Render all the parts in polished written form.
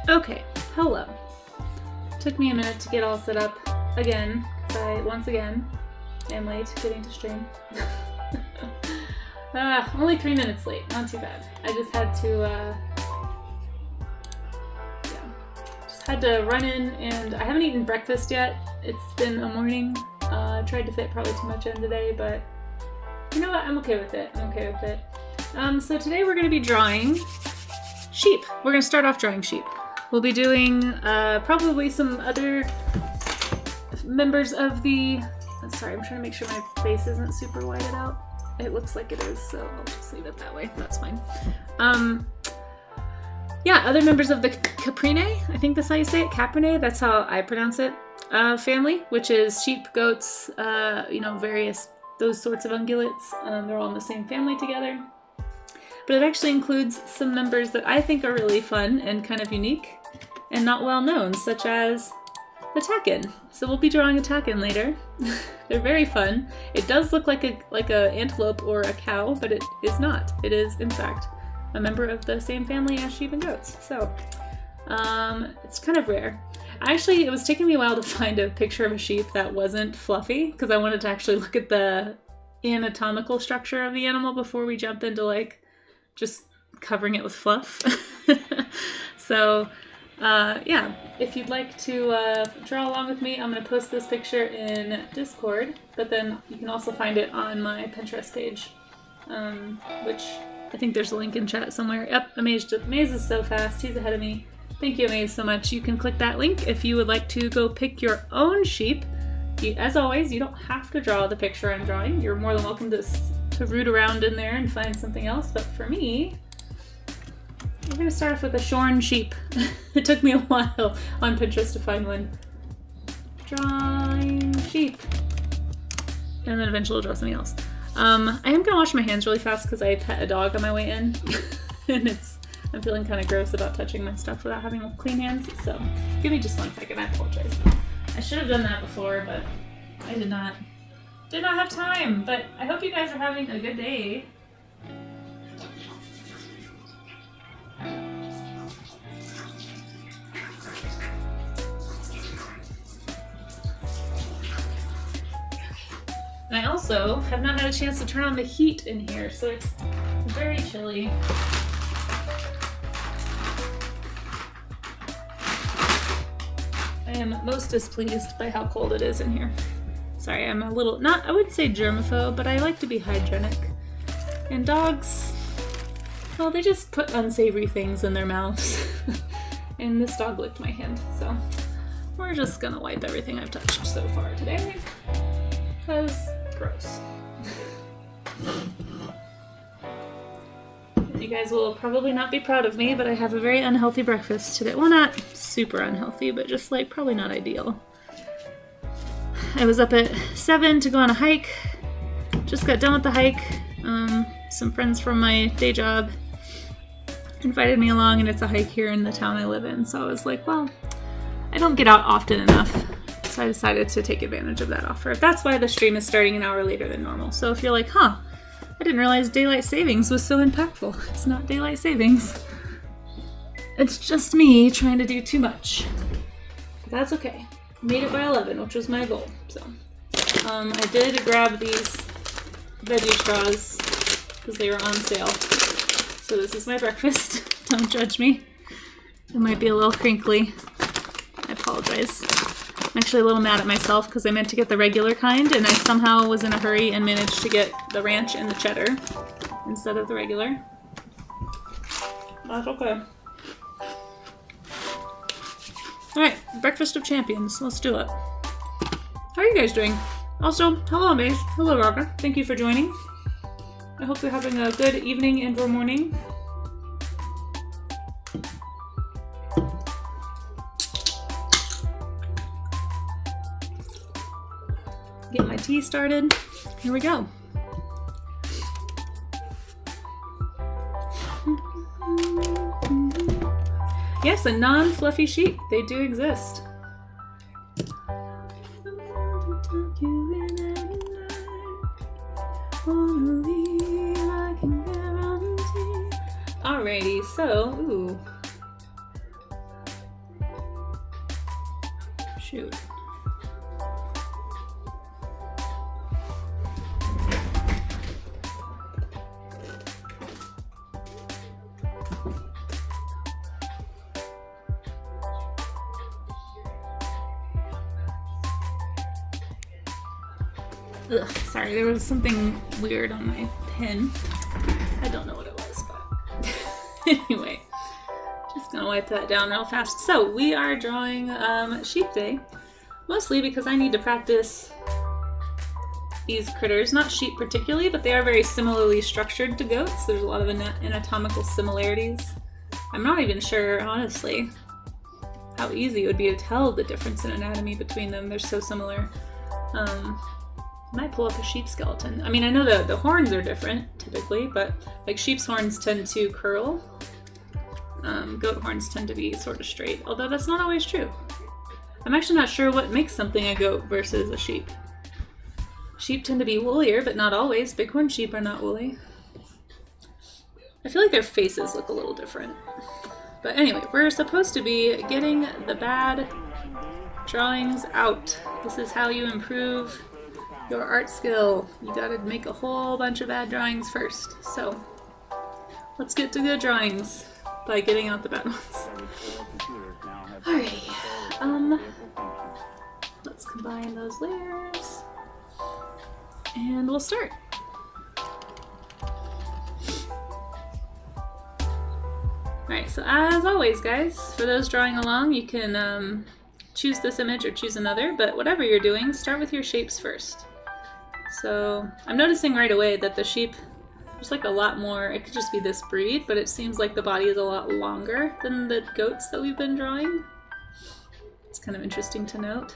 Okay, hello. Took me a minute to get all set up again, because I, once again, am late getting to stream. Only 3 minutes late, not too bad. I just had to, just had to run in, and I haven't eaten breakfast yet. It's been a morning. I tried to fit probably too much in today, but you know what? I'm okay with it. I'm okay with it. So today we're going to be drawing sheep. We're going to start off drawing sheep. We'll be doing probably some other members of the... Sorry, I'm trying to make sure my face isn't super whited out. It looks like it is, so I'll just leave it that way. That's fine. Yeah, other members of the Caprinae, I think that's how you say it, Caprinae, that's how I pronounce it, family, which is sheep, goats, you know, various, those sorts of ungulates. They're all in the same family together. But it actually includes some members that I think are really fun and kind of unique and not well known, such as the takin. So we'll be drawing a takin later. They're very fun. It does look like a antelope or a cow, but it is not. It is, in fact, a member of the same family as sheep and goats. So it's kind of rare. Actually, it was taking me a while to find a picture of a sheep that wasn't fluffy, because I wanted to actually look at the anatomical structure of the animal before we jump into like just covering it with fluff. So yeah, if you'd like to draw along with me, I'm going to post this picture in Discord, but then you can also find it on my Pinterest page, which I think there's a link in chat somewhere. Yep, Amaze is so fast. He's ahead of me. Thank you, Amaze, so much. You can click that link if you would like to go pick your own sheep. As always, you don't have to draw the picture I'm drawing. You're more than welcome to root around in there and find something else, but for me, we're going to start off with a shorn sheep. It took me a while on Pinterest to find one. Drawing sheep. And then eventually I'll draw something else. I am going to wash my hands really fast because I pet a dog on my way in. And I'm feeling kind of gross about touching my stuff without having clean hands. So give me just 1 second, I apologize. I should have done that before, but I did not have time. But I hope you guys are having a good day. And I also have not had a chance to turn on the heat in here, so it's very chilly. I am most displeased by how cold it is in here. Sorry, I'm a little, I wouldn't say germaphobe, but I like to be hygienic. And dogs, well, they just put unsavory things in their mouths. And this dog licked my hand, so we're just gonna wipe everything I've touched so far today. Because gross. You guys will probably not be proud of me, but I have a very unhealthy breakfast today. Well, not super unhealthy, but just like probably not ideal. I was up at 7 to go on a hike. Just got done with the hike. Some friends from my day job invited me along, and it's a hike here in the town I live in. So I was like, well, I don't get out often enough. So I decided to take advantage of that offer. That's why the stream is starting an hour later than normal. So if you're like, huh, I didn't realize daylight savings was so impactful. It's not daylight savings. It's just me trying to do too much. But that's okay. Made it by 11, which was my goal. So I did grab these veggie straws because they were on sale. So this is my breakfast. Don't judge me. It might be a little crinkly. I apologize. I'm actually a little mad at myself because I meant to get the regular kind, and I somehow was in a hurry and managed to get the ranch and the cheddar instead of the regular. That's okay. Alright, breakfast of champions. Let's do it. How are you guys doing? Also, hello Amaze. Hello Raga. Thank you for joining. I hope you're having a good evening and or morning. Get my tea started. Here we go. Yes, a non-fluffy sheep. They do exist. Alrighty, so, ooh. Dude. Ugh, sorry, there was something weird on my pen. I don't know what it was, but anyway, just gonna wipe that down real fast. So we are drawing Sheep Day, mostly because I need to practice these critters. Not sheep particularly, but they are very similarly structured to goats. There's a lot of anatomical similarities. I'm not even sure, honestly, how easy it would be to tell the difference in anatomy between them. They're so similar. I might pull up a sheep skeleton. I mean, I know the horns are different, typically, but like sheep's horns tend to curl. Goat horns tend to be sort of straight, although that's not always true. I'm actually not sure what makes something a goat versus a sheep. Sheep tend to be woollier, but not always. Bighorn sheep are not woolly. I feel like their faces look a little different. But anyway, we're supposed to be getting the bad drawings out. This is how you improve your art skill. You gotta make a whole bunch of bad drawings first. So let's get to good drawings by getting out the bad ones. Alrighty, let's combine those layers and we'll start. Alright, so as always guys, for those drawing along, you can choose this image or choose another, but whatever you're doing, start with your shapes first. So I'm noticing right away that the sheep, there's like a lot more, it could just be this breed, but it seems like the body is a lot longer than the goats that we've been drawing. It's kind of interesting to note.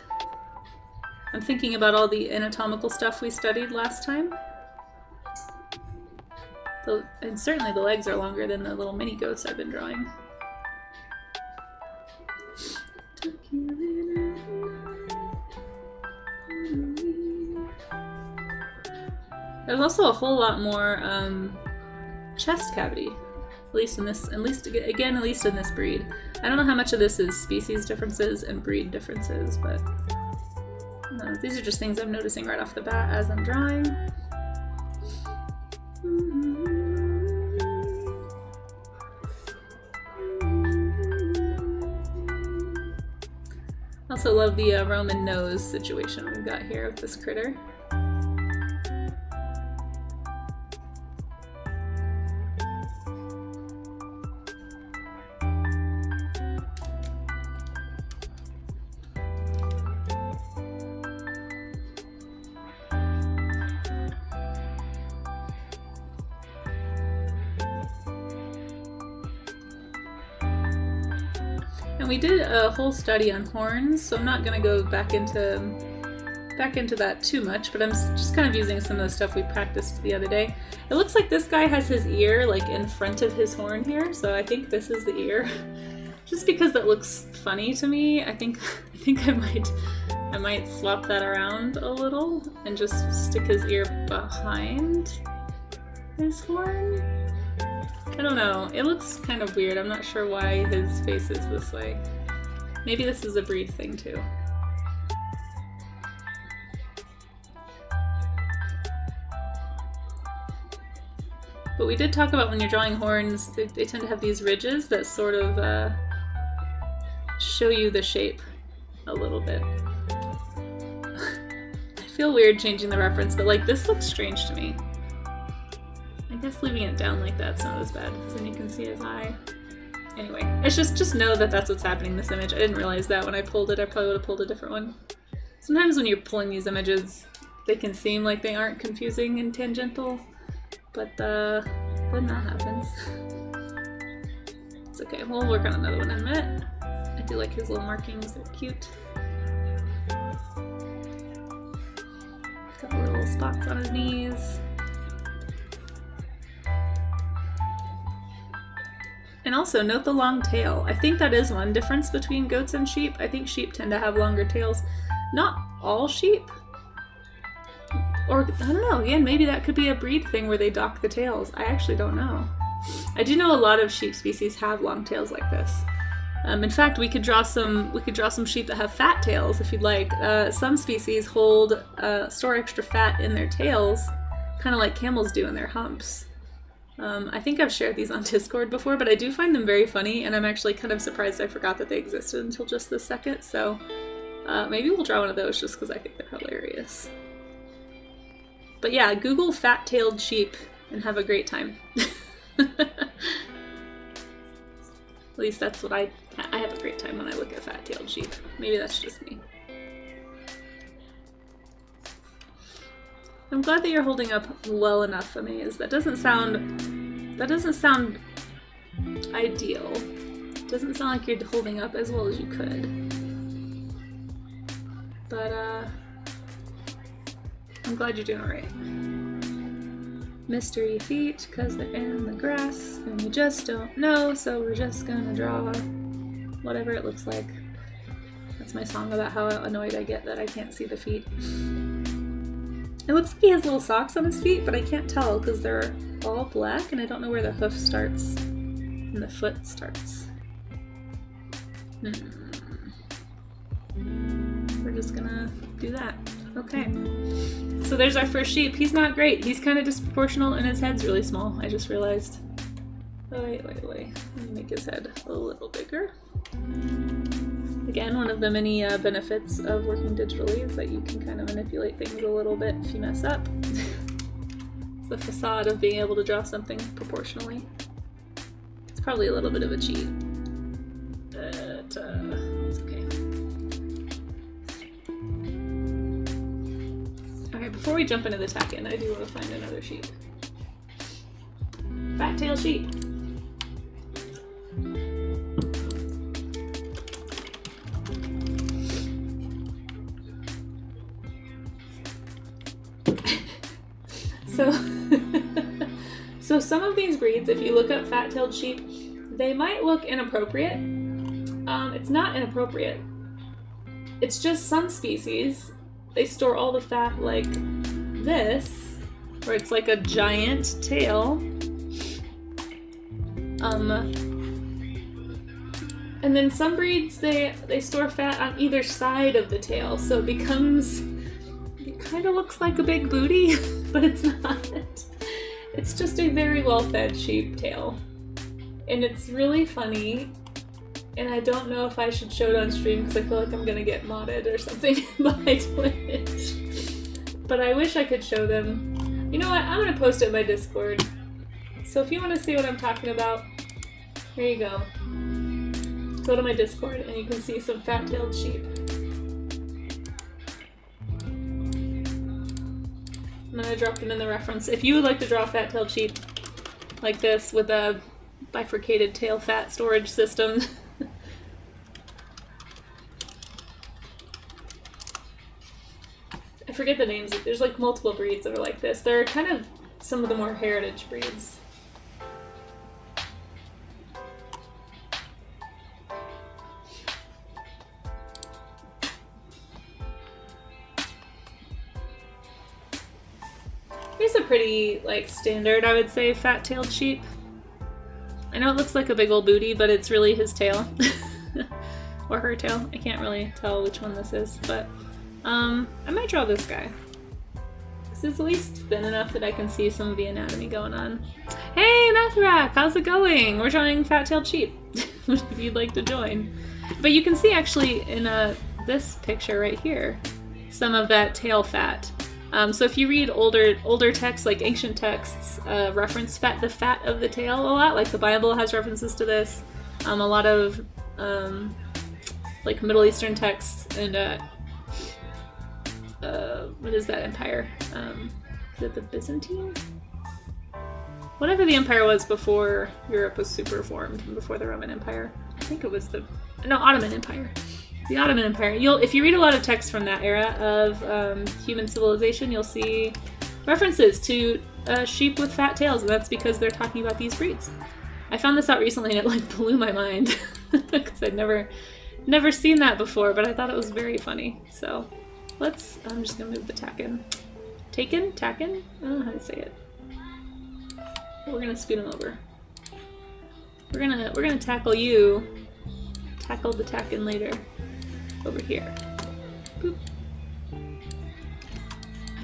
I'm thinking about all the anatomical stuff we studied last time. And certainly the legs are longer than the little mini goats I've been drawing. There's also a whole lot more chest cavity, at least in this breed. I don't know how much of this is species differences and breed differences, but these are just things I'm noticing right off the bat as I'm drawing. I also love the Roman nose situation we've got here with this critter. And we did a whole study on horns, so I'm not going to go back into that too much, but I'm just kind of using some of the stuff we practiced the other day. It looks like this guy has his ear like in front of his horn here, so I think this is the ear. Just because that looks funny to me, I think I might swap that around a little and just stick his ear behind his horn. I don't know, it looks kind of weird. I'm not sure why his face is this way. Maybe this is a breed thing too. But we did talk about when you're drawing horns, they tend to have these ridges that sort of show you the shape a little bit. I feel weird changing the reference, but like this looks strange to me. I guess leaving it down like that's not as bad, because then you can see his eye. Anyway, it's just know that that's what's happening in this image. I didn't realize that when I pulled it. I probably would have pulled a different one. Sometimes when you're pulling these images, they can seem like they aren't confusing and tangential, but then that happens. It's okay, we'll work on another one in a minute. I do like his little markings, they're cute. Got little spots on his knees. And also, note the long tail. I think that is one difference between goats and sheep. I think sheep tend to have longer tails. Not all sheep. Or, I don't know, again, maybe that could be a breed thing where they dock the tails. I actually don't know. I do know a lot of sheep species have long tails like this. In fact, we could draw some sheep that have fat tails if you'd like. Some species store extra fat in their tails, kind of like camels do in their humps. I think I've shared these on Discord before, but I do find them very funny, and I'm actually kind of surprised I forgot that they existed until just this second, so maybe we'll draw one of those just because I think they're hilarious. But yeah, Google fat-tailed sheep and have a great time. At least that's what I have a great time when I look at fat-tailed sheep. Maybe that's just me. I'm glad that you're holding up well enough, Amaze. That doesn't sound ideal. It doesn't sound like you're holding up as well as you could. But I'm glad you're doing alright. Mystery feet, cause they're in the grass, and we just don't know, so we're just gonna draw whatever it looks like. That's my song about how annoyed I get that I can't see the feet. It looks like he has little socks on his feet, but I can't tell because they're all black and I don't know where the hoof starts and the foot starts. We're just gonna do that. Okay. So there's our first sheep. He's not great. He's kind of disproportional and his head's really small. I just realized. Oh, wait. Let me make his head a little bigger. Again, one of the many benefits of working digitally is that you can kind of manipulate things a little bit if you mess up. It's the facade of being able to draw something proportionally. It's probably a little bit of a cheat, but it's okay. Okay, before we jump into the tack-in, I do want to find another sheep. Fat-tailed sheep. So some of these breeds, if you look up fat-tailed sheep, they might look inappropriate. It's not inappropriate. It's just some species, they store all the fat like this, where it's like a giant tail. And then some breeds, they store fat on either side of the tail, so it kind of looks like a big booty, but it's not. It's just a very well-fed sheep tail. And it's really funny, and I don't know if I should show it on stream because I feel like I'm gonna get modded or something by Twitch. But I wish I could show them. You know what? I'm gonna post it in my Discord. So if you want to see what I'm talking about, here you go. Go to my Discord and you can see some fat-tailed sheep. I'm gonna drop them in the reference. If you would like to draw fat-tailed sheep like this with a bifurcated tail fat storage system, I forget the names. There's like multiple breeds that are like this. They're kind of some of the more heritage breeds. Here's a pretty, like, standard, I would say, fat-tailed sheep. I know it looks like a big old booty, but it's really his tail. Or her tail. I can't really tell which one this is, but I might draw this guy. This is at least thin enough that I can see some of the anatomy going on. Hey, Mathrak! How's it going? We're drawing fat-tailed sheep, if you'd like to join. But you can see, actually, in this picture right here, some of that tail fat. So if you read older texts, like ancient texts, reference the fat of the tail a lot. Like the Bible has references to this. A lot of like Middle Eastern texts and what is that empire? Is it the Byzantine? Whatever the empire was before Europe was super formed, and before the Roman Empire. I think it was Ottoman Empire. The Ottoman Empire. If you read a lot of texts from that era of human civilization, you'll see references to sheep with fat tails, and that's because they're talking about these breeds. I found this out recently, and it like blew my mind because I'd never seen that before, but I thought it was very funny. So I'm just gonna move the tack-in. Tack-in? I don't know how to say it. We're gonna scoot him over. We're gonna tackle you tackle the tack-in later over here. Boop.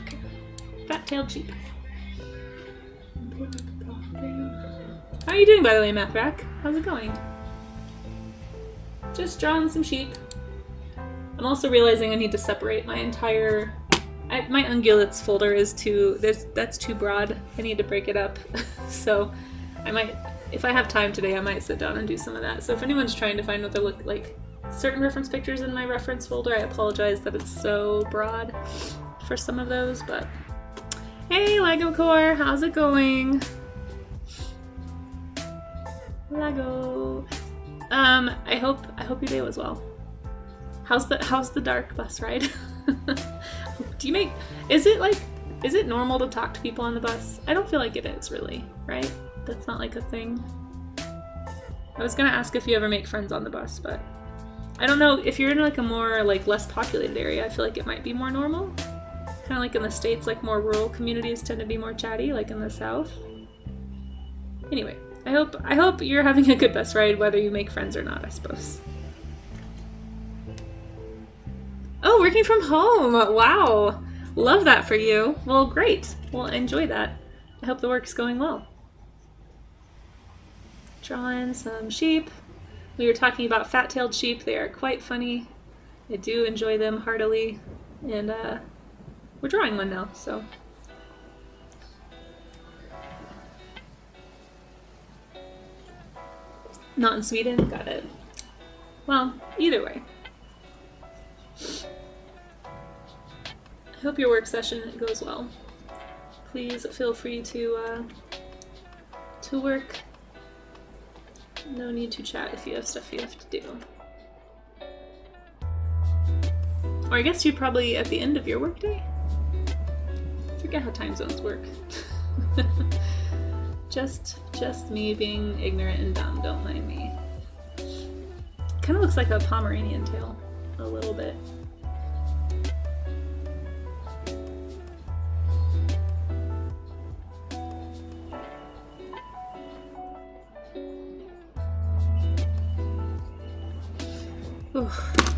Okay. Fat-tailed sheep. How are you doing, by the way, Mathrack? How's it going? Just drawing some sheep. I'm also realizing I need to separate my entire... my ungulates folder is that's too broad. I need to break it up. So I might, if I have time today, I might sit down and do some of that. So if anyone's trying to find what they look like, certain reference pictures in my reference folder, I apologize that it's so broad for some of those, but... Hey, Lego Core, how's it going? Lego. I hope your day was well. How's the dark bus ride? Is it normal to talk to people on the bus? I don't feel like it is really, right? That's not like a thing. I was gonna ask if you ever make friends on the bus, but I don't know, if you're in like a more like less populated area, I feel like it might be more normal. Kind of like in the States, like more rural communities tend to be more chatty, like in the South. Anyway, I hope you're having a good bus ride, whether you make friends or not, I suppose. Oh, working from home! Wow! Love that for you. Well, great. Well, enjoy that. I hope the work's going well. Drawing some sheep. We were talking about fat-tailed sheep. They are quite funny. I do enjoy them heartily. And we're drawing one now, so... Not in Sweden? Got it. Well, either way. I hope your work session goes well. Please feel free to work. No need to chat if you have stuff you have to do. Or I guess you're probably at the end of your workday? I forget how time zones work. Just me being ignorant and dumb, don't mind me. Kind of looks like a Pomeranian tail, a little bit. Ooh,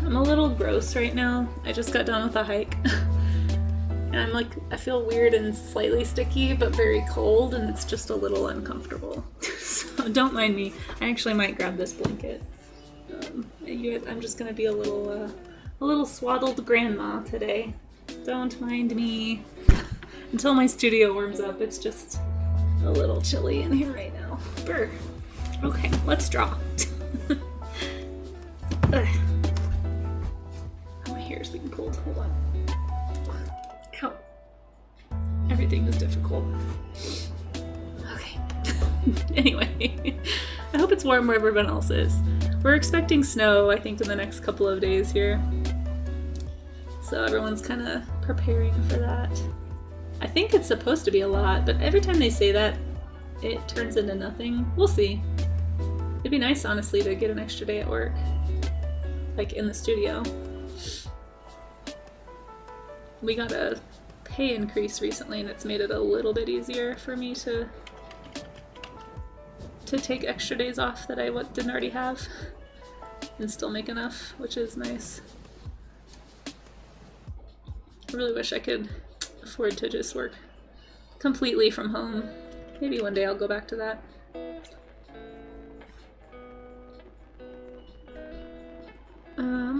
I'm a little gross right now. I just got done with a hike. And I'm like, I feel weird and slightly sticky, but very cold, and it's just a little uncomfortable. So don't mind me. I actually might grab this blanket. I'm just gonna be a little swaddled grandma today. Don't mind me. Until my studio warms up, it's just a little chilly in here right now. Brr. Okay, let's draw. Ugh. My hair's being pulled. Hold on. Ow. Everything is difficult. Okay. Anyway, I hope it's warm where everyone else is. We're expecting snow, I think, in the next couple of days here. So everyone's kind of preparing for that. I think it's supposed to be a lot, but every time they say that, it turns into nothing. We'll see. It'd be nice, honestly, to get an extra day at work. Like, in the studio. We got a pay increase recently, and it's made it a little bit easier for me to take extra days off that I didn't already have, and still make enough, which is nice. I really wish I could afford to just work completely from home. Maybe one day I'll go back to that.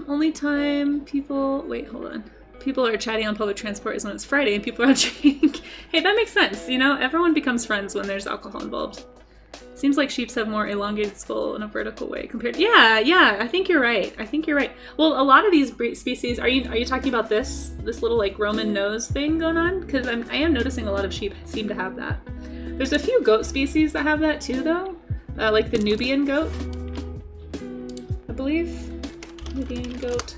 Only time people... Wait, hold on. People are chatting on public transport is when it's Friday and people are drinking. Hey, that makes sense. You know, everyone becomes friends when there's alcohol involved. Seems like sheeps have more elongated skull in a vertical way compared to... Yeah, I think you're right. Well, a lot of these species... Are you talking about this little, like, Roman nose thing going on? Because I am noticing a lot of sheep seem to have that. There's a few goat species that have that too, though. Like the Nubian goat, I believe. Nubian goat.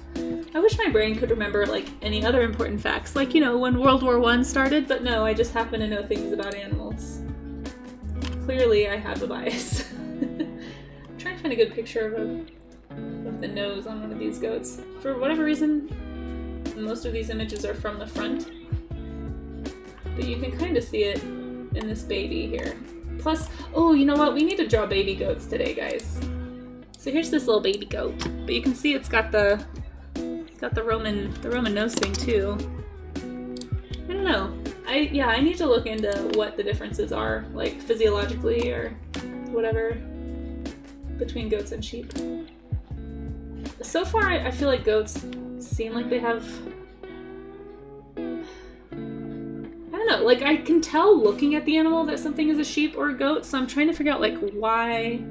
I wish my brain could remember, like, any other important facts. Like, you know, when World War I started, but no, I just happen to know things about animals. Clearly, I have a bias. I'm trying to find a good picture of the nose on one of these goats. For whatever reason, most of these images are from the front. But you can kind of see it in this baby here. Plus, oh, you know what? We need to draw baby goats today, guys. So here's this little baby goat, but you can see it's got the Roman nose thing too. I don't know. I need to look into what the differences are, like physiologically or whatever, between goats and sheep. So far, I feel like goats seem like they have, I don't know, like I can tell looking at the animal that something is a sheep or a goat, so I'm trying to figure out like why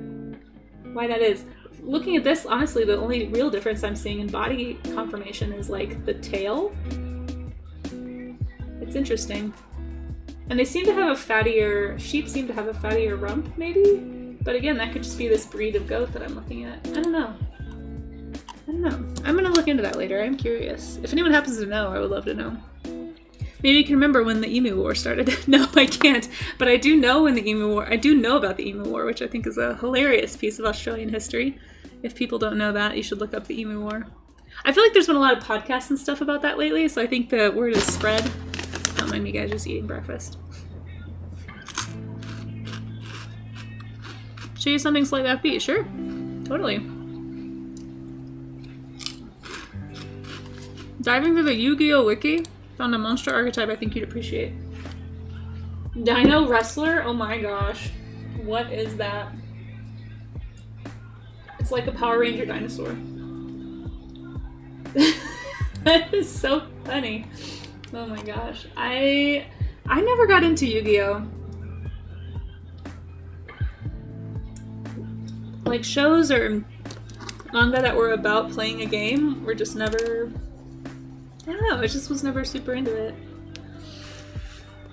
that is. Looking at this, honestly, the only real difference I'm seeing in body conformation is like the tail. It's interesting. And they seem to have a fattier, sheep seem to have a fattier rump, maybe? But again, that could just be this breed of goat that I'm looking at. I don't know. I'm gonna look into that later. I'm curious. If anyone happens to know, I would love to know. Maybe you can remember when the Emu War started. No, I can't. But I do know when the Emu War, I do know about the Emu War, which I think is a hilarious piece of Australian history. If people don't know that, you should look up the Emu War. I feel like there's been a lot of podcasts and stuff about that lately, so I think the word is spread. Don't mind me guys just eating breakfast. Show you something slightly offbeat? Sure. Totally. Diving through the Yu-Gi-Oh! Wiki, found a monster archetype I think you'd appreciate. Dino Wrestler? Oh my gosh. What is that? It's like a Power Ranger dinosaur. That is so funny. Oh my gosh. I never got into Yu-Gi-Oh! Like shows or manga that were about playing a game were just never, I don't know, I just was never super into it.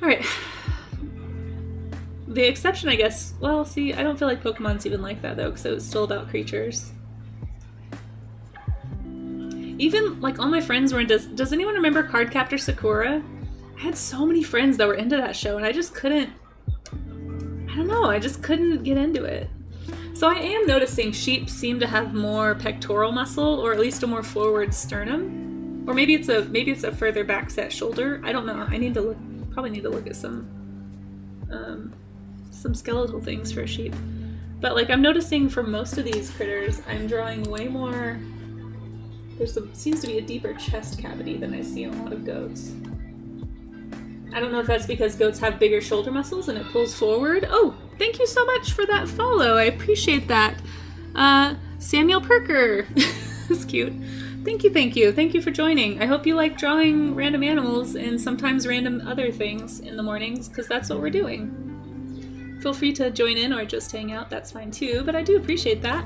Alright. The exception, I guess, well, see, I don't feel like Pokemon's even like that, though, because it was still about creatures. Even, like, all my friends were into... Does anyone remember Cardcaptor Sakura? I had so many friends that were into that show, and I just couldn't... I don't know, I just couldn't get into it. So I am noticing sheep seem to have more pectoral muscle, or at least a more forward sternum. Or maybe it's a further back set shoulder. I don't know. I need to look... Probably need to look at some skeletal things for sheep. But like I'm noticing for most of these critters, I'm drawing way more, seems to be a deeper chest cavity than I see in a lot of goats. I don't know if that's because goats have bigger shoulder muscles and it pulls forward. Oh, thank you so much for that follow. I appreciate that. Samuel Perker. That's cute. Thank you. Thank you for joining. I hope you like drawing random animals and sometimes random other things in the mornings, because that's what we're doing. Feel free to join in or just hang out, that's fine too, but I do appreciate that.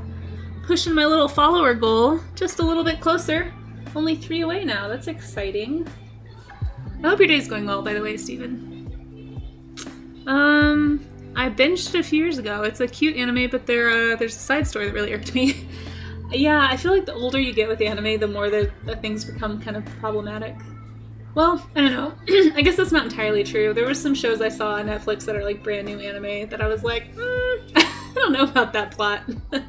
Pushing my little follower goal just a little bit closer. Only 3 away now, that's exciting. I hope your day's going well, by the way, Steven. I binged it a few years ago. It's a cute anime, but there's a side story that really irked me. Yeah, I feel like the older you get with the anime, the more the things become kind of problematic. Well, I don't know. I guess that's not entirely true. There were some shows I saw on Netflix that are like brand new anime that I was like, I don't know about that plot. But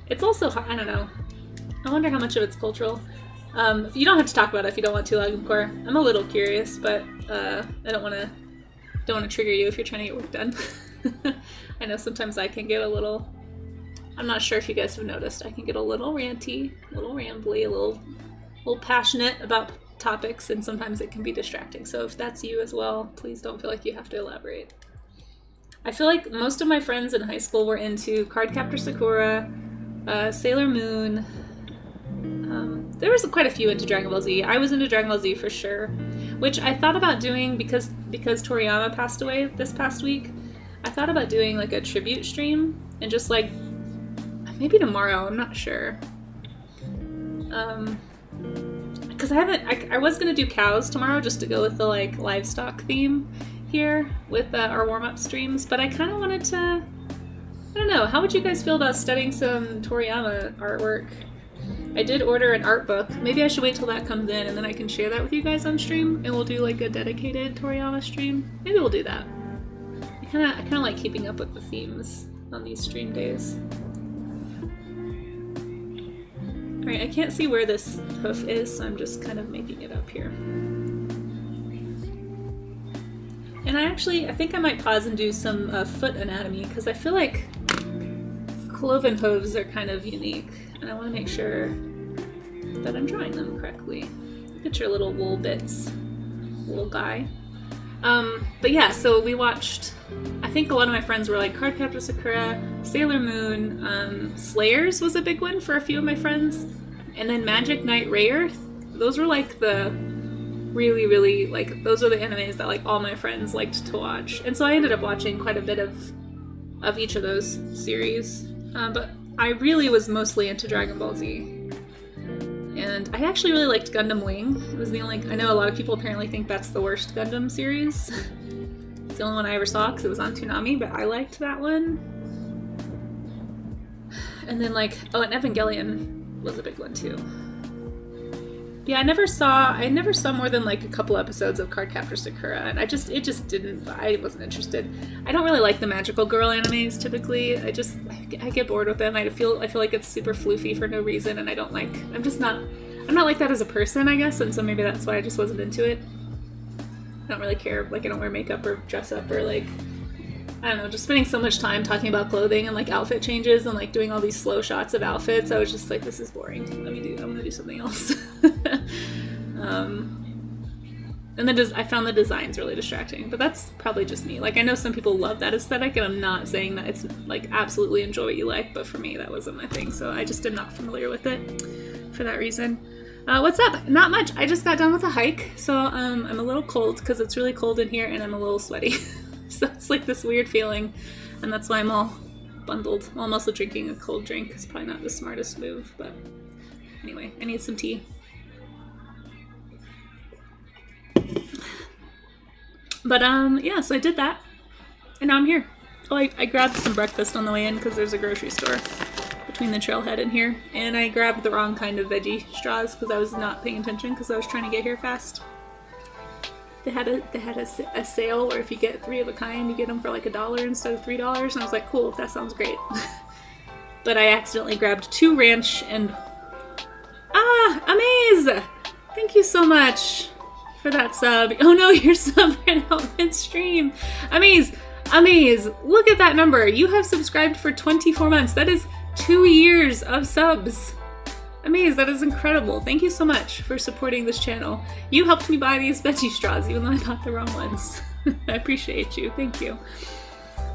it's also, I don't know. I wonder how much of it's cultural. You don't have to talk about it if you don't want to, Lagumcore. I'm a little curious, but I don't want to trigger you if you're trying to get work done. I know sometimes I can get a little... I'm not sure if you guys have noticed. I can get a little ranty, a little rambly, a little passionate about topics, and sometimes it can be distracting. So if that's you as well, please don't feel like you have to elaborate. I feel like most of my friends in high school were into Cardcaptor Sakura, Sailor Moon. There was quite a few into Dragon Ball Z. I was into Dragon Ball Z for sure, which I thought about doing because Toriyama passed away this past week. I thought about doing like a tribute stream and just like maybe tomorrow, I'm not sure. Because I was gonna do cows tomorrow just to go with the like livestock theme here with our warm-up streams, but I kind of wanted to, I don't know, how would you guys feel about studying some Toriyama artwork? I did order an art book. Maybe I should wait till that comes in and then I can share that with you guys on stream and we'll do like a dedicated Toriyama stream. Maybe we'll do that. I kind of like keeping up with the themes on these stream days. Alright, I can't see where this hoof is, so I'm just kind of making it up here. And I think I might pause and do some foot anatomy, because I feel like cloven hooves are kind of unique, and I want to make sure that I'm drawing them correctly. Look at your little wool bits, wool guy. But yeah, so we watched, I think a lot of my friends were like Cardcaptor Sakura, Sailor Moon, Slayers was a big one for a few of my friends, and then Magic Knight Rayearth. Those were like the really, like, those are the animes that like all my friends liked to watch. And so I ended up watching quite a bit of each of those series. But I really was mostly into Dragon Ball Z. And I actually really liked Gundam Wing. It was the only, I know a lot of people apparently think that's the worst Gundam series. It's the only one I ever saw because it was on Toonami, but I liked that one. And then like, oh, and Evangelion was a big one too. Yeah, I never saw more than like a couple episodes of Cardcaptor Sakura, and it just didn't, I wasn't interested. I don't really like the magical girl animes typically. I get bored with them. I feel like it's super floofy for no reason, and I'm not like that as a person, I guess, and so maybe that's why I just wasn't into it. I don't really care, like I don't wear makeup or dress up or like, I don't know, just spending so much time talking about clothing and like outfit changes and like doing all these slow shots of outfits. I was just like, this is boring. I'm gonna do something else. And then I found the designs really distracting, but that's probably just me. Like I know some people love that aesthetic, and I'm not saying that it's like absolutely enjoy what you like, but for me that wasn't my thing, so I just am not familiar with it for that reason. What's up? Not much. I just got done with a hike, so I'm a little cold because it's really cold in here and I'm a little sweaty. So it's like this weird feeling, and that's why I'm all bundled. Well, I'm also drinking a cold drink. It's probably not the smartest move, but anyway, I need some tea. But yeah, so I did that, and now I'm here. Oh, I grabbed some breakfast on the way in because there's a grocery store between the trailhead and here, and I grabbed the wrong kind of veggie straws because I was not paying attention because I was trying to get here fast. They had a sale where if you get 3 of a kind, you get them for like $1 instead of $3, and I was like, cool, that sounds great. But I accidentally grabbed 2 ranch and Amaze! Thank you so much for that sub. Oh no, your sub ran out midstream. Amaze, look at that number. You have subscribed for 24 months. That is 2 years of subs. Amaze, that is incredible. Thank you so much for supporting this channel. You helped me buy these veggie straws, even though I got the wrong ones. I appreciate you. Thank you.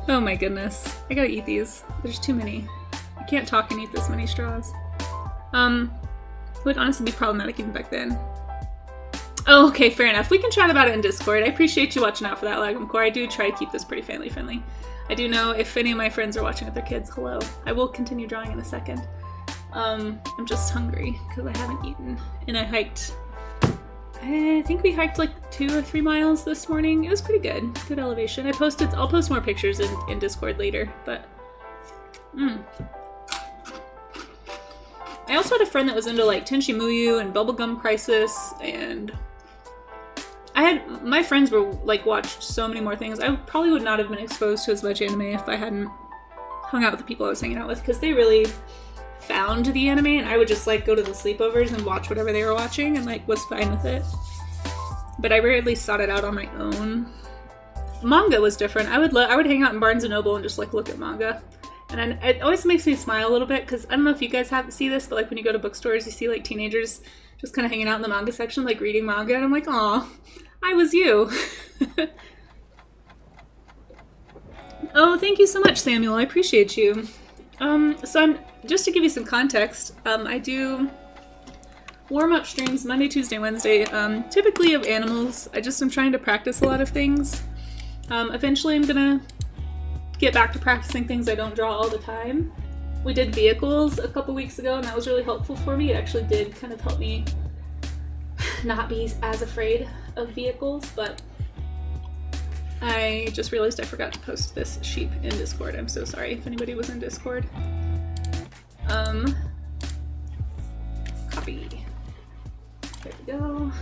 Oh my goodness. I gotta eat these. There's too many. I can't talk and eat this many straws. Would honestly be problematic even back then. Oh, okay, fair enough. We can chat about it in Discord. I appreciate you watching out for that, Lagum Core. I do try to keep this pretty family friendly. I do know if any of my friends are watching with their kids, hello. I will continue drawing in a second. I'm just hungry because I haven't eaten, and I hiked, I think we hiked like 2 or 3 miles this morning. It was pretty good. Good elevation. I'll post more pictures in Discord later, but I also had a friend that was into like Tenshi Muyo and Bubblegum Crisis, and my friends were like watched so many more things. I probably would not have been exposed to as much anime if I hadn't hung out with the people I was hanging out with, because they really found the anime, and I would just like go to the sleepovers and watch whatever they were watching and like was fine with it. But I rarely sought it out on my own. Manga was different. I would hang out in Barnes & Noble and just like look at manga. And it always makes me smile a little bit because I don't know if you guys see this, but like when you go to bookstores, you see like teenagers just kind of hanging out in the manga section, like reading manga, and I'm like, aw, I was you. Oh, thank you so much, Samuel. I appreciate you. So just to give you some context, I do warm-up streams Monday, Tuesday, Wednesday, typically of animals. I'm trying to practice a lot of things. Eventually I'm gonna get back to practicing things I don't draw all the time. We did vehicles a couple weeks ago, and that was really helpful for me. It actually did kind of help me not be as afraid of vehicles, but I just realized I forgot to post this sheep in Discord. I'm so sorry if anybody was in Discord. Copy. There we go.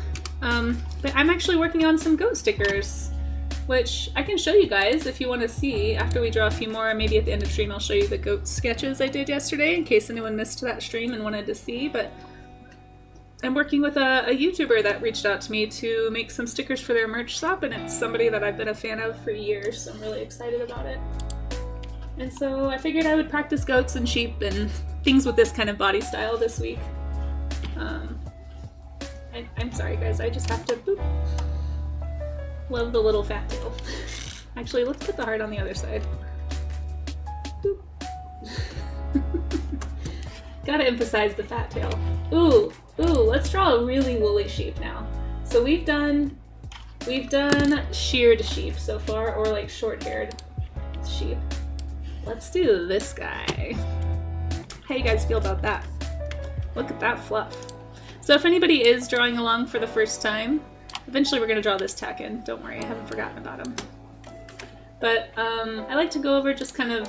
But I'm actually working on some goat stickers, which I can show you guys if you want to see after we draw a few more. Maybe at the end of stream I'll show you the goat sketches I did yesterday in case anyone missed that stream and wanted to see. But I'm working with a YouTuber that reached out to me to make some stickers for their merch shop, and it's somebody that I've been a fan of for years, so I'm really excited about it. And so I figured I would practice goats and sheep and things with this kind of body style this week. I'm sorry guys, I just have to boop. Love the little fat tail. Actually, let's put the heart on the other side. Boop. Gotta emphasize the fat tail. Ooh, let's draw a really woolly sheep now. So we've done sheared sheep so far, or like short-haired sheep. Let's do this guy. How you guys feel about that? Look at that fluff. So if anybody is drawing along for the first time, eventually we're gonna draw this tack in. Don't worry, I haven't forgotten about him. But I like to go over just kind of,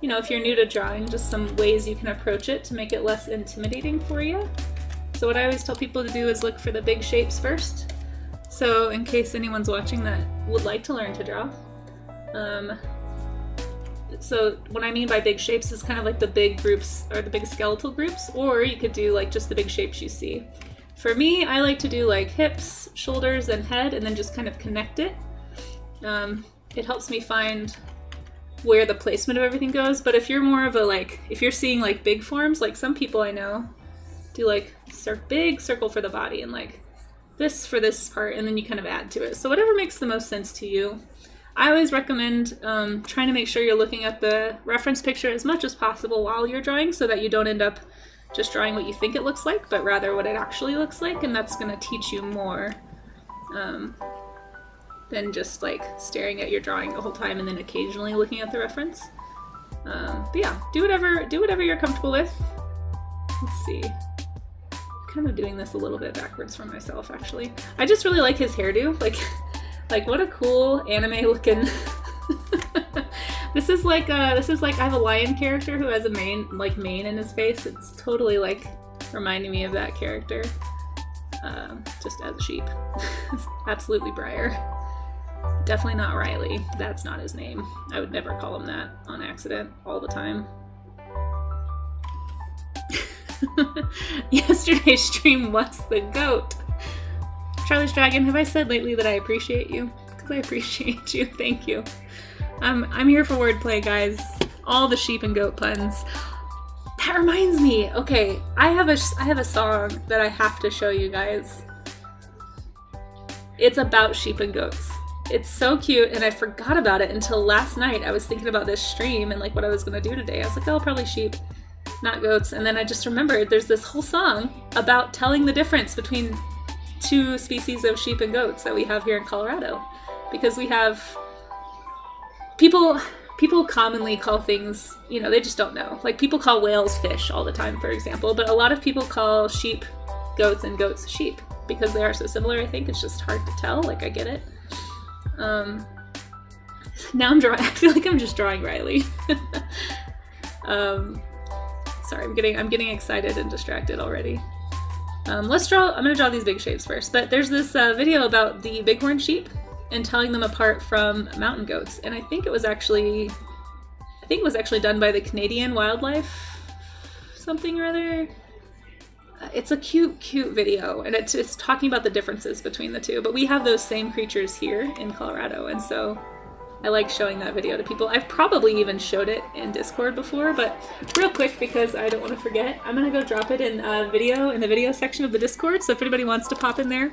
you know, if you're new to drawing, just some ways you can approach it to make it less intimidating for you. So what I always tell people to do is look for the big shapes first. So in case anyone's watching that would like to learn to draw. So what I mean by big shapes is kind of like the big groups or the big skeletal groups, or you could do like just the big shapes you see. For me, I like to do like hips, shoulders, and head, and then just kind of connect it. It helps me find where the placement of everything goes. But if you're more of a like, if you're seeing like big forms, like some people I know do like big circle for the body and like this for this part, and then you kind of add to it. So whatever makes the most sense to you. I always recommend trying to make sure you're looking at the reference picture as much as possible while you're drawing, so that you don't end up just drawing what you think it looks like, but rather what it actually looks like, and that's going to teach you more than just like staring at your drawing the whole time and then occasionally looking at the reference. But yeah, do whatever you're comfortable with. Let's see. I'm kind of doing this a little bit backwards for myself, actually. I just really like his hairdo. Like what a cool anime looking. This is like I have a lion character who has a mane in his face. It's totally like reminding me of that character. Just as a sheep. It's absolutely Briar. Definitely not Riley. That's not his name. I would never call him that on accident all the time. Yesterday's stream was the goat. Charlie's Dragon, have I said lately that I appreciate you? Because I appreciate you. Thank you. I'm here for wordplay, guys. All the sheep and goat puns. That reminds me. Okay, I have a song that I have to show you guys. It's about sheep and goats. It's so cute, and I forgot about it until last night. I was thinking about this stream and like what I was gonna do today. I was like, oh, probably sheep, not goats. And then I just remembered there's this whole song about telling the difference between two species of sheep and goats that we have here in Colorado, because we have people commonly call things, you know, they just don't know. Like people call whales fish all the time, for example, but a lot of people call sheep goats and goats sheep because they are so similar. I think it's just hard to tell. Like I get it. Now I'm drawing. I feel like I'm just drawing Riley. Sorry, I'm getting excited and distracted already. I'm gonna draw these big shapes first, but there's this video about the bighorn sheep and telling them apart from mountain goats, and I think it was actually done by the Canadian Wildlife something or other. It's a cute video, and it's talking about the differences between the two, but we have those same creatures here in Colorado, and so I like showing that video to people. I've probably even showed it in Discord before, but real quick, because I don't want to forget, I'm gonna go drop it in the video section of the Discord, so if anybody wants to pop in there.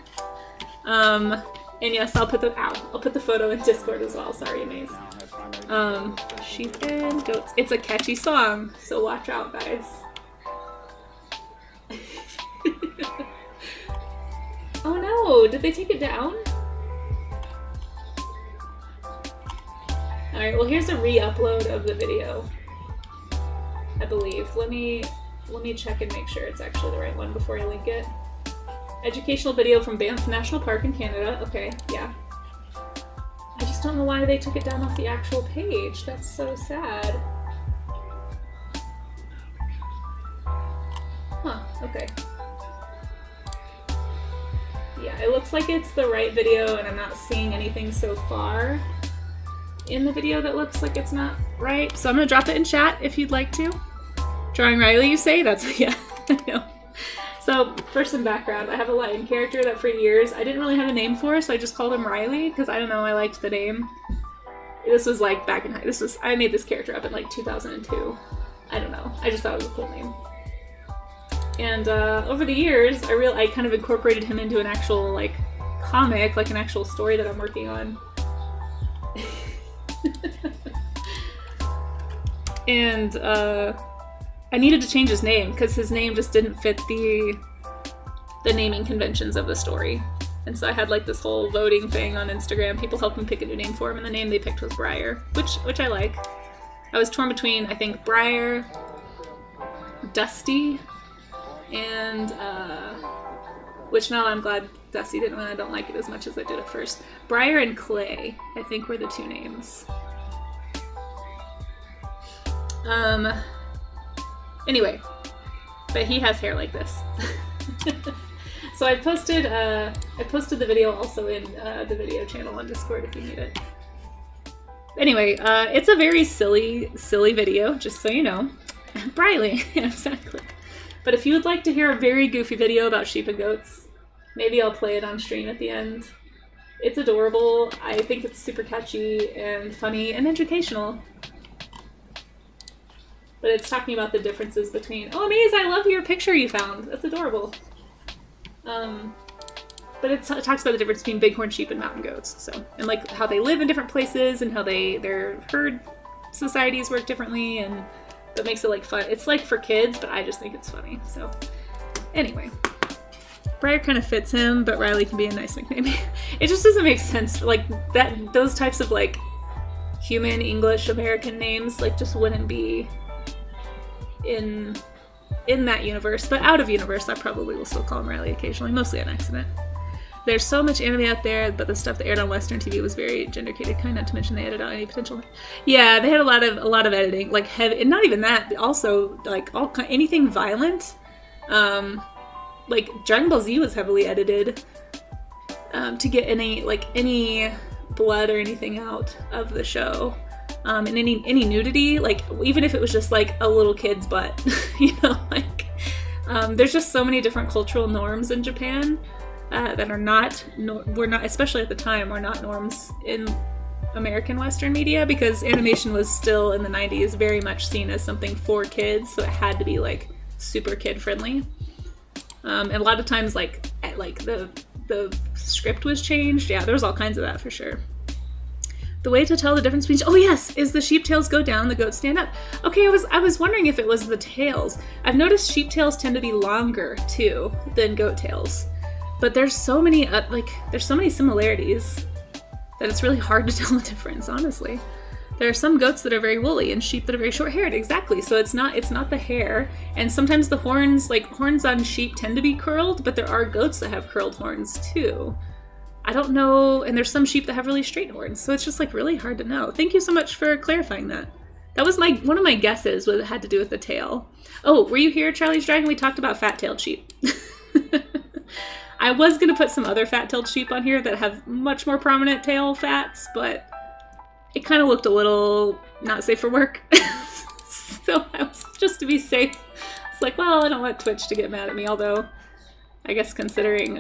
And yes, I'll put the photo in Discord as well. Sorry, Amaze. Sheep and goats. It's a catchy song, so watch out, guys. Oh no, did they take it down? Alright, well here's a re-upload of the video, I believe. Let me check and make sure it's actually the right one before I link it. Educational video from Banff National Park in Canada. Okay, yeah. I just don't know why they took it down off the actual page. That's so sad. Huh, okay. Yeah, it looks like it's the right video, and I'm not seeing anything so far in the video that looks like it's not right. So I'm gonna drop it in chat if you'd like to. Drawing Riley, you say? That's, yeah, I know. So, for some background, I have a Latin character that for years I didn't really have a name for, so I just called him Riley, because I don't know, I liked the name. This was like back in high, I made this character up in like 2002. I don't know, I just thought it was a cool name. And over the years, I kind of incorporated him into an actual like comic, like an actual story that I'm working on. And I needed to change his name because his name just didn't fit the naming conventions of the story. And so I had like this whole voting thing on Instagram. People helped me pick a new name for him, and the name they picked was Briar, which I like. I was torn between, I think, Briar, Dusty, and which now I'm glad Dusty didn't win. I don't like it as much as I did at first. Briar and Clay, I think, were the two names. Anyway, but he has hair like this. So I posted the video also in the video channel on Discord if you need it. Anyway, it's a very silly video, just so you know. Briley, exactly. But if you would like to hear a very goofy video about sheep and goats, maybe I'll play it on stream at the end. It's adorable. I think it's super catchy and funny and educational. But it's talking about the differences between, oh, Maze, I love your picture you found. That's adorable. But it talks about the difference between bighorn sheep and mountain goats. So, and like how they live in different places and how their herd societies work differently, and that makes it like fun. It's like for kids, but I just think it's funny. So anyway, Briar kind of fits him, but Riley can be a nice nickname. It just doesn't make sense. Like that, those types of like human English American names like just wouldn't be in that universe, but out of universe, I probably will still call him Riley occasionally, mostly on accident. There's so much anime out there, but the stuff that aired on Western TV was very gender-cated, kind of, not to mention they edited out any potential. Yeah, they had a lot of editing, like heavy, and not even that. Also, like anything violent, like Dragon Ball Z was heavily edited to get any blood or anything out of the show. And any nudity, like even if it was just like a little kid's butt, you know, like there's just so many different cultural norms in Japan that were not, especially at the time, were not norms in American Western media, because animation was still in the 90s very much seen as something for kids, so it had to be like super kid friendly. And a lot of times like the script was changed. Yeah, there was all kinds of that for sure. The way to tell the difference between, oh yes, is the sheep tails go down, the goats stand up. Okay, I was wondering if it was the tails. I've noticed sheep tails tend to be longer too than goat tails, but there's so many there's so many similarities that it's really hard to tell the difference. Honestly, there are some goats that are very woolly and sheep that are very short-haired. Exactly, so it's not the hair, and sometimes the horns on sheep tend to be curled, but there are goats that have curled horns too. I don't know, and there's some sheep that have really straight horns, so it's just like really hard to know. Thank you so much for clarifying that. That was one of my guesses, was it had to do with the tail. Oh, were you here, Charlie's Dragon? We talked about fat-tailed sheep. I was gonna put some other fat-tailed sheep on here that have much more prominent tail fats, but it kind of looked a little not safe for work. So I was, just to be safe, it's like, well, I don't want Twitch to get mad at me, although I guess considering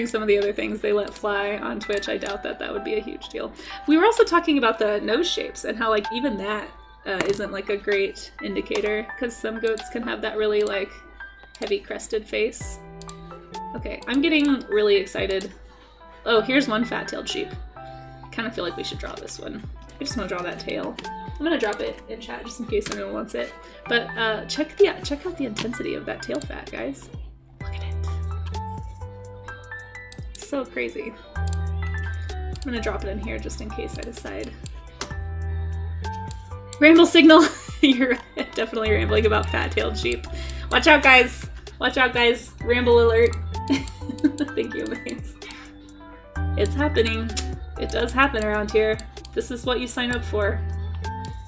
some of the other things they let fly on Twitch, I doubt that would be a huge deal. We were also talking about the nose shapes and how like even that isn't like a great indicator, because some goats can have that really like heavy crested face. Okay, I'm getting really excited. Oh, here's one fat-tailed sheep. I kind of feel like we should draw this one. I just want to draw that tail. I'm gonna drop it in chat just in case anyone wants it. But check out the intensity of that tail fat, guys. Look at it. So crazy. I'm gonna drop it in here just in case I decide. Ramble signal! You're definitely rambling about fat-tailed sheep. Watch out, guys! Watch out, guys! Ramble alert! Thank you, Maze. It's happening. It does happen around here. This is what you sign up for.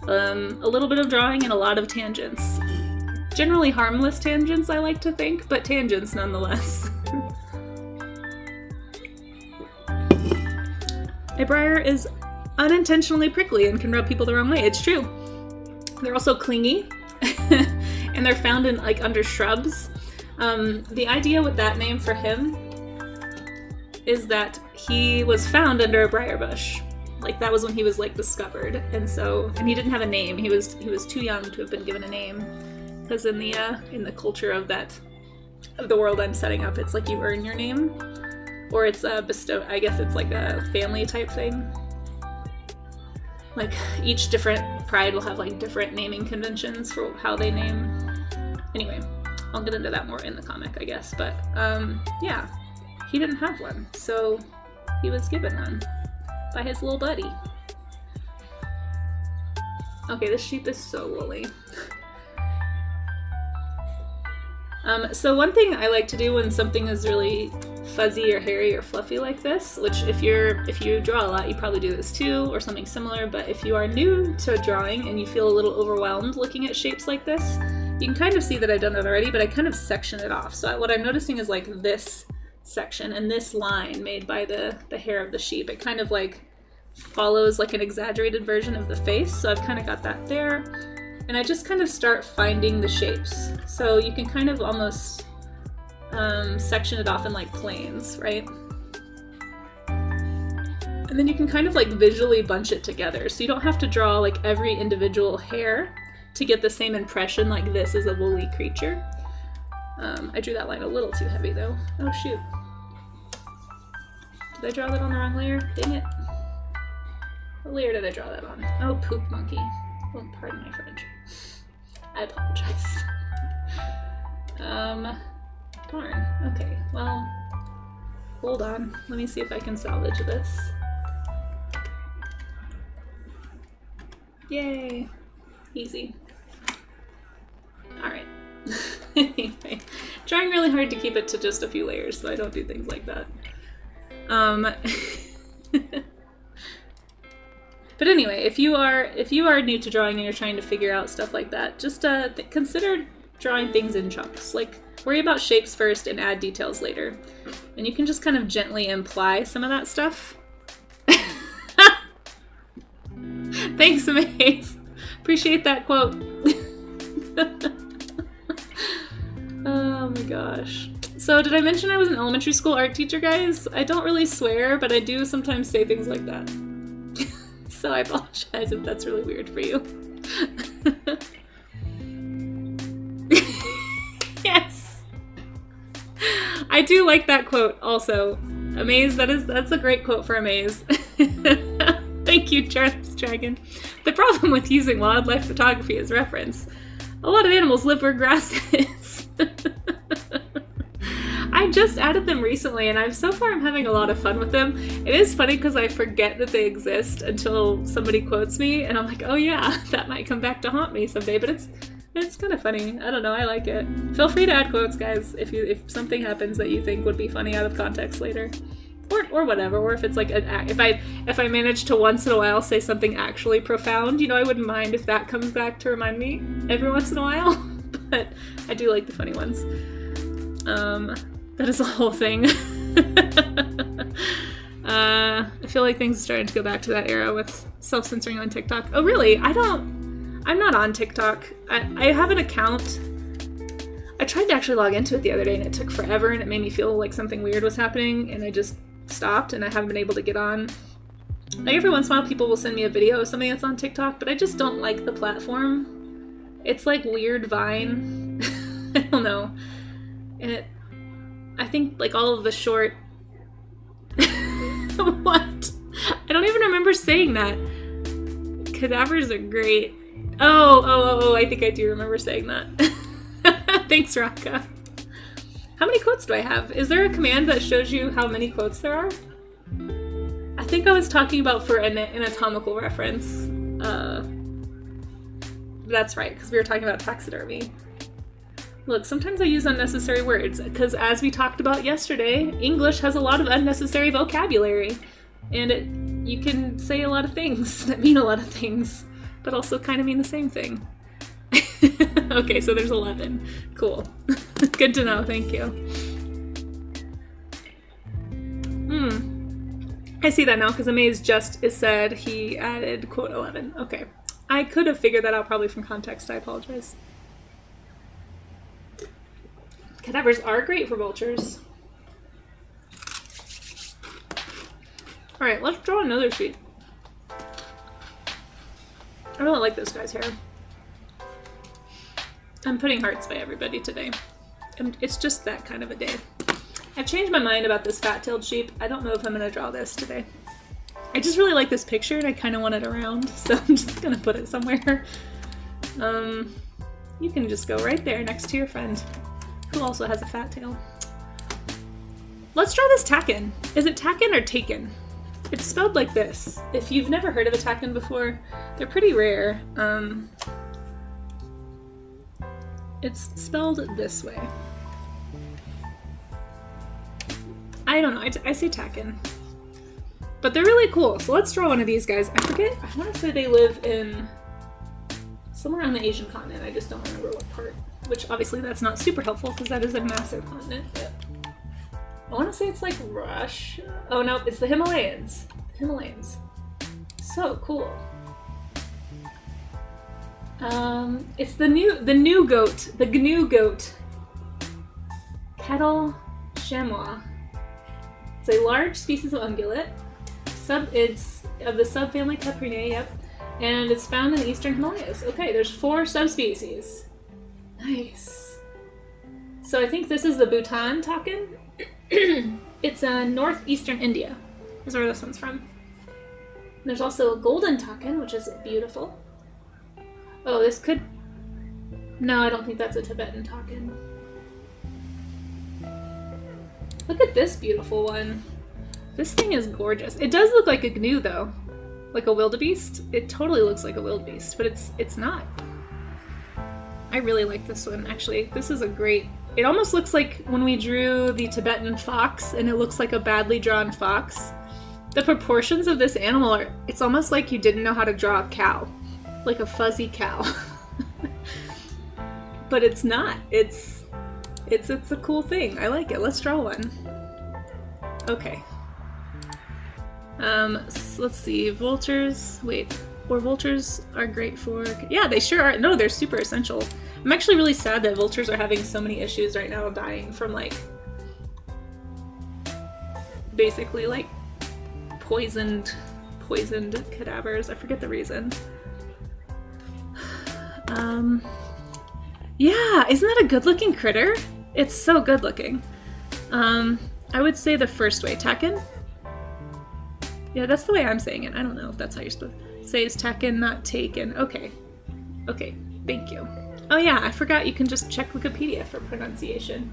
A little bit of drawing and a lot of tangents. Generally harmless tangents, I like to think, but tangents nonetheless. A briar is unintentionally prickly and can rub people the wrong way. It's true. They're also clingy, and and they're found in like under shrubs. The idea with that name for him is that he was found under a briar bush. Like that was when he was like discovered, and he didn't have a name. He was too young to have been given a name, because in the culture of the world I'm setting up, it's like you earn your name, or it's bestowed. I guess it's like a family type thing. Like each different pride will have like different naming conventions for how they name. Anyway, I'll get into that more in the comic, I guess. But yeah, he didn't have one, so he was given one by his little buddy. Okay, this sheep is so woolly. So one thing I like to do when something is really fuzzy or hairy or fluffy like this, which if you draw a lot, you probably do this too, or something similar, but if you are new to drawing and you feel a little overwhelmed looking at shapes like this, you can kind of see that I've done that already, but I kind of section it off. So what I'm noticing is like this section and this line made by the hair of the sheep, it kind of like follows like an exaggerated version of the face. So I've kind of got that there, and I just kind of start finding the shapes. So you can kind of almost section it off in like planes, right? And then you can kind of like visually bunch it together. So you don't have to draw like every individual hair to get the same impression like this is a woolly creature. I drew that line a little too heavy though. Oh shoot. Did I draw that on the wrong layer? Dang it. What layer did I draw that on? Oh, poop monkey. Oh, pardon my French. I apologize. Darn. Okay, well, hold on. Let me see if I can salvage this. Yay. Easy. Alright. Anyway, trying really hard to keep it to just a few layers so I don't do things like that. But anyway, if you are new to drawing and you're trying to figure out stuff like that, just consider drawing things in chunks. Like, worry about shapes first and add details later. And you can just kind of gently imply some of that stuff. Thanks, Amaze. Appreciate that quote. Oh my gosh. So did I mention I was an elementary school art teacher, guys? I don't really swear, but I do sometimes say things like that. So I apologize if that's really weird for you. Yes! I do like that quote also. Amaze, that's a great quote for Amaze. Thank you, Charles Dragon. The problem with using wildlife photography as reference, a lot of animals live where grass is. I just added them recently, and so far I'm having a lot of fun with them. It is funny because I forget that they exist until somebody quotes me, and I'm like, oh yeah, that might come back to haunt me someday. But it's kind of funny. I don't know. I like it. Feel free to add quotes, guys, if something happens that you think would be funny out of context later, or whatever. Or if it's like if I manage to once in a while say something actually profound, I wouldn't mind if that comes back to remind me every once in a while. But I do like the funny ones. That is the whole thing. I feel like things are starting to go back to that era with self-censoring on TikTok. Oh, really? I'm not on TikTok. I have an account. I tried to actually log into it the other day, and it took forever, and it made me feel like something weird was happening, and I just stopped, and I haven't been able to get on. Like, every once in a while, people will send me a video of something that's on TikTok, but I just don't like the platform. It's like weird Vine. I don't know. And I think like all of the short what? I don't even remember saying that. Cadavers are great. Oh, I think I do remember saying that. Thanks, Raka. How many quotes do I have? Is there a command that shows you how many quotes there are? I think I was talking about for an anatomical reference. That's right, because we were talking about taxidermy. Look, sometimes I use unnecessary words, because as we talked about yesterday, English has a lot of unnecessary vocabulary, and you can say a lot of things that mean a lot of things, but also kind of mean the same thing. Okay, so there's 11. Cool. Good to know, thank you. I see that now, because Amaze just said he added quote 11. Okay. I could have figured that out probably from context, I apologize. cadavers are great for vultures. Alright, let's draw another sheep. I really like this guy's hair. I'm putting hearts by everybody today. It's just that kind of a day. I've changed my mind about this fat-tailed sheep. I don't know if I'm going to draw this today. I just really like this picture and I kind of want it around, so I'm just going to put it somewhere. You can just go right there next to your friend, who also has a fat tail. Let's draw this takin. Is it takin or taken? It's spelled like this. If you've never heard of a takin before, they're pretty rare. It's spelled this way. I don't know, I say takin. But they're really cool, so let's draw one of these guys. I forget, I want to say they live in somewhere on the Asian continent, I just don't remember what part. Which obviously that's not super helpful because that is a massive continent, but I want to say it's like Russia. Oh no, it's the Himalayas. Himalayas. So cool. It's the new goat, the GNU goat. Kettle chamois. It's a large species of ungulate. It's of the subfamily Caprinae, yep. And it's found in the eastern Himalayas. Okay, there's 4 subspecies. Nice. So I think this is the Bhutan takin. It's northeastern India. Is where this one's from. There's also a golden takin, which is beautiful. Oh, this could... No, I don't think that's a Tibetan takin. Look at this beautiful one. This thing is gorgeous. It does look like a gnu though. Like a wildebeest. It totally looks like a wildebeest, but it's not. I really like this one, actually. This is a great... It almost looks like when we drew the Tibetan fox, and it looks like a badly drawn fox. The proportions of this animal are... It's almost like you didn't know how to draw a cow. Like a fuzzy cow. But it's not. It's a cool thing. I like it. Let's draw one. Okay. So let's see. Vultures. Wait. Or vultures are great for... Yeah, they sure are. No, they're super essential. I'm actually really sad that vultures are having so many issues right now dying from, like... Basically, like, poisoned cadavers. I forget the reason. Yeah, isn't that a good-looking critter? It's so good-looking. I would say the first way. Takin? Yeah, that's the way I'm saying it. I don't know if that's how you're supposed to say it's takin, not taken. Okay. Okay, thank you. Oh yeah, I forgot you can just check Wikipedia for pronunciation.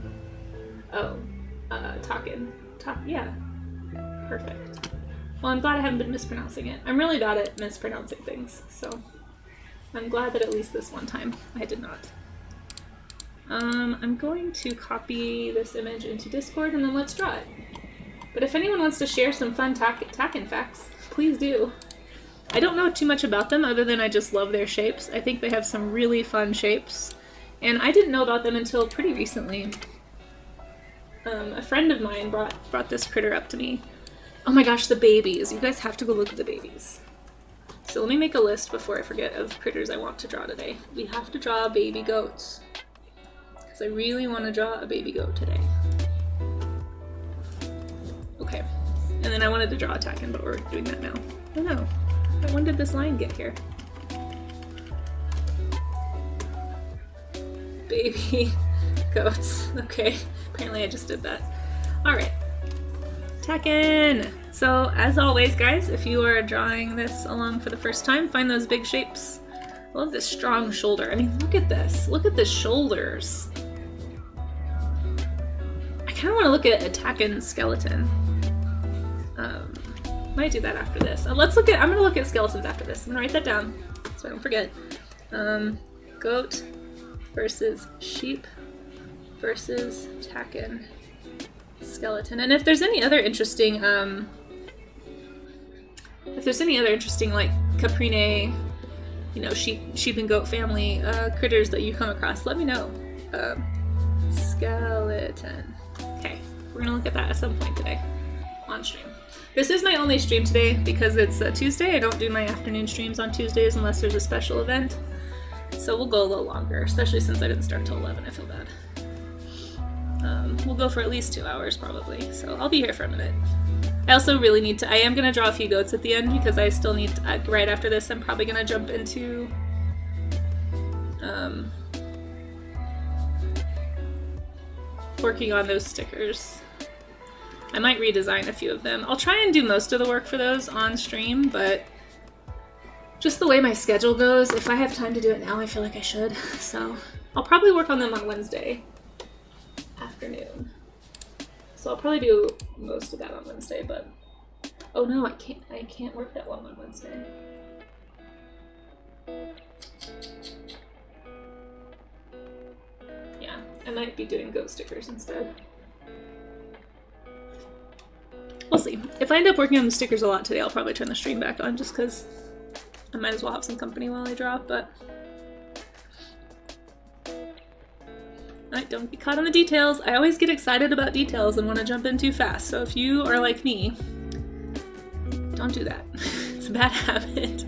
Oh, takin. Yeah. Perfect. Well, I'm glad I haven't been mispronouncing it. I'm really bad at mispronouncing things, so I'm glad that at least this one time I did not. I'm going to copy this image into Discord and then let's draw it. But if anyone wants to share some fun takin facts, please do. I don't know too much about them other than I just love their shapes. I think they have some really fun shapes. And I didn't know about them until pretty recently. A friend of mine brought this critter up to me. Oh my gosh, the babies. You guys have to go look at the babies. So let me make a list before I forget of critters I want to draw today. We have to draw baby goats. Because I really want to draw a baby goat today. Okay. And then I wanted to draw a takin, but we're doing that now. Oh no. When did this line get here? Baby goats. Okay. Apparently I just did that. Alright. Takin! So, as always, guys, if you are drawing this along for the first time, find those big shapes. I love this strong shoulder. I mean, look at this. Look at the shoulders. I kind of want to look at a takin skeleton. Might do that after this. I'm gonna look at skeletons after this. I'm gonna write that down so I don't forget. Goat versus sheep versus takin skeleton. And if there's any other interesting, like Caprinae, you know, sheep and goat family critters that you come across, let me know. Skeleton. Okay, we're gonna look at that at some point today on stream. This is my only stream today because it's a Tuesday. I don't do my afternoon streams on Tuesdays unless there's a special event. So we'll go a little longer, especially since I didn't start till 11. I feel bad. We'll go for at least 2 hours probably, so I'll be here for a minute. I also really need to, I am going to draw a few goats at the end because I still need, right after this, I'm probably going to jump into working on those stickers. I might redesign a few of them. I'll try and do most of the work for those on stream, but just the way my schedule goes, if I have time to do it now, I feel like I should. So I'll probably work on them on Wednesday afternoon. So I'll probably do most of that on Wednesday, but oh no, I can't work that long on Wednesday. Yeah, I might be doing goat stickers instead. We'll see. If I end up working on the stickers a lot today, I'll probably turn the stream back on just because I might as well have some company while I draw, but alright, don't get caught on the details. I always get excited about details and want to jump in too fast, so if you are like me, don't do that. It's a bad habit.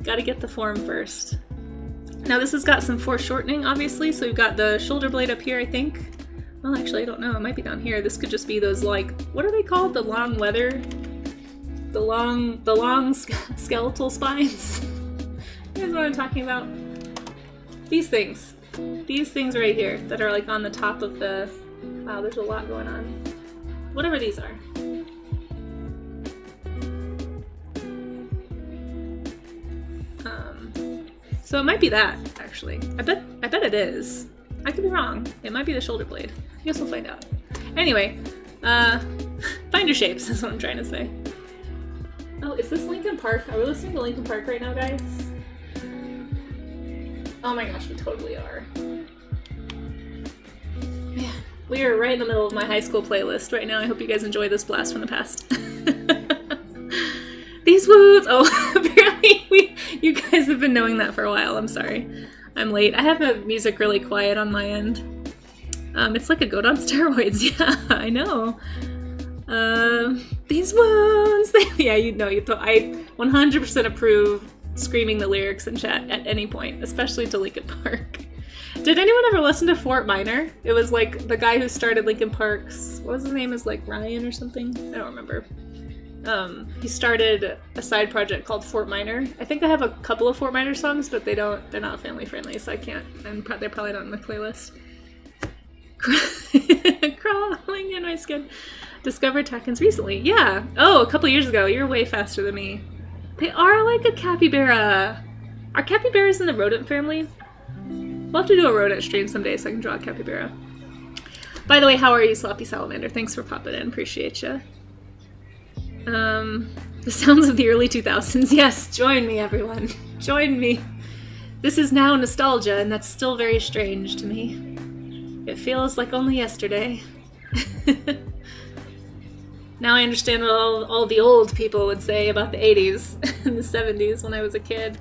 Gotta get the form first. Now this has got some foreshortening, obviously, so we've got the shoulder blade up here, I think. Well, actually, I don't know. It might be down here. This could just be those, like, what are they called? The long leather? The long skeletal spines? You guys know what I'm talking about? These things. These things right here that are, like, on the top of the... Wow, there's a lot going on. Whatever these are. So it might be that, actually. I bet it is. I could be wrong. It might be the shoulder blade. I guess we'll find out. Anyway, find your shapes is what I'm trying to say. Oh, is this Linkin Park? Are we listening to Linkin Park right now, guys? Oh my gosh, we totally are. Man, we are right in the middle of my high school playlist right now. I hope you guys enjoy this blast from the past. These wounds! Oh, apparently you guys have been knowing that for a while. I'm sorry. I'm late. I have the music really quiet on my end. It's like a goat on steroids. Yeah, I know. These wounds. Yeah, you know. I 100% approve screaming the lyrics in chat at any point, especially to Linkin Park. Did anyone ever listen to Fort Minor? It was like the guy who started Linkin Park's. What was his name? Is like Ryan or something? I don't remember. He started a side project called Fort Minor. I think I have a couple of Fort Minor songs, but they're not family friendly, so I can't, and they're probably not on my playlist. Crawling in my skin. Discovered Tackins recently. Yeah. Oh, a couple years ago. You're way faster than me. They are like a capybara. Are capybaras in the rodent family? We'll have to do a rodent stream someday so I can draw a capybara. By the way, how are you, Sloppy Salamander? Thanks for popping in. Appreciate you. The sounds of the early 2000s. Yes, join me, everyone. Join me. This is now nostalgia, and that's still very strange to me. It feels like only yesterday. Now I understand what all the old people would say about the 80s and the 70s when I was a kid.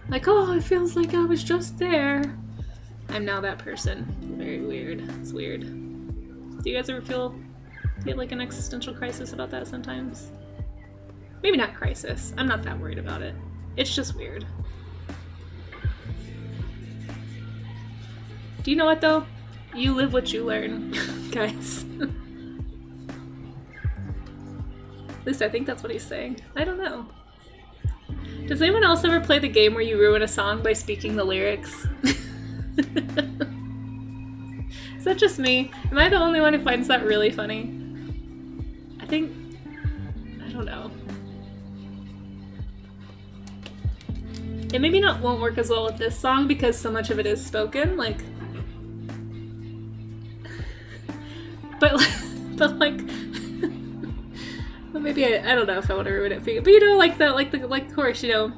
Like, oh, it feels like I was just there. I'm now that person. Very weird. It's weird. Do you guys ever feel like an existential crisis about that sometimes? Maybe not crisis. I'm not that worried about it. It's just weird. Do you know what, though? You live what you learn, guys. At least I think that's what he's saying. I don't know. Does anyone else ever play the game where you ruin a song by speaking the lyrics? Is that just me? Am I the only one who finds that really funny? I don't know. It maybe won't work as well with this song because so much of it is spoken, like... But like... Well, maybe I don't know if I want to ruin it for you. But you know, like the chorus, you know...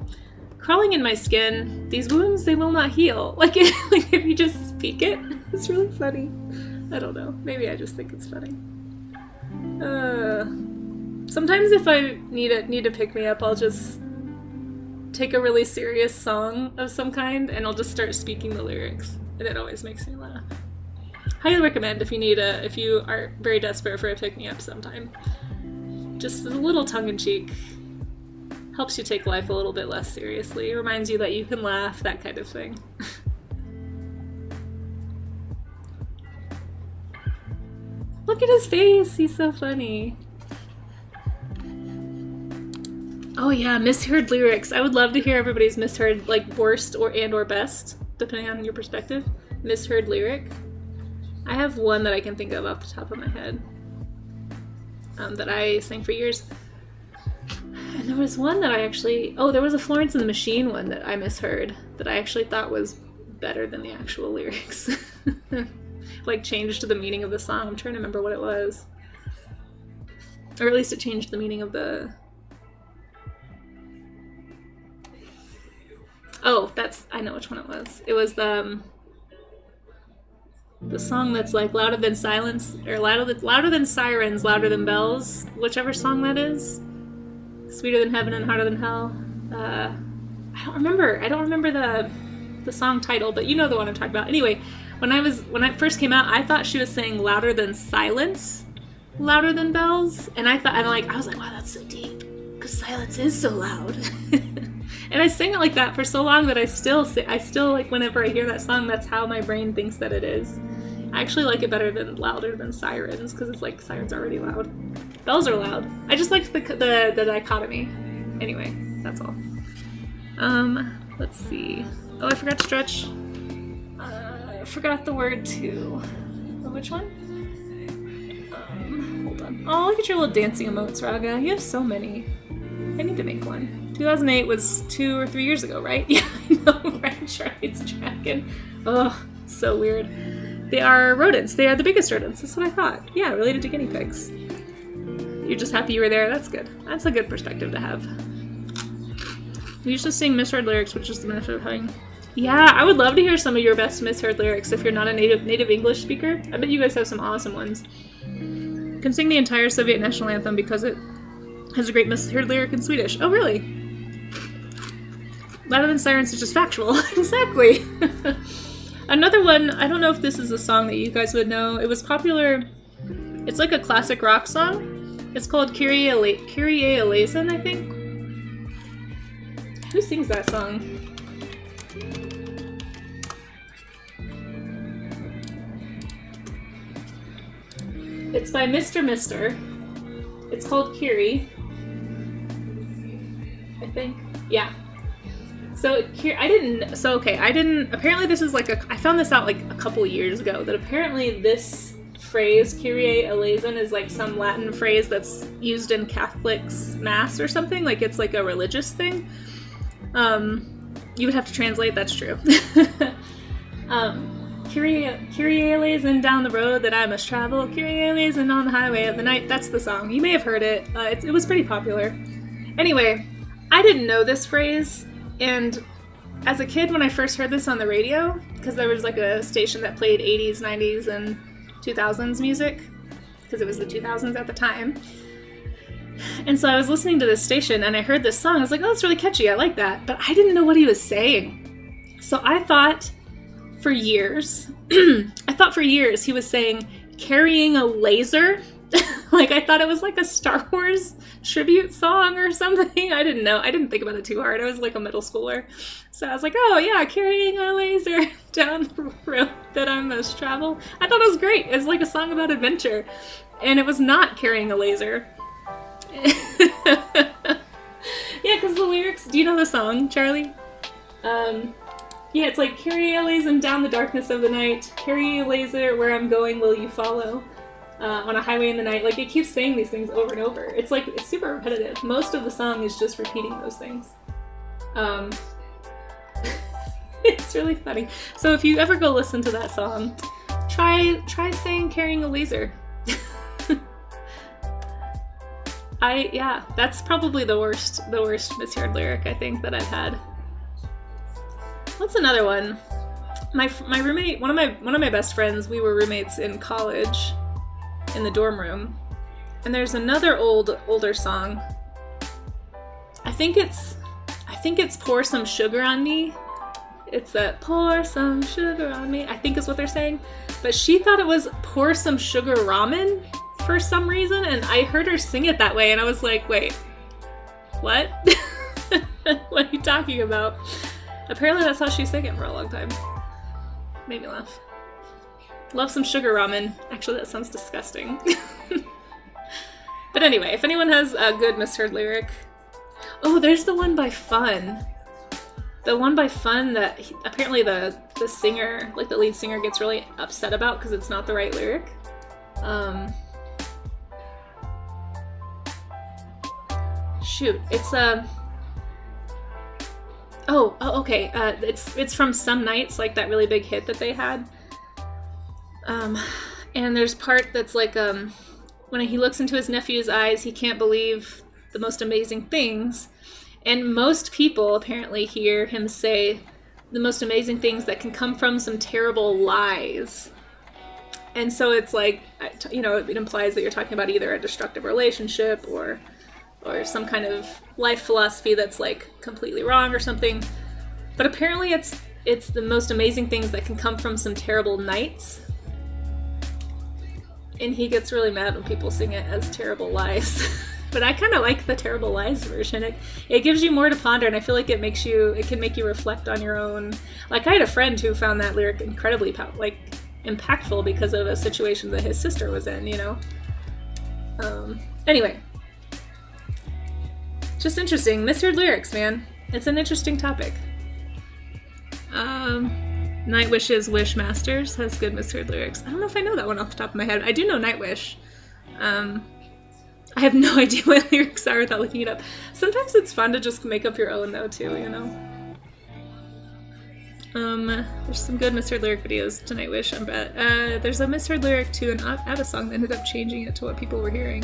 Crawling in my skin, these wounds, they will not heal. Like if you just speak it, it's really funny. I don't know. Maybe I just think it's funny. Sometimes if I need to pick me up, I'll just take a really serious song of some kind and I'll just start speaking the lyrics, and it always makes me laugh. Highly recommend if you are very desperate for a pick me up sometime. Just a little tongue-in-cheek. Helps you take life a little bit less seriously. It reminds you that you can laugh, that kind of thing. Look at his face. He's so funny. Oh yeah, misheard lyrics. I would love to hear everybody's misheard, like worst or best, depending on your perspective. Misheard lyric. I have one that I can think of off the top of my head that I sang for years. And there was one that I actually... Oh, there was a Florence and the Machine one that I misheard that I actually thought was better than the actual lyrics. Like changed the meaning of the song. I'm trying to remember what it was. Or at least it changed the meaning of the... Oh, I know which one it was. It was the song that's like louder than silence, or louder than sirens, louder than bells, whichever song that is. Sweeter than heaven and harder than hell. I don't remember the song title, but you know the one I'm talking about. Anyway, when it first came out, I thought she was saying louder than silence, louder than bells, and I was like, wow, that's so deep, because silence is so loud. And I sang it like that for so long that I still like whenever I hear that song, that's how my brain thinks that it is. I actually like it better than louder than sirens, because it's like sirens are already loud. Bells are loud. I just like the dichotomy. Anyway, that's all. Let's see. Oh, I forgot to stretch. I forgot the word too. Which one? Hold on. Oh, look at your little dancing emotes, Raga. You have so many. I need to make one. 2008 was 2 or 3 years ago, right? Yeah, I know, right? Charlie's Dragon. Oh, it's so weird. They are rodents. They are the biggest rodents. That's what I thought. Yeah, related to guinea pigs. You're just happy you were there. That's good. That's a good perspective to have. We used to sing misheard lyrics, which is the benefit of having... Yeah, I would love to hear some of your best misheard lyrics if you're not a native English speaker. I bet you guys have some awesome ones. You can sing the entire Soviet national anthem because it has a great misheard lyric in Swedish. Oh, really? Louder than sirens is just factual. Exactly. Another one, I don't know if this is a song that you guys would know. It was popular. It's like a classic rock song. It's called Kyrie Eleison, I think. Who sings that song? It's by Mr. Mister. It's called Kyrie, I think. Yeah. So here, apparently this is like I found this out like a couple years ago, that apparently this phrase, Kyrie eleison, is like some Latin phrase that's used in Catholic's mass or something, like it's like a religious thing. You would have to translate, that's true. Kyrie eleison down the road that I must travel, Kyrie eleison on the highway of the night. That's the song. You may have heard it. It was pretty popular. Anyway, I didn't know this phrase. And as a kid, when I first heard this on the radio, because there was like a station that played 80s, 90s, and 2000s music, because it was the 2000s at the time. And so I was listening to this station and I heard this song. I was like, oh, it's really catchy. I like that. But I didn't know what he was saying. So I thought for years he was saying, carrying a laser. Like, I thought it was like a Star Wars tribute song or something. I didn't know. I didn't think about it too hard. I was like a middle schooler. So I was like, oh yeah, carrying a laser down the road that I must travel. I thought it was great. It's like a song about adventure. And it was not carrying a laser. Yeah, because the lyrics... Do you know the song, Charlie? Yeah, it's like, carry a laser down the darkness of the night. Carry a laser, where I'm going, will you follow? On a highway in the night. Like, it keeps saying these things over and over. It's like, it's super repetitive. Most of the song is just repeating those things. It's really funny. So if you ever go listen to that song, try saying carrying a laser. Yeah, that's probably the worst misheard lyric I think that I've had. What's another one? My roommate, one of my best friends, we were roommates in college, in the dorm room, and there's another older song. I think it's Pour Some Sugar on Me. It's that pour some sugar on me, I think is what they're saying. But she thought it was pour some sugar ramen for some reason, and I heard her sing it that way, and I was like, wait, what? What are you talking about? Apparently that's how she sang it for a long time. Made me laugh. Love some sugar ramen. Actually, that sounds disgusting. But anyway, if anyone has a good misheard lyric... Oh, there's the one by Fun. The one by Fun that apparently the singer, like the lead singer, gets really upset about because it's not the right lyric. Shoot, it's okay. It's from Some Nights, like that really big hit that they had. And there's part that's like when he looks into his nephew's eyes, he can't believe the most amazing things. And most people apparently hear him say the most amazing things that can come from some terrible lies. And so it's like, you know, it implies that you're talking about either a destructive relationship or some kind of life philosophy that's like completely wrong or something. But apparently it's the most amazing things that can come from some terrible nights. And he gets really mad when people sing it as terrible lies. But I kind of like the terrible lies version. It gives you more to ponder, and I feel like it can make you reflect on your own. Like, I had a friend who found that lyric incredibly impactful because of a situation that his sister was in, you know? Anyway. Just interesting. Misheard lyrics, man. It's an interesting topic. Nightwish's Wish Masters has good misheard lyrics. I don't know if I know that one off the top of my head. I do know Nightwish. I have no idea what lyrics are without looking it up. Sometimes it's fun to just make up your own, though, too, you know? There's some good misheard lyric videos to Nightwish, I bet. There's a misheard lyric to an ABBA song that ended up changing it to what people were hearing.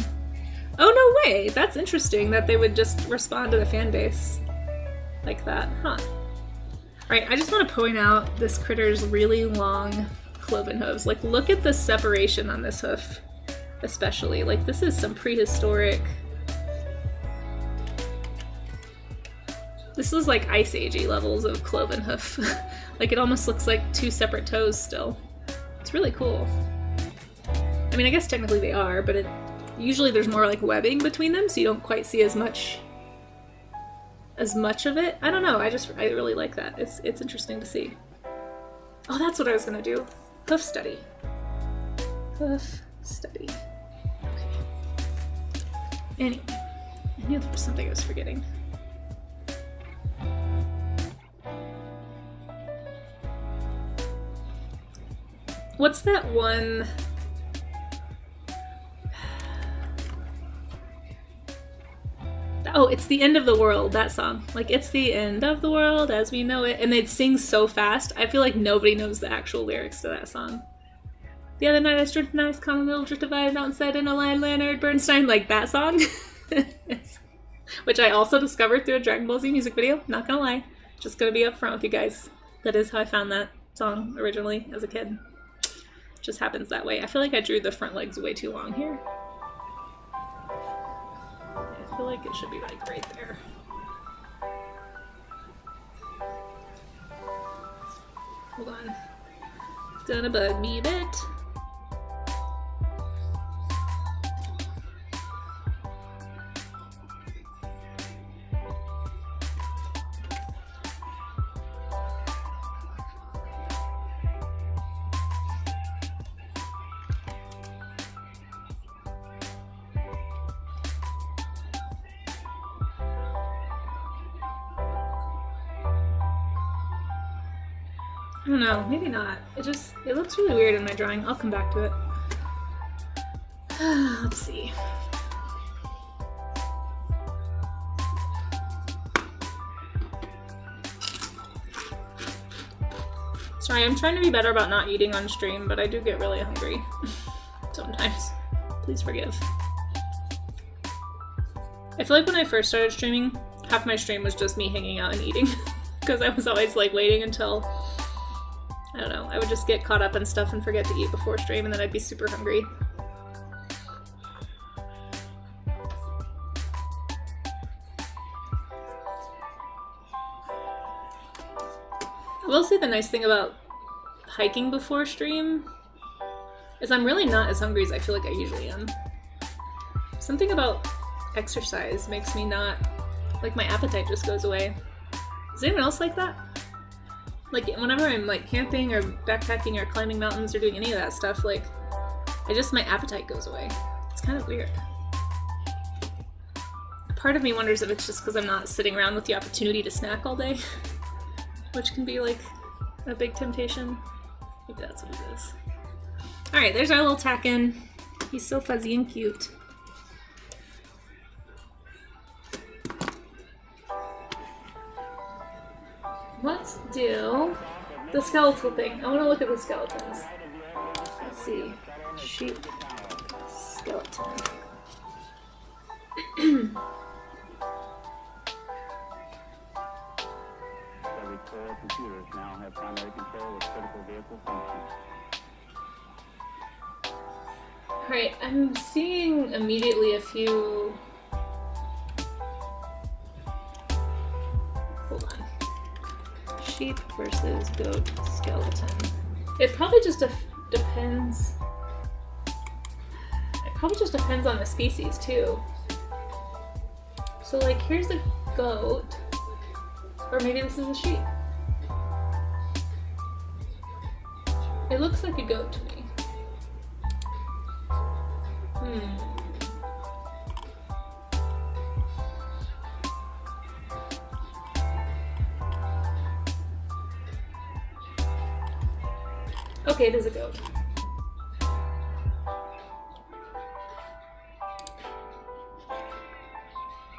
Oh, no way! That's interesting that they would just respond to the fan base like that. Huh. Alright, I just want to point out this critter's really long cloven hooves. Like, look at the separation on this hoof. Especially. Like, this is some prehistoric... This is like Ice Age-y levels of cloven hoof. Like, it almost looks like two separate toes still. It's really cool. I mean, I guess technically they are, but usually there's more like webbing between them, so you don't quite see as much of it. I don't know, I really like that. It's interesting to see. Oh, that's what I was gonna do. Hoof study. Hoof study. Okay. Anyway, I knew there was something I was forgetting. What's that one? Oh, it's The End of the World, that song. Like, it's the end of the world as we know it. And they'd sing so fast, I feel like nobody knows the actual lyrics to that song. The other night I stripped a nice common middle just divided outside in a line Leonard Bernstein, like that song. Which I also discovered through a Dragon Ball Z music video, not gonna lie. Just gonna be upfront with you guys. That is how I found that song originally as a kid. Just happens that way. I feel like I drew the front legs way too long here. I feel like it should be like right there. Hold on. It's gonna bug me a bit. I don't know, maybe not. It looks really weird in my drawing. I'll come back to it. Let's see. Sorry, I'm trying to be better about not eating on stream, but I do get really hungry sometimes. Please forgive. I feel like when I first started streaming, half my stream was just me hanging out and eating. Because I was always like waiting until, I don't know, I would just get caught up in stuff and forget to eat before stream, and then I'd be super hungry. I will say the nice thing about hiking before stream is I'm really not as hungry as I feel like I usually am. Something about exercise makes me not, like my appetite just goes away. Is anyone else like that? Like, whenever I'm, like, camping or backpacking or climbing mountains or doing any of that stuff, like, my appetite goes away. It's kind of weird. Part of me wonders if it's just because I'm not sitting around with the opportunity to snack all day, which can be, like, a big temptation. Maybe that's what it is. Alright, there's our little tack-in. He's so fuzzy and cute. Let's do the skeletal thing. I want to look at the skeletons. Let's see. Sheep skeleton. Every core computers now have primary control of critical vehicle functions. Alright, I'm seeing immediately a few... Hold on. Sheep versus goat skeleton. It probably just depends. It probably just depends on the species too. So like, here's a goat, or maybe this is a sheep. It looks like a goat to me. Okay, it is a goat.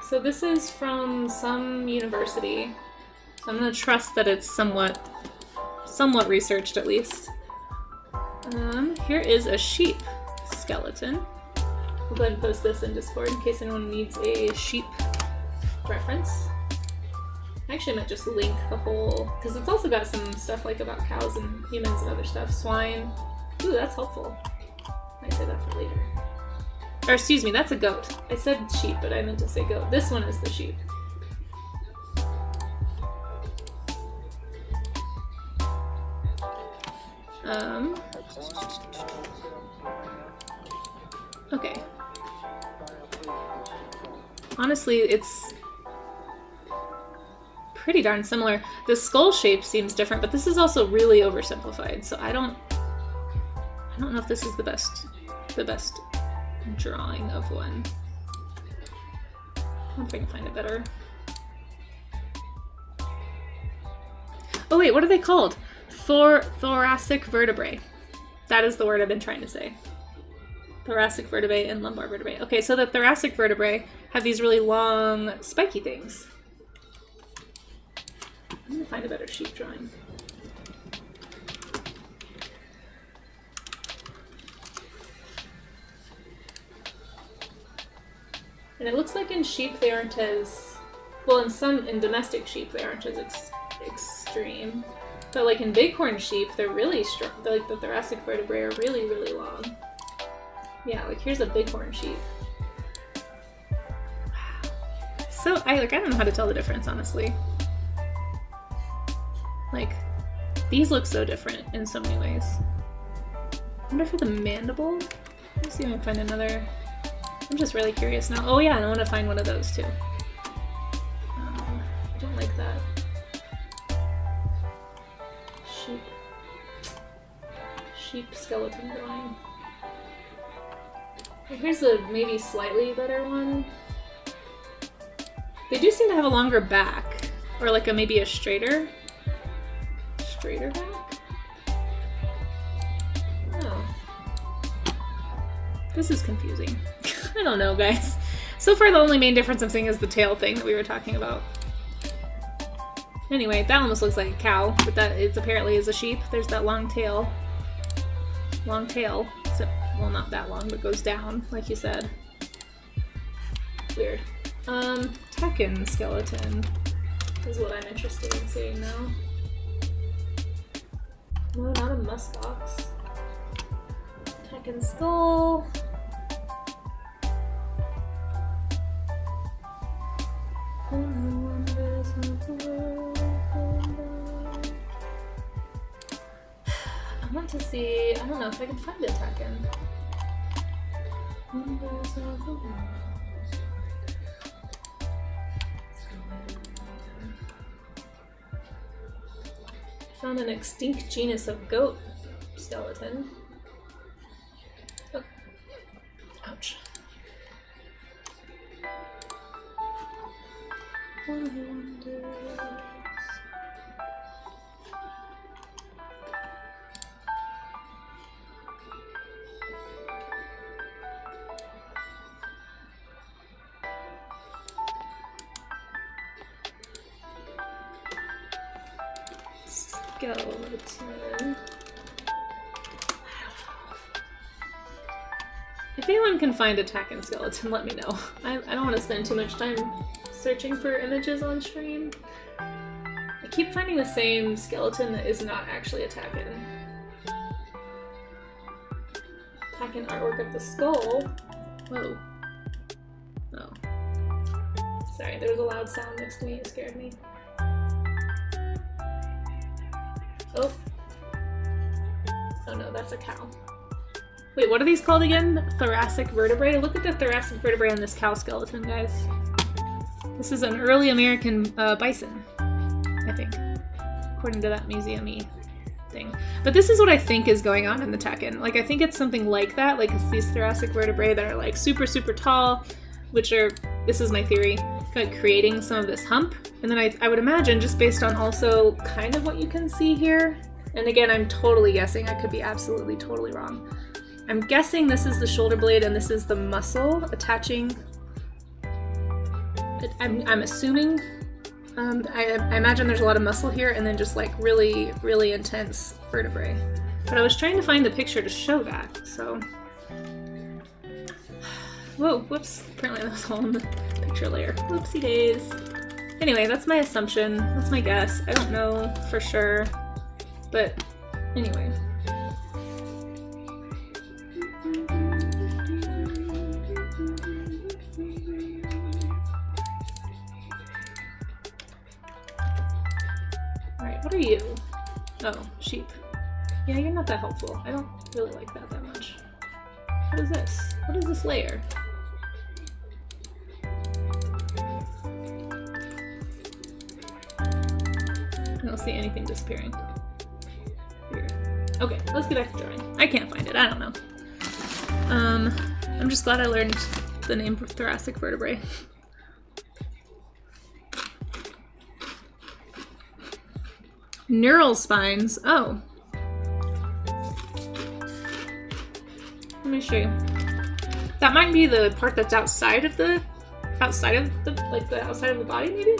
So this is from some university. So I'm gonna trust that it's somewhat researched at least. Here is a sheep skeleton. We'll go ahead and post this in Discord in case anyone needs a sheep reference. I actually might just link the whole, because it's also got some stuff like about cows and humans and other stuff. Swine. Ooh, that's helpful. Might say that for later. Or excuse me, that's a goat. I said sheep, but I meant to say goat. This one is the sheep. Okay. Honestly, it's pretty darn similar. The skull shape seems different, but this is also really oversimplified, so I don't know if this is the best drawing of one. I don't know if I can find it better. Oh wait, what are they called? Thoracic vertebrae. That is the word I've been trying to say. Thoracic vertebrae and lumbar vertebrae. Okay, so the thoracic vertebrae have these really long, spiky things. I'm gonna find a better sheep drawing. And it looks like in sheep they aren't as, well, in domestic sheep they aren't as extreme. But like in bighorn sheep, they're really strong. They're like the thoracic vertebrae are really, really long. Yeah, like here's a bighorn sheep. Wow. So I don't know how to tell the difference, honestly. Like, these look so different in so many ways. I wonder for the mandible? Let's see if I can find another. I'm just really curious now. Oh yeah, and I want to find one of those too. I don't like that. Sheep skeleton drawing. Here's a maybe slightly better one. They do seem to have a longer back, or like maybe a straighter back. Oh, this is confusing. I don't know, guys. So far, the only main difference I'm seeing is the tail thing that we were talking about. Anyway, that almost looks like a cow, but that apparently is a sheep. There's that long tail. Long tail. Except, well, not that long, but goes down, like you said. Weird. Tekken skeleton is what I'm interested in seeing now. No, not a muskox. Tekken skull. I want to see, I don't know if I can find a Tekken. Found an extinct genus of goat skeleton. Oh. Ouch. One of the wonders. Skeleton. If anyone can find a Tacken skeleton, let me know. I don't want to spend too much time searching for images on stream. I keep finding the same skeleton that is not actually a Tacken. Tacken artwork of the skull. Whoa. Oh. Sorry, there was a loud sound next to me. It scared me. Oh. Oh no, that's a cow. Wait, what are these called again? Thoracic vertebrae? Look at the thoracic vertebrae on this cow skeleton, guys. This is an early American bison, I think, according to that museum-y thing. But this is what I think is going on in the Tacken. Like, I think it's something like that. Like, it's these thoracic vertebrae that are, like, super, super tall, which are, this is my theory, kind of creating some of this hump. And then I would imagine, just based on also kind of what you can see here, and again, I'm totally guessing, I could be absolutely totally wrong. I'm guessing this is the shoulder blade and this is the muscle attaching. I'm assuming, I imagine there's a lot of muscle here and then just like really, really intense vertebrae. But I was trying to find a picture to show that, so. Whoa, whoops, apparently that was all in the picture layer. Whoopsie days. Anyway, that's my assumption, that's my guess. I don't know for sure, but anyway. What are you? Oh, sheep. Yeah, you're not that helpful. I don't really like that much. What is this? What is this layer? I don't see anything disappearing. Here. Okay, let's get back to drawing. I can't find it. I don't know. I'm just glad I learned the name for thoracic vertebrae. Neural spines. Oh. Let me show you. That might be the part that's outside of the outside of the body, maybe?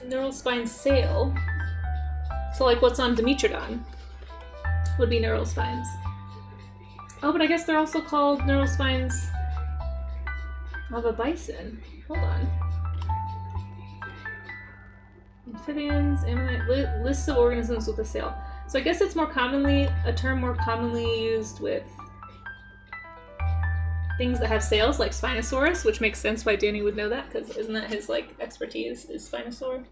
Neural spine sail. So like what's on Dimetrodon would be neural spines. Oh, but I guess they're also called neural spines of a bison. Hold on. Amphibians, ammonite, lists of organisms with a sail. So I guess it's a term more commonly used with things that have sails, like Spinosaurus, which makes sense why Danny would know that, because isn't that his like expertise, is Spinosaur?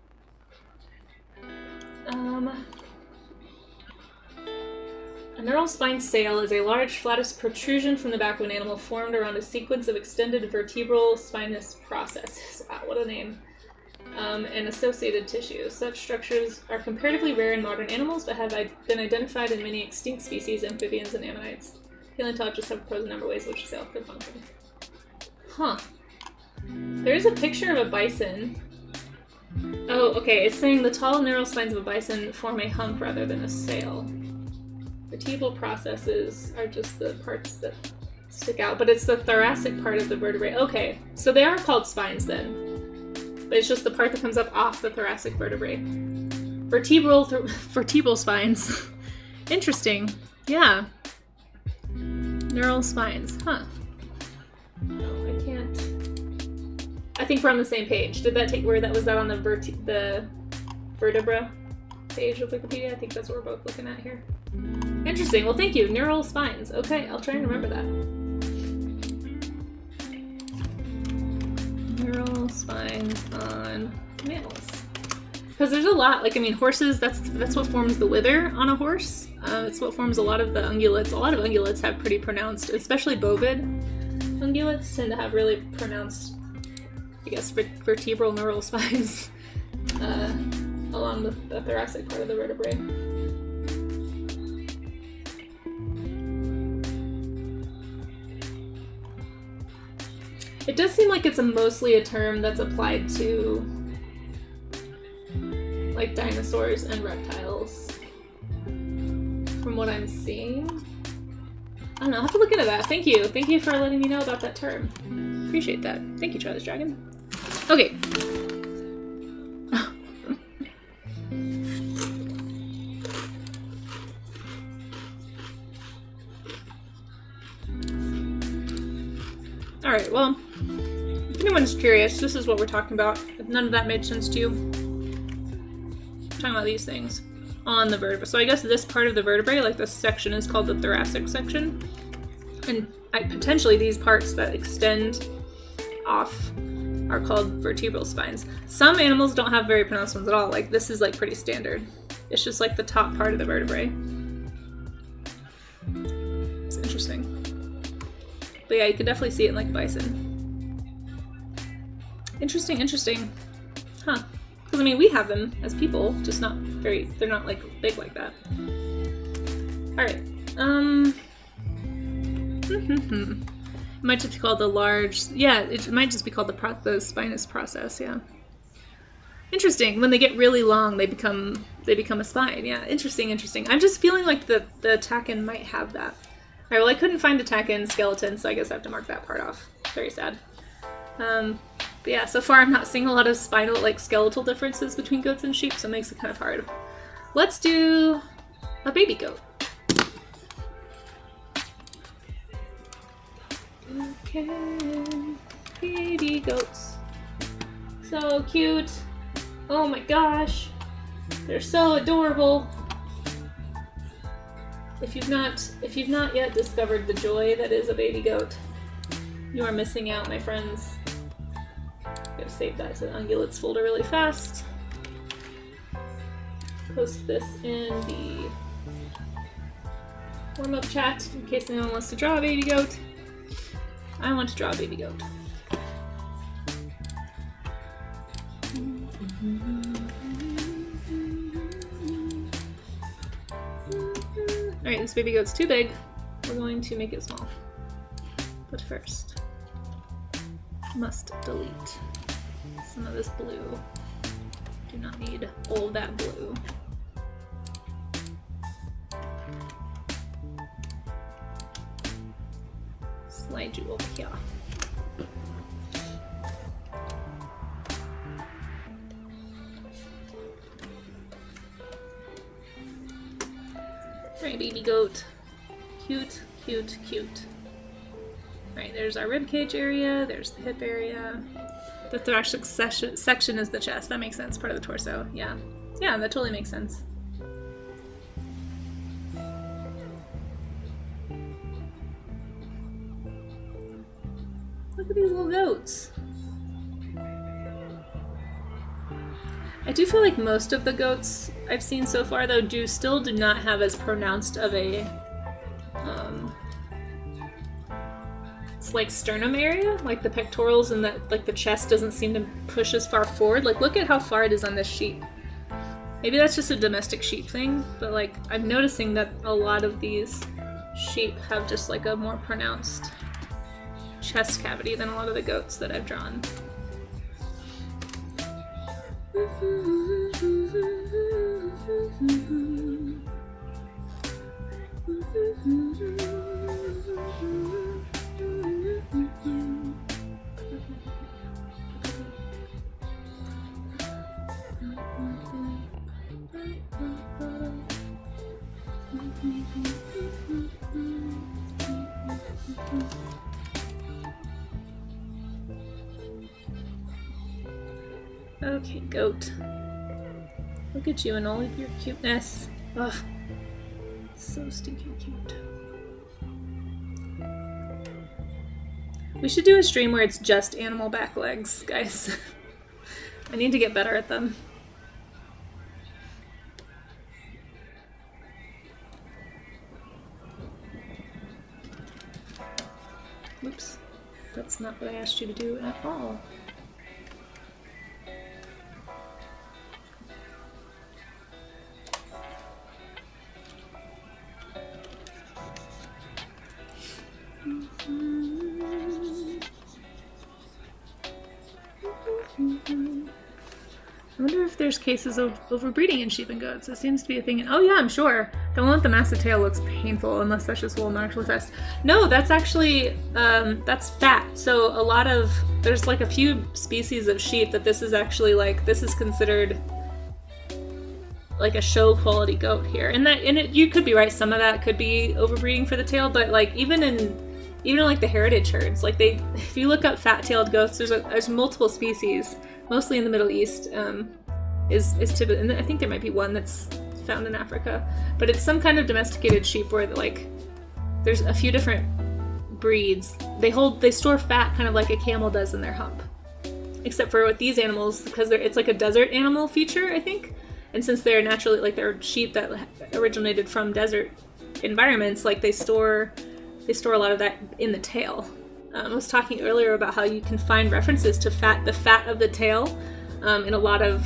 A neural spine sail is a large flatus protrusion from the back of an animal formed around a sequence of extended vertebral spinous processes. Wow, what a name. And associated tissues. Such structures are comparatively rare in modern animals, but have been identified in many extinct species, amphibians, and ammonites. Paleontologists have proposed a number of ways in which the sail could function. Huh. There is a picture of a bison. Oh, okay, it's saying the tall neural spines of a bison form a hump rather than a sail. Vertebral processes are just the parts that stick out, but it's the thoracic part of the vertebrae. Okay, so they are called spines then, but it's just the part that comes up off the thoracic vertebrae. Vertebral spines. Interesting. Yeah. Neural spines. Huh. No, I can't. I think we're on the same page. Did that take where that was that on the vertebra page of Wikipedia? I think that's what we're both looking at here. Interesting. Well, thank you. Neural spines. Okay, I'll try and remember that. Neural spines on mammals. Because there's a lot. Like, I mean, horses, that's what forms the wither on a horse. It's what forms a lot of the ungulates. A lot of ungulates have pretty pronounced, especially bovid, ungulates tend to have really pronounced, I guess, vertebral neural spines along the thoracic part of the vertebrae. It does seem like it's mostly a term that's applied to like dinosaurs and reptiles from what I'm seeing. I don't know, I'll have to look into that. Thank you. Thank you for letting me know about that term. Appreciate that. Thank you, Charlie's Dragon. Okay. Alright, well, if anyone's curious, this is what we're talking about. If none of that made sense to you, I'm talking about these things on the vertebrae. So I guess this part of the vertebrae, like this section, is called the thoracic section. And potentially these parts that extend off are called vertebral spines. Some animals don't have very pronounced ones at all. Like this is like pretty standard. It's just like the top part of the vertebrae. It's interesting. But yeah, you can definitely see it in like bison. Interesting, interesting. Huh. Because I mean, we have them as people, just not very, they're not like big like that. Alright. It might just be called the large, yeah, it might just be called the spinous process, yeah. Interesting. When they get really long, they become a spine. Yeah, interesting, interesting. I'm just feeling like the takin might have that. Alright, well I couldn't find a takin skeleton, so I guess I have to mark that part off. Very sad. But yeah, so far I'm not seeing a lot of spinal, like skeletal differences between goats and sheep, so it makes it kind of hard. Let's do a baby goat. Okay, baby goats. So cute. Oh my gosh. They're so adorable. If you've not yet discovered the joy that is a baby goat, you are missing out, my friends. Gotta save that to the ungulates folder really fast. Post this in the warm-up chat in case anyone wants to draw a baby goat. I want to draw a baby goat. Alright, this baby goat's too big. We're going to make it small. But first, must delete some of this blue. Do not need all that blue. Slide you over here. Alright, baby goat. Cute, cute, cute. Alright, there's our ribcage area, there's the hip area. The thoracic section is the chest. That makes sense, part of the torso. Yeah. Yeah, that totally makes sense. Look at these little goats. I do feel like most of the goats I've seen so far, though, still do not have as pronounced of a, it's like sternum area, like the pectorals and that, like the chest doesn't seem to push as far forward. Like, look at how far it is on this sheep. Maybe that's just a domestic sheep thing, but like, I'm noticing that a lot of these sheep have just like a more pronounced chest cavity than a lot of the goats that I've drawn. Okay, goat. Look at you and all of your cuteness. Ugh. So stinking cute. We should do a stream where it's just animal back legs, guys. I need to get better at them. Oops. That's not what I asked you to do at all. I wonder if there's cases of overbreeding in sheep and goats. It seems to be a thing. Oh yeah, I'm sure. The one with the massive tail looks painful, unless that's just wool naturally fast. No, that's actually, that's fat. So a lot of, there's like a few species of sheep that this is actually like, this is considered like a show quality goat here. And you could be right, some of that could be overbreeding for the tail, but like even in like the heritage herds, like if you look up fat-tailed goats, there's multiple species, mostly in the Middle East, is typical, and I think there might be one that's found in Africa, but it's some kind of domesticated sheep where like there's a few different breeds. They store fat kind of like a camel does in their hump, except for with these animals, because it's like a desert animal feature, I think, and since they're naturally, like they're sheep that originated from desert environments, like they store a lot of that in the tail. I was talking earlier about how you can find references to the fat of the tail in a lot of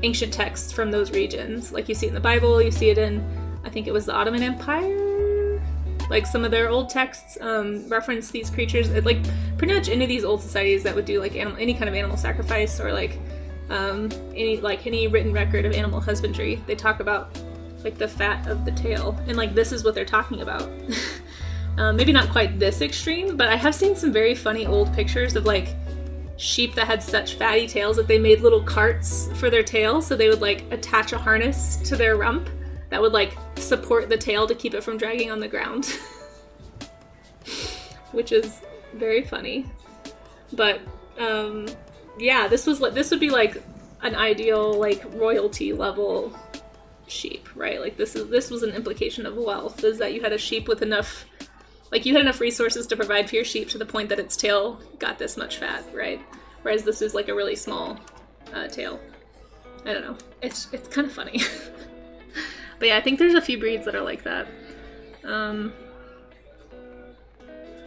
ancient texts from those regions. Like you see it in the Bible, you see it in, I think it was the Ottoman Empire, like some of their old texts reference these creatures. Like pretty much any of these old societies that would do like any kind of animal sacrifice, or like any written record of animal husbandry, they talk about like the fat of the tail, and like this is what they're talking about. Maybe not quite this extreme, but I have seen some very funny old pictures of like sheep that had such fatty tails that they made little carts for their tail, so they would like attach a harness to their rump that would like support the tail to keep it from dragging on the ground. Which is very funny. But yeah, this would be like an ideal like royalty level sheep, right? Like this was an implication of wealth, is that you had a sheep with enough, like you had enough resources to provide for your sheep to the point that its tail got this much fat, right? Whereas this is like a really small tail. I don't know. It's kind of funny. But yeah, I think there's a few breeds that are like that.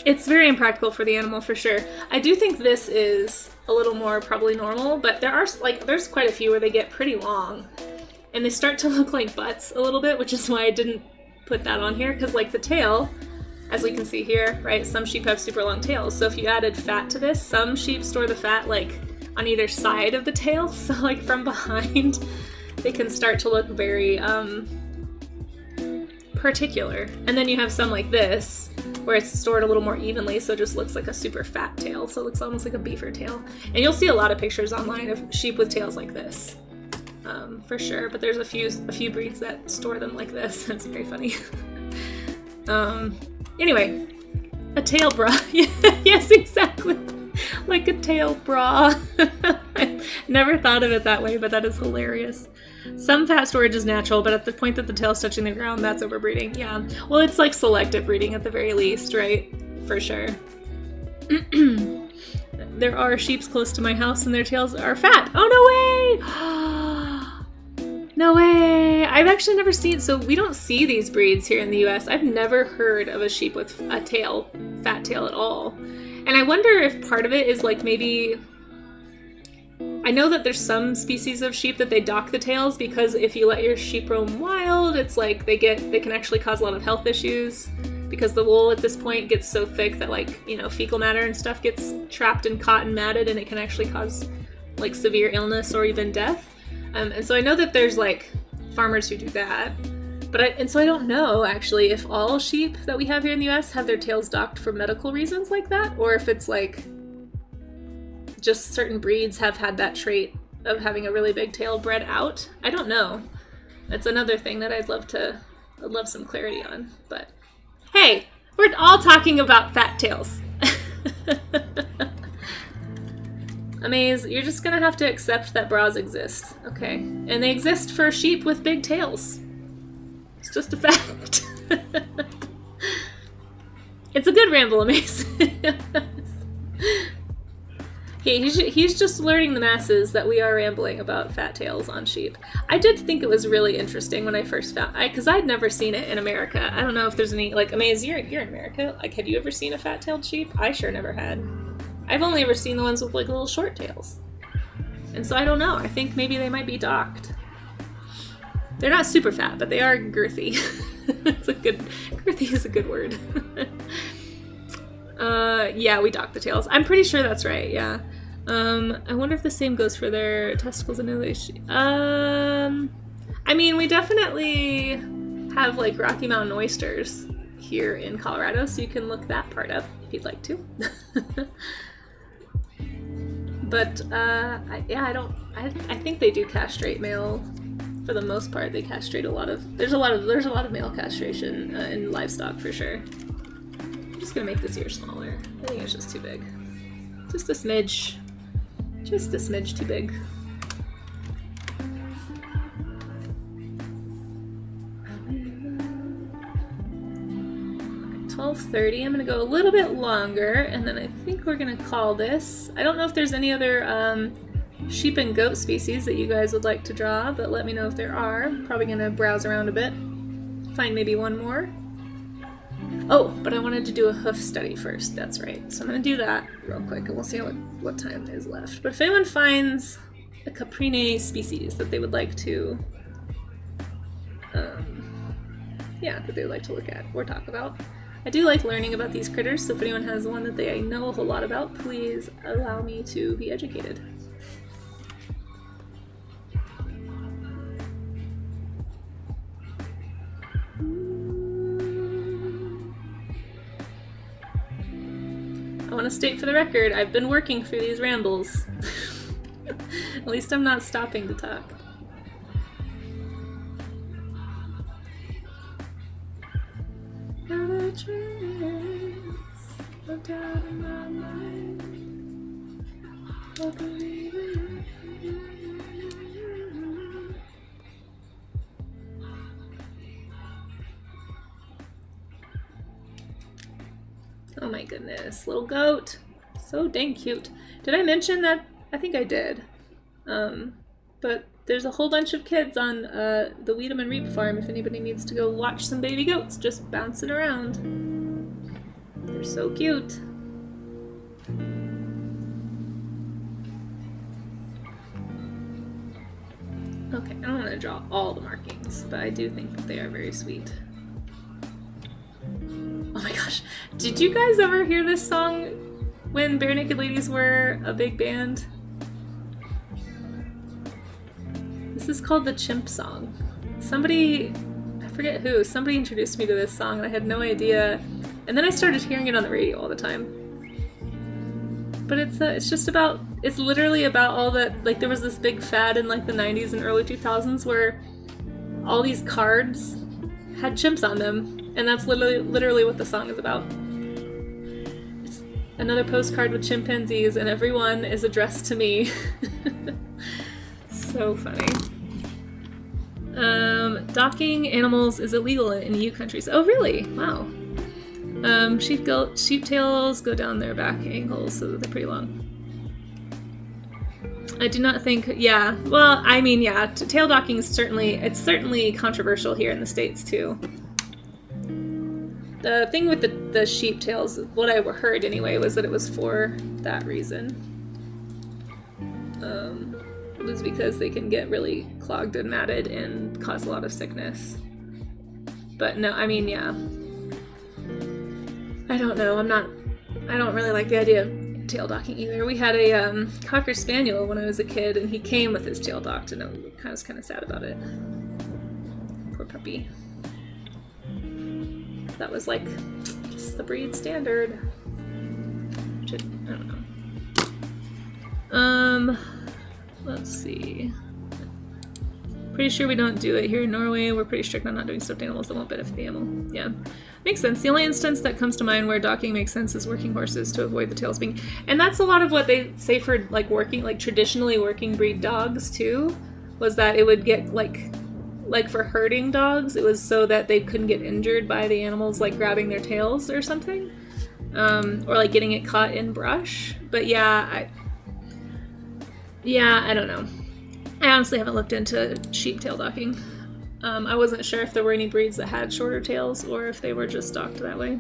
It's very impractical for the animal for sure. I do think this is a little more probably normal, but there's quite a few where they get pretty long. And they start to look like butts a little bit, which is why I didn't put that on here, because like the tail, as we can see here, right, some sheep have super long tails. So if you added fat to this, some sheep store the fat like on either side of the tail. So like from behind, they can start to look very particular. And then you have some like this, where it's stored a little more evenly, so it just looks like a super fat tail. So it looks almost like a beaver tail. And you'll see a lot of pictures online of sheep with tails like this. For sure, but there's a few breeds that store them like this. It's very funny. Anyway, a tail bra. Yes, exactly. Like a tail bra. I never thought of it that way, but that is hilarious. Some fat storage is natural, but at the point that the tail's touching the ground, that's overbreeding. Yeah. Well, it's like selective breeding at the very least, right? For sure. There are sheep close to my house and their tails are fat. Oh, no way! No way! I've actually never seen, so we don't see these breeds here in the US. I've never heard of a sheep with a tail, fat tail at all. And I wonder if part of it is like maybe, I know that there's some species of sheep that they dock the tails because if you let your sheep roam wild, it's like they can actually cause a lot of health issues because the wool at this point gets so thick that like, you know, fecal matter and stuff gets trapped and caught and matted, and it can actually cause like severe illness or even death. And so I know that there's like farmers who do that, and so I don't know actually if all sheep that we have here in the US have their tails docked for medical reasons like that, or if it's like just certain breeds have had that trait of having a really big tail bred out. I don't know. That's another thing that I'd love some clarity on. But hey, we're all talking about fat tails. Amaze, you're just gonna have to accept that bras exist, okay? And they exist for sheep with big tails. It's just a fact. It's a good ramble, Amaze. He's just alerting the masses that we are rambling about fat tails on sheep. I did think it was really interesting when I first found, because I'd never seen it in America. I don't know if there's any, like, Amaze, you're in America. Like, had you ever seen a fat-tailed sheep? I sure never had. I've only ever seen the ones with like little short tails. And so I don't know. I think maybe they might be docked. They're not super fat, but they are girthy. Girthy is a good word. Yeah, we dock the tails. I'm pretty sure that's right, yeah. I wonder if the same goes for their testicles and inhalation. I mean, we definitely have like Rocky Mountain oysters here in Colorado, so you can look that part up if you'd like to. But I think they do castrate male for the most part. They castrate there's a lot of male castration in livestock for sure. I'm just gonna make this ear smaller. I think it's just too big. Just a smidge too big. 12:30. I'm gonna go a little bit longer, and then I think we're gonna call this. I don't know if there's any other sheep and goat species that you guys would like to draw, but let me know if there are. I'm probably gonna browse around a bit, find maybe one more. Oh, but I wanted to do a hoof study first. That's right. So I'm gonna do that real quick, and we'll see what time is left. But if anyone finds a Caprinae species that they would like to, that they would like to look at or talk about. I do like learning about these critters, so if anyone has one that they know a whole lot about, please allow me to be educated. I want to state for the record, I've been working through these rambles. At least I'm not stopping to talk. Oh my goodness, little goat. So dang cute. Did I mention that? I think I did. But there's a whole bunch of kids on the Weed'em and Reap farm if anybody needs to go watch some baby goats just bouncing around. They're so cute. Okay, I don't want to draw all the markings, but I do think that they are very sweet. Oh my gosh, did you guys ever hear this song when Bare Naked Ladies were a big band? This is called the Chimp Song. Somebody, I forget who, somebody introduced me to this song and I had no idea. And then I started hearing it on the radio all the time. But it's just about, it's literally about all that, like there was this big fad in like the 90s and early 2000s where all these cards had chimps on them. And that's literally what the song is about. It's another postcard with chimpanzees and everyone is addressed to me. So funny. Docking animals is illegal in EU countries. Oh really? Wow. Sheep tails go down their back ankles so that they're pretty long. I do not think, yeah. Well, I mean, yeah, tail docking is certainly controversial here in the States too. The thing with the sheep tails, what I heard anyway, was that it was for that reason. It was because they can get really clogged and matted and cause a lot of sickness. But no, I mean, yeah. I don't know, I don't really like the idea of tail docking either. We had a Cocker Spaniel when I was a kid, and he came with his tail docked, and I was kind of sad about it. Poor puppy. That was like just the breed standard. Which I don't know. Let's see. Pretty sure we don't do it here in Norway. We're pretty strict on not doing stuffed animals that won't benefit the animal. Yeah. Makes sense. The only instance that comes to mind where docking makes sense is working horses to avoid the tails being... And that's a lot of what they say for like traditionally working breed dogs too, was that it would get like for herding dogs, it was so that they couldn't get injured by the animals like grabbing their tails or something. Or like getting it caught in brush. But yeah, I don't know. I honestly haven't looked into sheep tail docking. I wasn't sure if there were any breeds that had shorter tails or if they were just docked that way.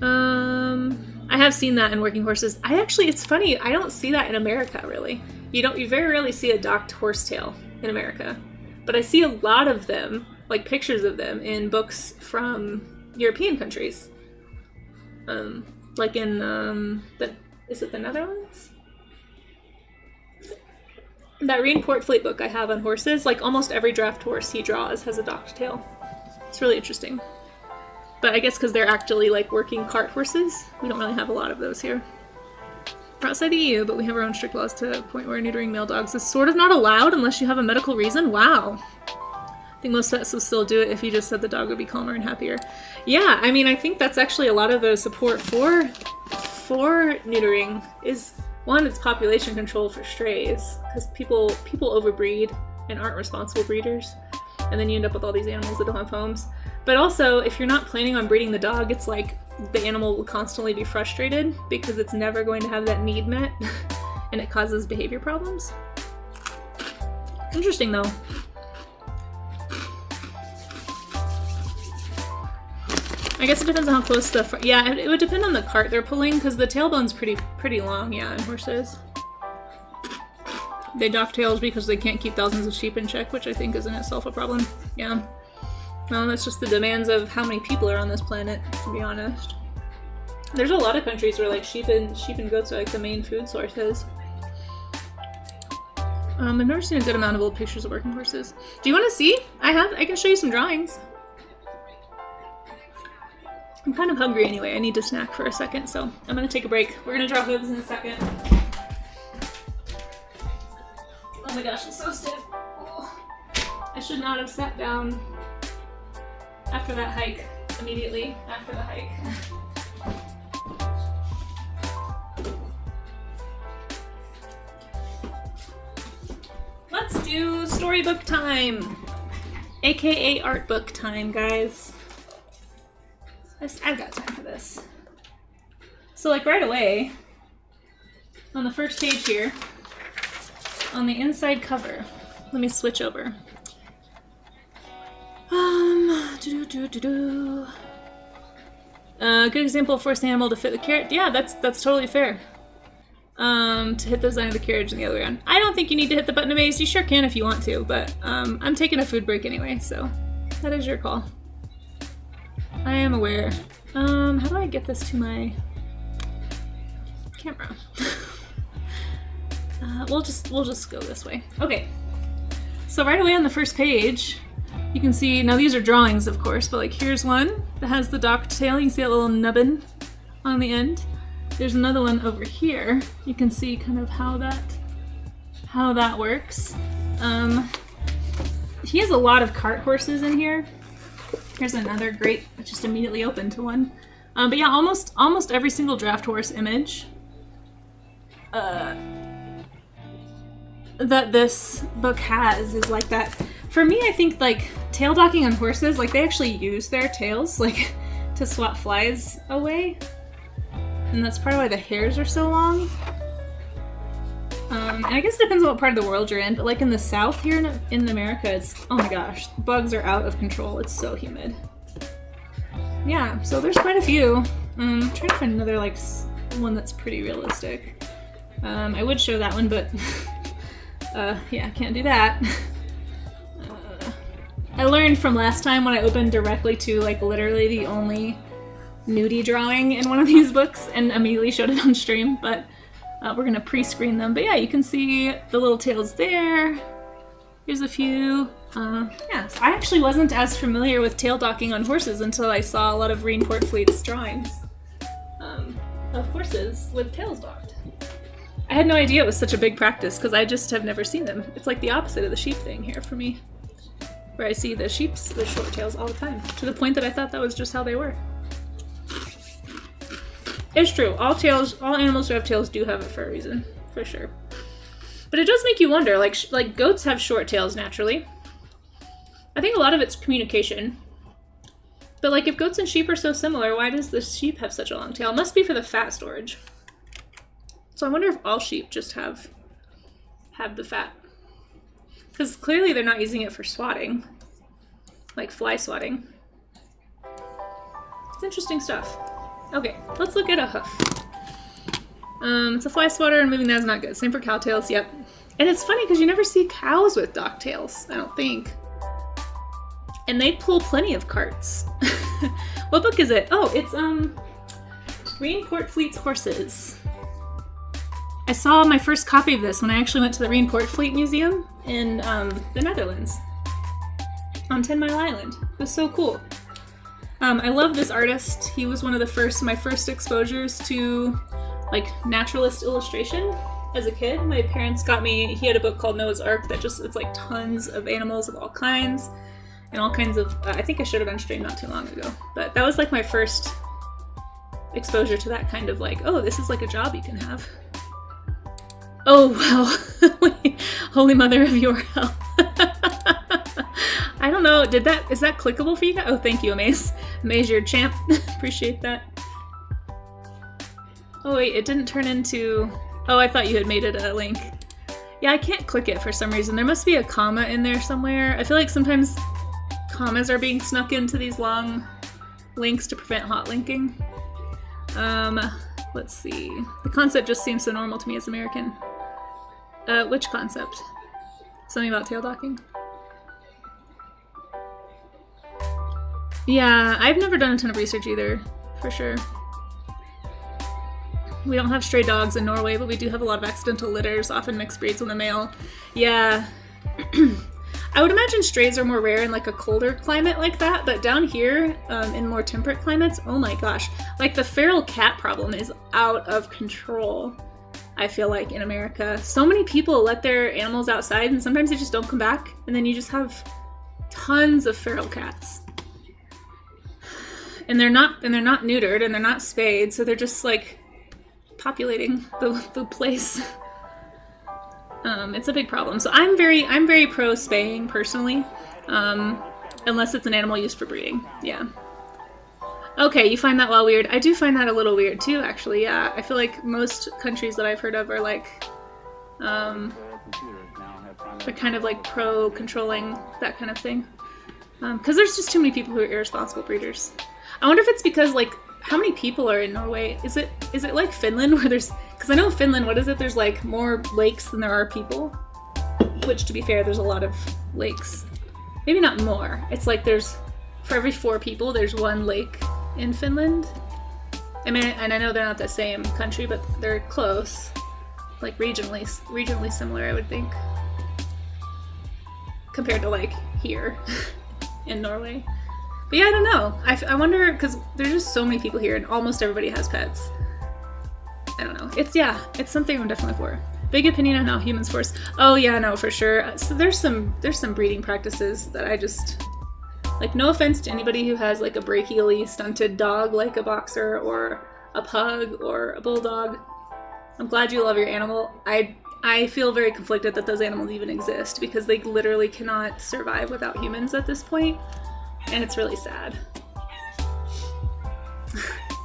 I I have seen that in working horses. It's funny, I don't see that in America, really. You very rarely see a docked horsetail in America. But I see a lot of them, like pictures of them, in books from European countries. Like in, is it the Netherlands? That Rien Portfleet book I have on horses, like almost every draft horse he draws has a docked tail. It's really interesting. But I guess because they're actually like working cart horses, we don't really have a lot of those here. We're outside the EU, but we have our own strict laws to a point where neutering male dogs is sort of not allowed unless you have a medical reason. Wow. I think most vets will still do it if you just said the dog would be calmer and happier. Yeah, I mean, I think that's actually a lot of the support for neutering is, one, it's population control for strays, because people overbreed and aren't responsible breeders, and then you end up with all these animals that don't have homes. But also, if you're not planning on breeding the dog, it's like the animal will constantly be frustrated because it's never going to have that need met, and it causes behavior problems. Interesting, though. I guess it depends on how close the yeah, it would depend on the cart they're pulling, because the tailbone's pretty long, yeah, in horses. They dock tails because they can't keep thousands of sheep in check, which I think is in itself a problem. Yeah. Well, that's just the demands of how many people are on this planet, to be honest. There's a lot of countries where like sheep and goats are like the main food sources. I've never seen a good amount of old pictures of working horses. Do you want to see? I can show you some drawings. I'm kind of hungry anyway. I need to snack for a second, so I'm gonna take a break. We're gonna draw hooves in a second. Oh my gosh, it's so stiff. Oh. I should not have sat down after that hike, immediately after the hike. Let's do storybook time, aka art book time, guys. I've got time for this. So like right away, on the first page here, on the inside cover, let me switch over. Good example of force the animal to fit the carriage. Yeah, that's totally fair. To hit the design of the carriage and the other way around. I don't think you need to hit the button of maze. You sure can if you want to, but I'm taking a food break anyway, so that is your call. I am aware. How do I get this to my camera? We'll just go this way. Okay. So right away on the first page, you can see, now these are drawings of course, but like here's one that has the docked tail. You can see a little nubbin on the end. There's another one over here. You can see kind of how that works. He has a lot of cart horses in here. Here's another great, just immediately open to one. But yeah, almost every single draft horse image that this book has is like that. For me, I think like tail docking on horses, like they actually use their tails like to swat flies away. And that's probably why the hairs are so long. And I guess it depends on what part of the world you're in, but like in the south here in America, it's, oh my gosh, bugs are out of control. It's so humid. Yeah, so there's quite a few. I'm trying to find another like one that's pretty realistic. I would show that one, but yeah, can't do that. I learned from last time when I opened directly to like literally the only nudie drawing in one of these books and immediately showed it on stream, but we're gonna pre-screen them. But yeah, you can see the little tails there. Here's a few. Yeah, so I actually wasn't as familiar with tail docking on horses until I saw a lot of Rien Portfleet's drawings of horses with tails docked. I had no idea it was such a big practice because I just have never seen them. It's like the opposite of the sheep thing here for me, where I see the sheep's with short tails all the time, to the point that I thought that was just how they were. It's true. All animals who have tails do have it for a reason, for sure. But it does make you wonder, like goats have short tails naturally. I think a lot of it's communication. But like if goats and sheep are so similar, why does the sheep have such a long tail? It must be for the fat storage. So I wonder if all sheep just have the fat. Because clearly they're not using it for swatting. Like fly swatting. It's interesting stuff. Okay, let's look at a hoof. It's a fly swatter and moving that is not good. Same for cowtails, yep. And it's funny because you never see cows with docktails, I don't think. And they pull plenty of carts. What book is it? Oh, it's Reenport Fleet's Horses. I saw my first copy of this when I actually went to the Reenport Fleet Museum in the Netherlands on 10 Mile Island. It was so cool. I love this artist. He was one of my first exposures to like naturalist illustration as a kid. My parents got me, he had a book called Noah's Ark that it's like tons of animals of all kinds and all kinds of, I think I showed it on stream not too long ago, but that was like my first exposure to that kind of like, oh, this is like a job you can have. Oh, wow. Holy Mother of your health. I don't know, is that clickable for you guys? Oh, thank you, Amaze. Amaze, you're a champ. Appreciate that. Oh wait, it didn't turn into... Oh, I thought you had made it a link. Yeah, I can't click it for some reason. There must be a comma in there somewhere. I feel like sometimes commas are being snuck into these long links to prevent hot linking. Let's see. The concept just seems so normal to me as American. Which concept? Something about tail docking? Yeah, I've never done a ton of research either, for sure. We don't have stray dogs in Norway, but we do have a lot of accidental litters, often mixed breeds with the male. Yeah. I would imagine strays are more rare in like a colder climate like that, but down here, in more temperate climates, oh my gosh. Like the feral cat problem is out of control, I feel like, in America. So many people let their animals outside and sometimes they just don't come back, and then you just have tons of feral cats. And they're not neutered and they're not spayed, so they're just like populating the place. It's a big problem. So I'm very pro spaying personally, unless it's an animal used for breeding. Yeah. Okay, you find that law weird. I do find that a little weird too, actually. Yeah, I feel like most countries that I've heard of are like, they're kind of like pro controlling that kind of thing. Because there's just too many people who are irresponsible breeders. I wonder if it's because, like, how many people are in Norway? Is it like Finland where there's... Because I know Finland, what is it? There's, like, more lakes than there are people. Which, to be fair, there's a lot of lakes. Maybe not more. It's like there's... For every 4 people, there's 1 lake in Finland. I mean, and I know they're not the same country, but they're close. Like, regionally similar, I would think. Compared to, like, here in Norway. But yeah, I don't know. I wonder, because there's just so many people here and almost everybody has pets. I don't know. It's something I'm definitely for. Big opinion on how humans force. Oh yeah, no, for sure. So there's some breeding practices that I just, like, no offense to anybody who has like a brachially stunted dog like a boxer or a pug or a bulldog. I'm glad you love your animal. I feel very conflicted that those animals even exist because they literally cannot survive without humans at this point. And it's really sad.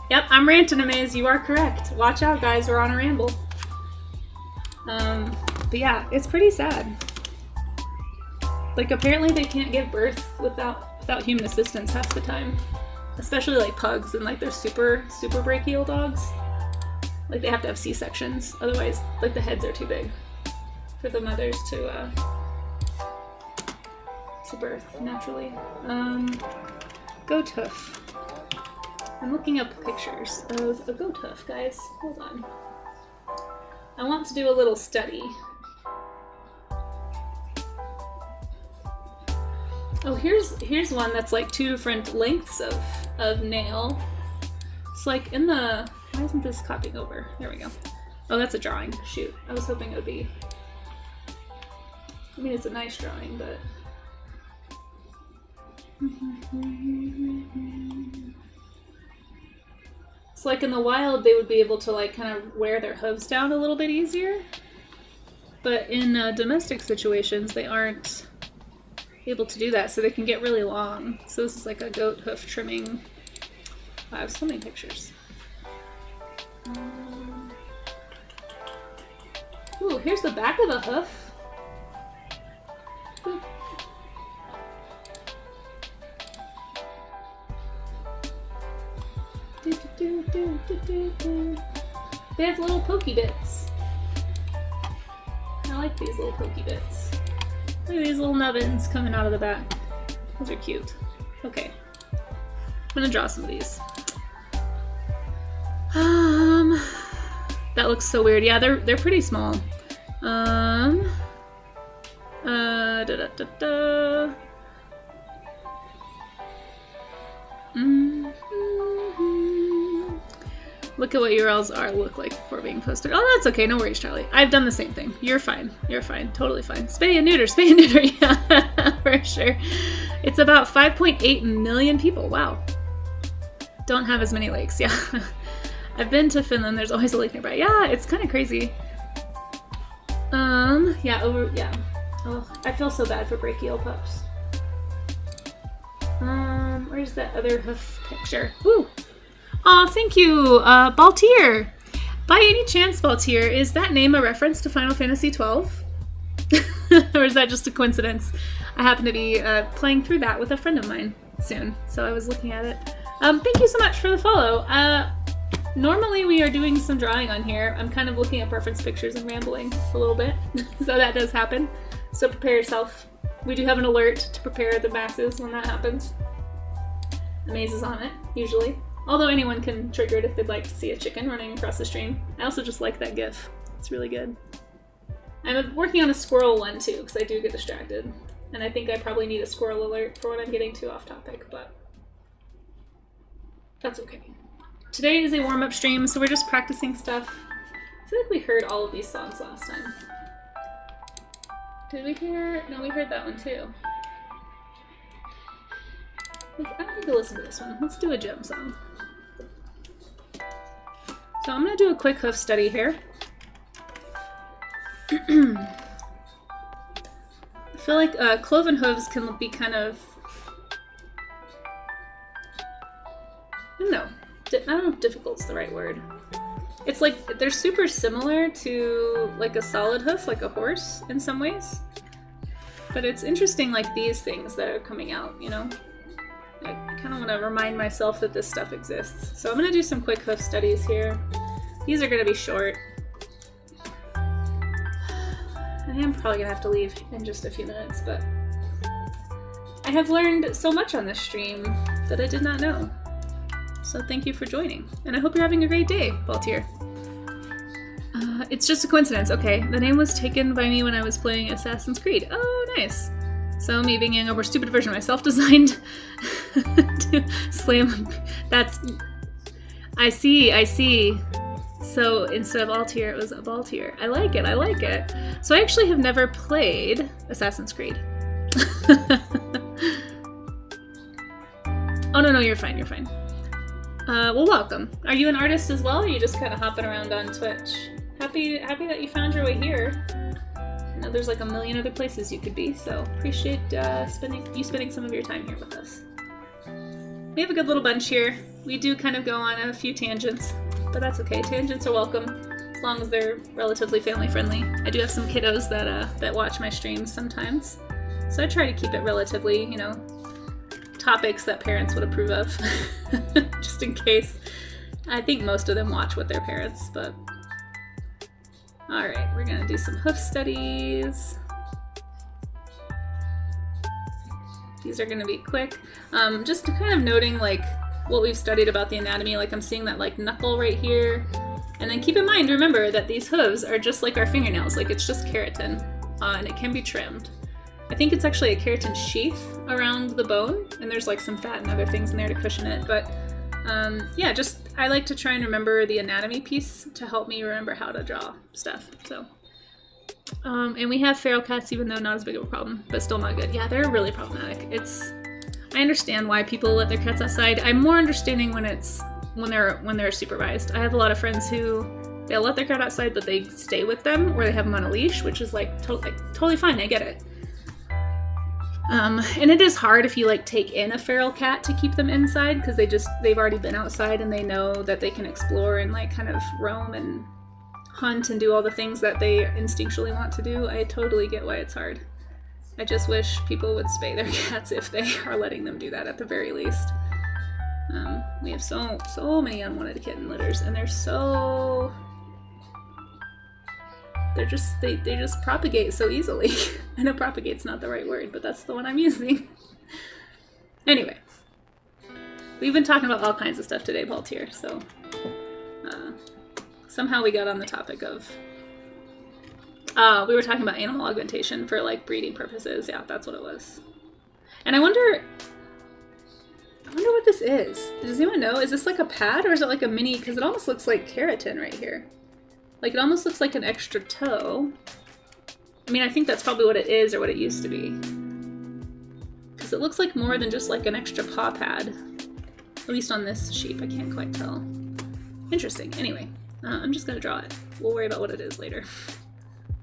Yep, I'm ranting, Amaze. You are correct. Watch out, guys. We're on a ramble. But yeah, it's pretty sad. Like, apparently they can't give birth without human assistance half the time. Especially, like, pugs and, like, they're super brachial dogs. Like, they have to have C-sections. Otherwise, like, the heads are too big for the mothers to birth naturally. Goat hoof. I'm looking up pictures of a goat hoof, guys. Hold on. I want to do a little study. Oh, here's one that's like 2 different lengths of nail. It's like in the... Why isn't this copying over? There we go. Oh, that's a drawing. Shoot. I was hoping it would be... I mean, it's a nice drawing, but... It's like in the wild they would be able to like kind of wear their hooves down a little bit easier, but in domestic situations they aren't able to do that, so they can get really long. So this is like a goat hoof trimming. Wow, I have so many pictures. Ooh, here's the back of a hoof. Ooh. They have little pokey bits. I like these little pokey bits. Look at these little nubbins coming out of the back. Those are cute. Okay. I'm gonna draw some of these. That looks so weird. Yeah, they're pretty small. Look at what URLs look like before being posted. Oh, that's okay. No worries, Charlie. I've done the same thing. You're fine. You're fine. Totally fine. Spay and neuter. Spay and neuter. Yeah, for sure. It's about 5.8 million people. Wow. Don't have as many lakes. Yeah. I've been to Finland. There's always a lake nearby. Yeah, it's kind of crazy. Yeah, Oh, I feel so bad for brachial pups. Where's that other hoof picture? Ooh! Aw, thank you, Baltier! By any chance, Baltier, is that name a reference to Final Fantasy XII? Or is that just a coincidence? I happen to be playing through that with a friend of mine soon, so I was looking at it. Thank you so much for the follow. Normally we are doing some drawing on here. I'm kind of looking at reference pictures and rambling a little bit, so that does happen. So prepare yourself. We do have an alert to prepare the masses when that happens. The maze is on it, usually. Although anyone can trigger it if they'd like to see a chicken running across the stream. I also just like that gif. It's really good. I'm working on a squirrel one too, because I do get distracted. And I think I probably need a squirrel alert for when I'm getting too off topic, but that's okay. Today is a warm-up stream, so we're just practicing stuff. I feel like we heard all of these songs last time. Did we hear? No, we heard that one too. I don't need to listen to this one. Let's do a gem song. So I'm gonna do a quick hoof study here. I feel like cloven hooves can be kind of... I don't know if difficult's the right word. It's like, they're super similar to like a solid hoof, like a horse in some ways. But it's interesting, like these things that are coming out, you know? I kind of want to remind myself that this stuff exists. So I'm going to do some quick hoof studies here. These are going to be short. I am probably going to have to leave in just a few minutes, but I have learned so much on this stream that I did not know. So thank you for joining, and I hope you're having a great day, Baltier. It's just a coincidence. Okay, the name was taken by me when I was playing Assassin's Creed. Oh, nice. So me being a more stupid version of myself designed to slam. That's... I see. So instead of Altier, it was a Baltier. I like it. So I actually have never played Assassin's Creed. Oh, no, you're fine. Well, welcome. Are you an artist as well, or are you just kind of hopping around on Twitch? Happy that you found your way here. I know there's like a million other places you could be, so appreciate spending some of your time here with us. We have a good little bunch here. We do kind of go on a few tangents, but that's okay. Tangents are welcome, as long as they're relatively family-friendly. I do have some kiddos that watch my streams sometimes, so I try to keep it relatively, you know, topics that parents would approve of, just in case. I think most of them watch with their parents, but... Alright, we're gonna do some hoof studies. These are gonna be quick. Just kind of noting like what we've studied about the anatomy, like I'm seeing that like knuckle right here. And then keep in mind, remember that these hooves are just like our fingernails, like it's just keratin, and it can be trimmed. I think it's actually a keratin sheath around the bone, and there's like some fat and other things in there to cushion it, but yeah, just I like to try and remember the anatomy piece to help me remember how to draw stuff, so. And we have feral cats, even though not as big of a problem, but still not good. Yeah, they're really problematic. I understand why people let their cats outside. I'm more understanding when they're supervised. I have a lot of friends who they'll let their cat outside, but they stay with them, or they have them on a leash, which is like totally fine. I get it. And it is hard if you like take in a feral cat to keep them inside, because they've already been outside and they know that they can explore and like kind of roam and hunt and do all the things that they instinctually want to do. I totally get why it's hard. I just wish people would spay their cats if they are letting them do that at the very least. We have so many unwanted kitten litters, and they're so They're just, they just propagate so easily. I know propagate's not the right word, but that's the one I'm using. Anyway, we've been talking about all kinds of stuff today, Baltier, so somehow we got on the topic of, we were talking about animal augmentation for like breeding purposes. Yeah, that's what it was. And I wonder what this is. Does anyone know? Is this like a pad or is it like a mini? Because it almost looks like keratin right here. Like it almost looks like an extra toe. I mean, I think that's probably what it is or what it used to be. Because it looks like more than just like an extra paw pad. At least on this sheep, I can't quite tell. Interesting. Anyway, I'm just gonna draw it. We'll worry about what it is later.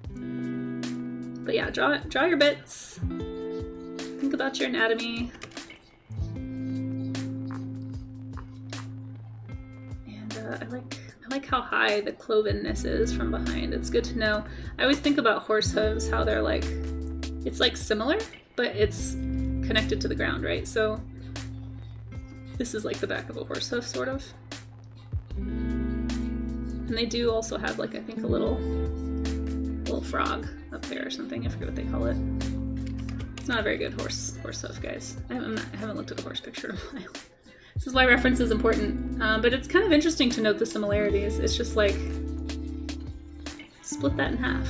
But yeah, draw your bits. Think about your anatomy. And I like how high the clovenness is from behind. It's good to know. I always think about horse hooves, how they're like, it's like similar, but it's connected to the ground, right? So this is like the back of a horse hoof, sort of. And they do also have like, I think a little frog up there or something. I forget what they call it. It's not a very good horse hoof, guys. I haven't looked at a horse picture in a while. This is why reference is important. But it's kind of interesting to note the similarities. It's just like, split that in half.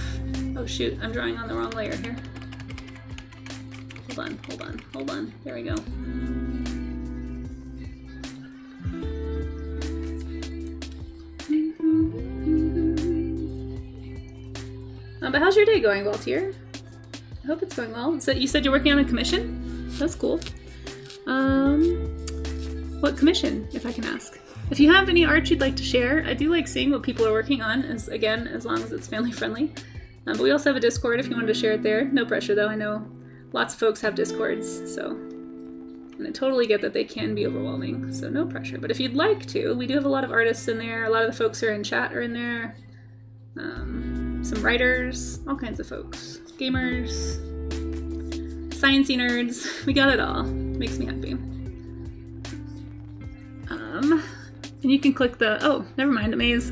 Oh shoot, I'm drawing on the wrong layer here. Hold on. There we go. But how's your day going, Waltier? I hope it's going well. So you said you're working on a commission? That's cool. What commission, if I can ask? If you have any art you'd like to share, I do like seeing what people are working on, as long as it's family friendly. But we also have a Discord if you wanted to share it there. No pressure though, I know lots of folks have Discords, so. And I totally get that they can be overwhelming, so no pressure. But if you'd like to, we do have a lot of artists in there. A lot of the folks who are in chat are in there. Some writers, all kinds of folks. Gamers, sciencey nerds, we got it all. Makes me happy. And you can click the, oh, never mind, Amaze,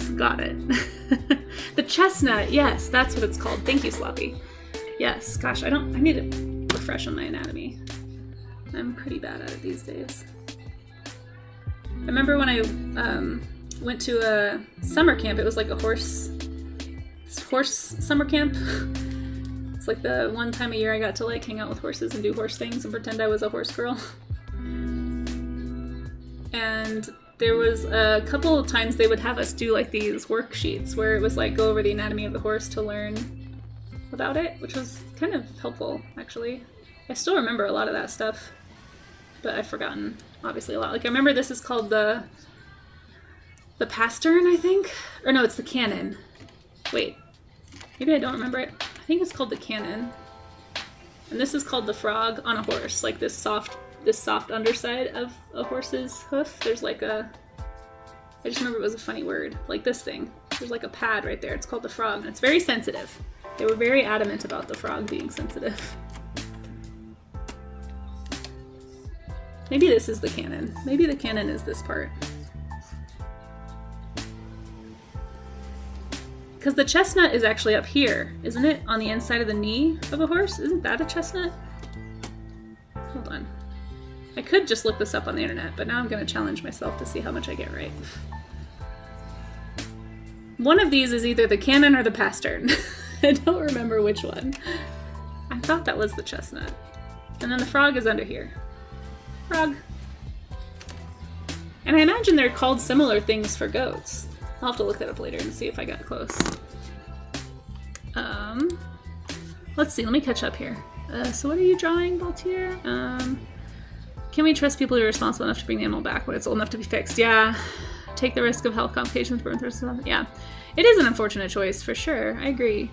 got it. The chestnut, yes, that's what it's called. Thank you, Sloppy. Yes, gosh, I need to refresh on my anatomy. I'm pretty bad at it these days. I remember when I went to a summer camp, it was like a horse summer camp. It's like the one time a year I got to like hang out with horses and do horse things and pretend I was a horse girl. And there was a couple of times they would have us do like these worksheets where it was like go over the anatomy of the horse to learn about it, which was kind of helpful actually. I still remember a lot of that stuff, but I've forgotten obviously a lot. Like I remember this is called the pastern, I think? Or no, it's the cannon. Wait, maybe I don't remember it. I think it's called the cannon. And this is called the frog on a horse, like this soft underside of a horse's hoof. There's like I just remember it was a funny word, like this thing. There's like a pad right there. It's called the frog, and it's very sensitive. They were very adamant about the frog being sensitive. Maybe this is the cannon. Maybe the cannon is this part. Because the chestnut is actually up here, isn't it? On the inside of the knee of a horse? Isn't that a chestnut? Hold on. I could just look this up on the internet, but now I'm going to challenge myself to see how much I get right. One of these is either the cannon or the pastern. I don't remember which one. I thought that was the chestnut. And then the frog is under here. Frog. And I imagine they're called similar things for goats. I'll have to look that up later and see if I got close. Let's see, let me catch up here. So what are you drawing, Baltier? Can we trust people who are responsible enough to bring the animal back when it's old enough to be fixed? Yeah. Take the risk of health complications, burn through stuff. Yeah. It is an unfortunate choice, for sure. I agree.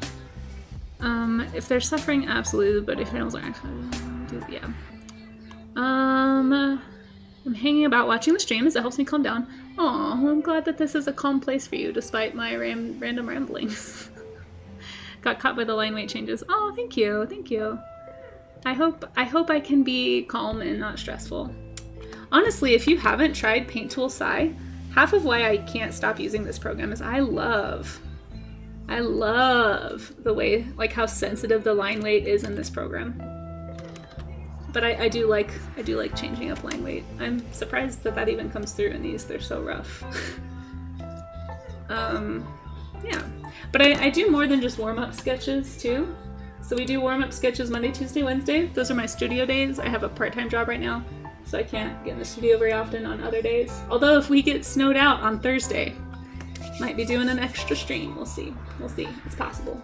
If they're suffering, absolutely, but if animals aren't, yeah. I'm hanging about watching the stream as it helps me calm down. Aw, well, I'm glad that this is a calm place for you, despite my random ramblings. Got caught by the line weight changes. Oh, thank you, thank you. I hope I can be calm and not stressful. Honestly, if you haven't tried Paint Tool Sai, half of why I can't stop using this program is I love I love the way, like how sensitive the line weight is in this program. But I do like changing up line weight. I'm surprised that even comes through in these. They're so rough. Yeah. But I do more than just warm-up sketches too. So we do warm-up sketches Monday, Tuesday, Wednesday. Those are my studio days. I have a part-time job right now, so I can't get in the studio very often on other days. Although if we get snowed out on Thursday, might be doing an extra stream. We'll see. We'll see. It's possible.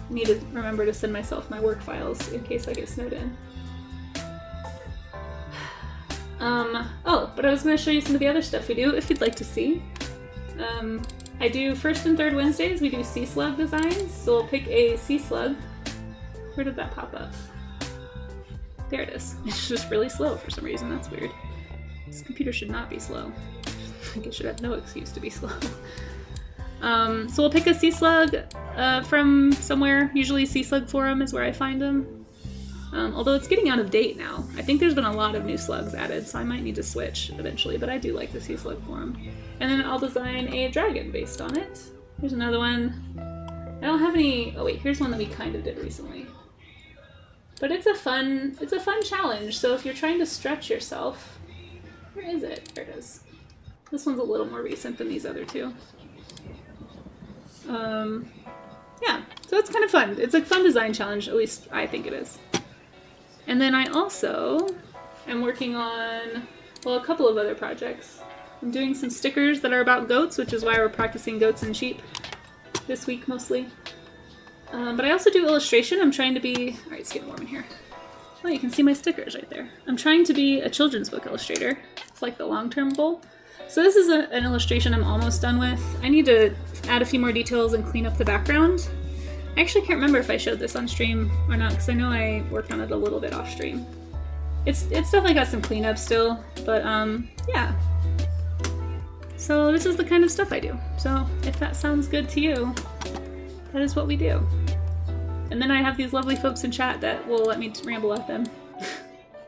I need to remember to send myself my work files in case I get snowed in. Oh, but I was going to show you some of the other stuff we do if you'd like to see. I do first and third Wednesdays, we do sea slug designs. So we'll pick a sea slug. Where did that pop up? There it is. It's just really slow for some reason. That's weird. This computer should not be slow. I think it should have no excuse to be slow. So we'll pick a sea slug from somewhere. Usually Sea Slug Forum is where I find them. Although it's getting out of date now. I think there's been a lot of new slugs added, so I might need to switch eventually, but I do like the Sea Slug Forum. And then I'll design a dragon based on it. Here's another one. I don't have any... Oh wait, here's one that we kind of did recently. But it's a fun challenge, so if you're trying to stretch yourself... Where is it? There it is. This one's a little more recent than these other two. Yeah, so it's kind of fun. It's a fun design challenge, at least I think it is. And then I also am working on, well, a couple of other projects. I'm doing some stickers that are about goats, which is why we're practicing goats and sheep this week mostly. But I also do illustration. I'm trying to be, all right, it's getting warm in here. Oh, you can see my stickers right there. I'm trying to be a children's book illustrator. It's like the long-term goal. So this is an illustration I'm almost done with. I need to add a few more details and clean up the background. I actually can't remember if I showed this on stream or not, because I know I worked on it a little bit off stream. It's definitely got some cleanup still, but yeah. So this is the kind of stuff I do. So if that sounds good to you, that is what we do. And then I have these lovely folks in chat that will let me ramble at them.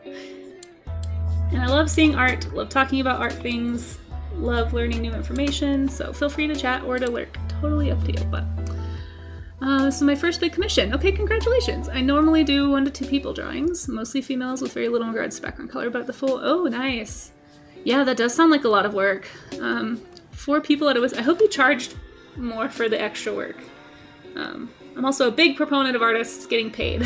And I love seeing art, love talking about art things, love learning new information, so feel free to chat or to lurk. Totally up to you, but... this is my first big commission. Okay, congratulations. I normally do 1 to 2 people drawings, mostly females with very little in regards to background color, but the full, oh, nice. Yeah, that does sound like a lot of work. 4 people at a whiz. I hope you charged more for the extra work. I'm also a big proponent of artists getting paid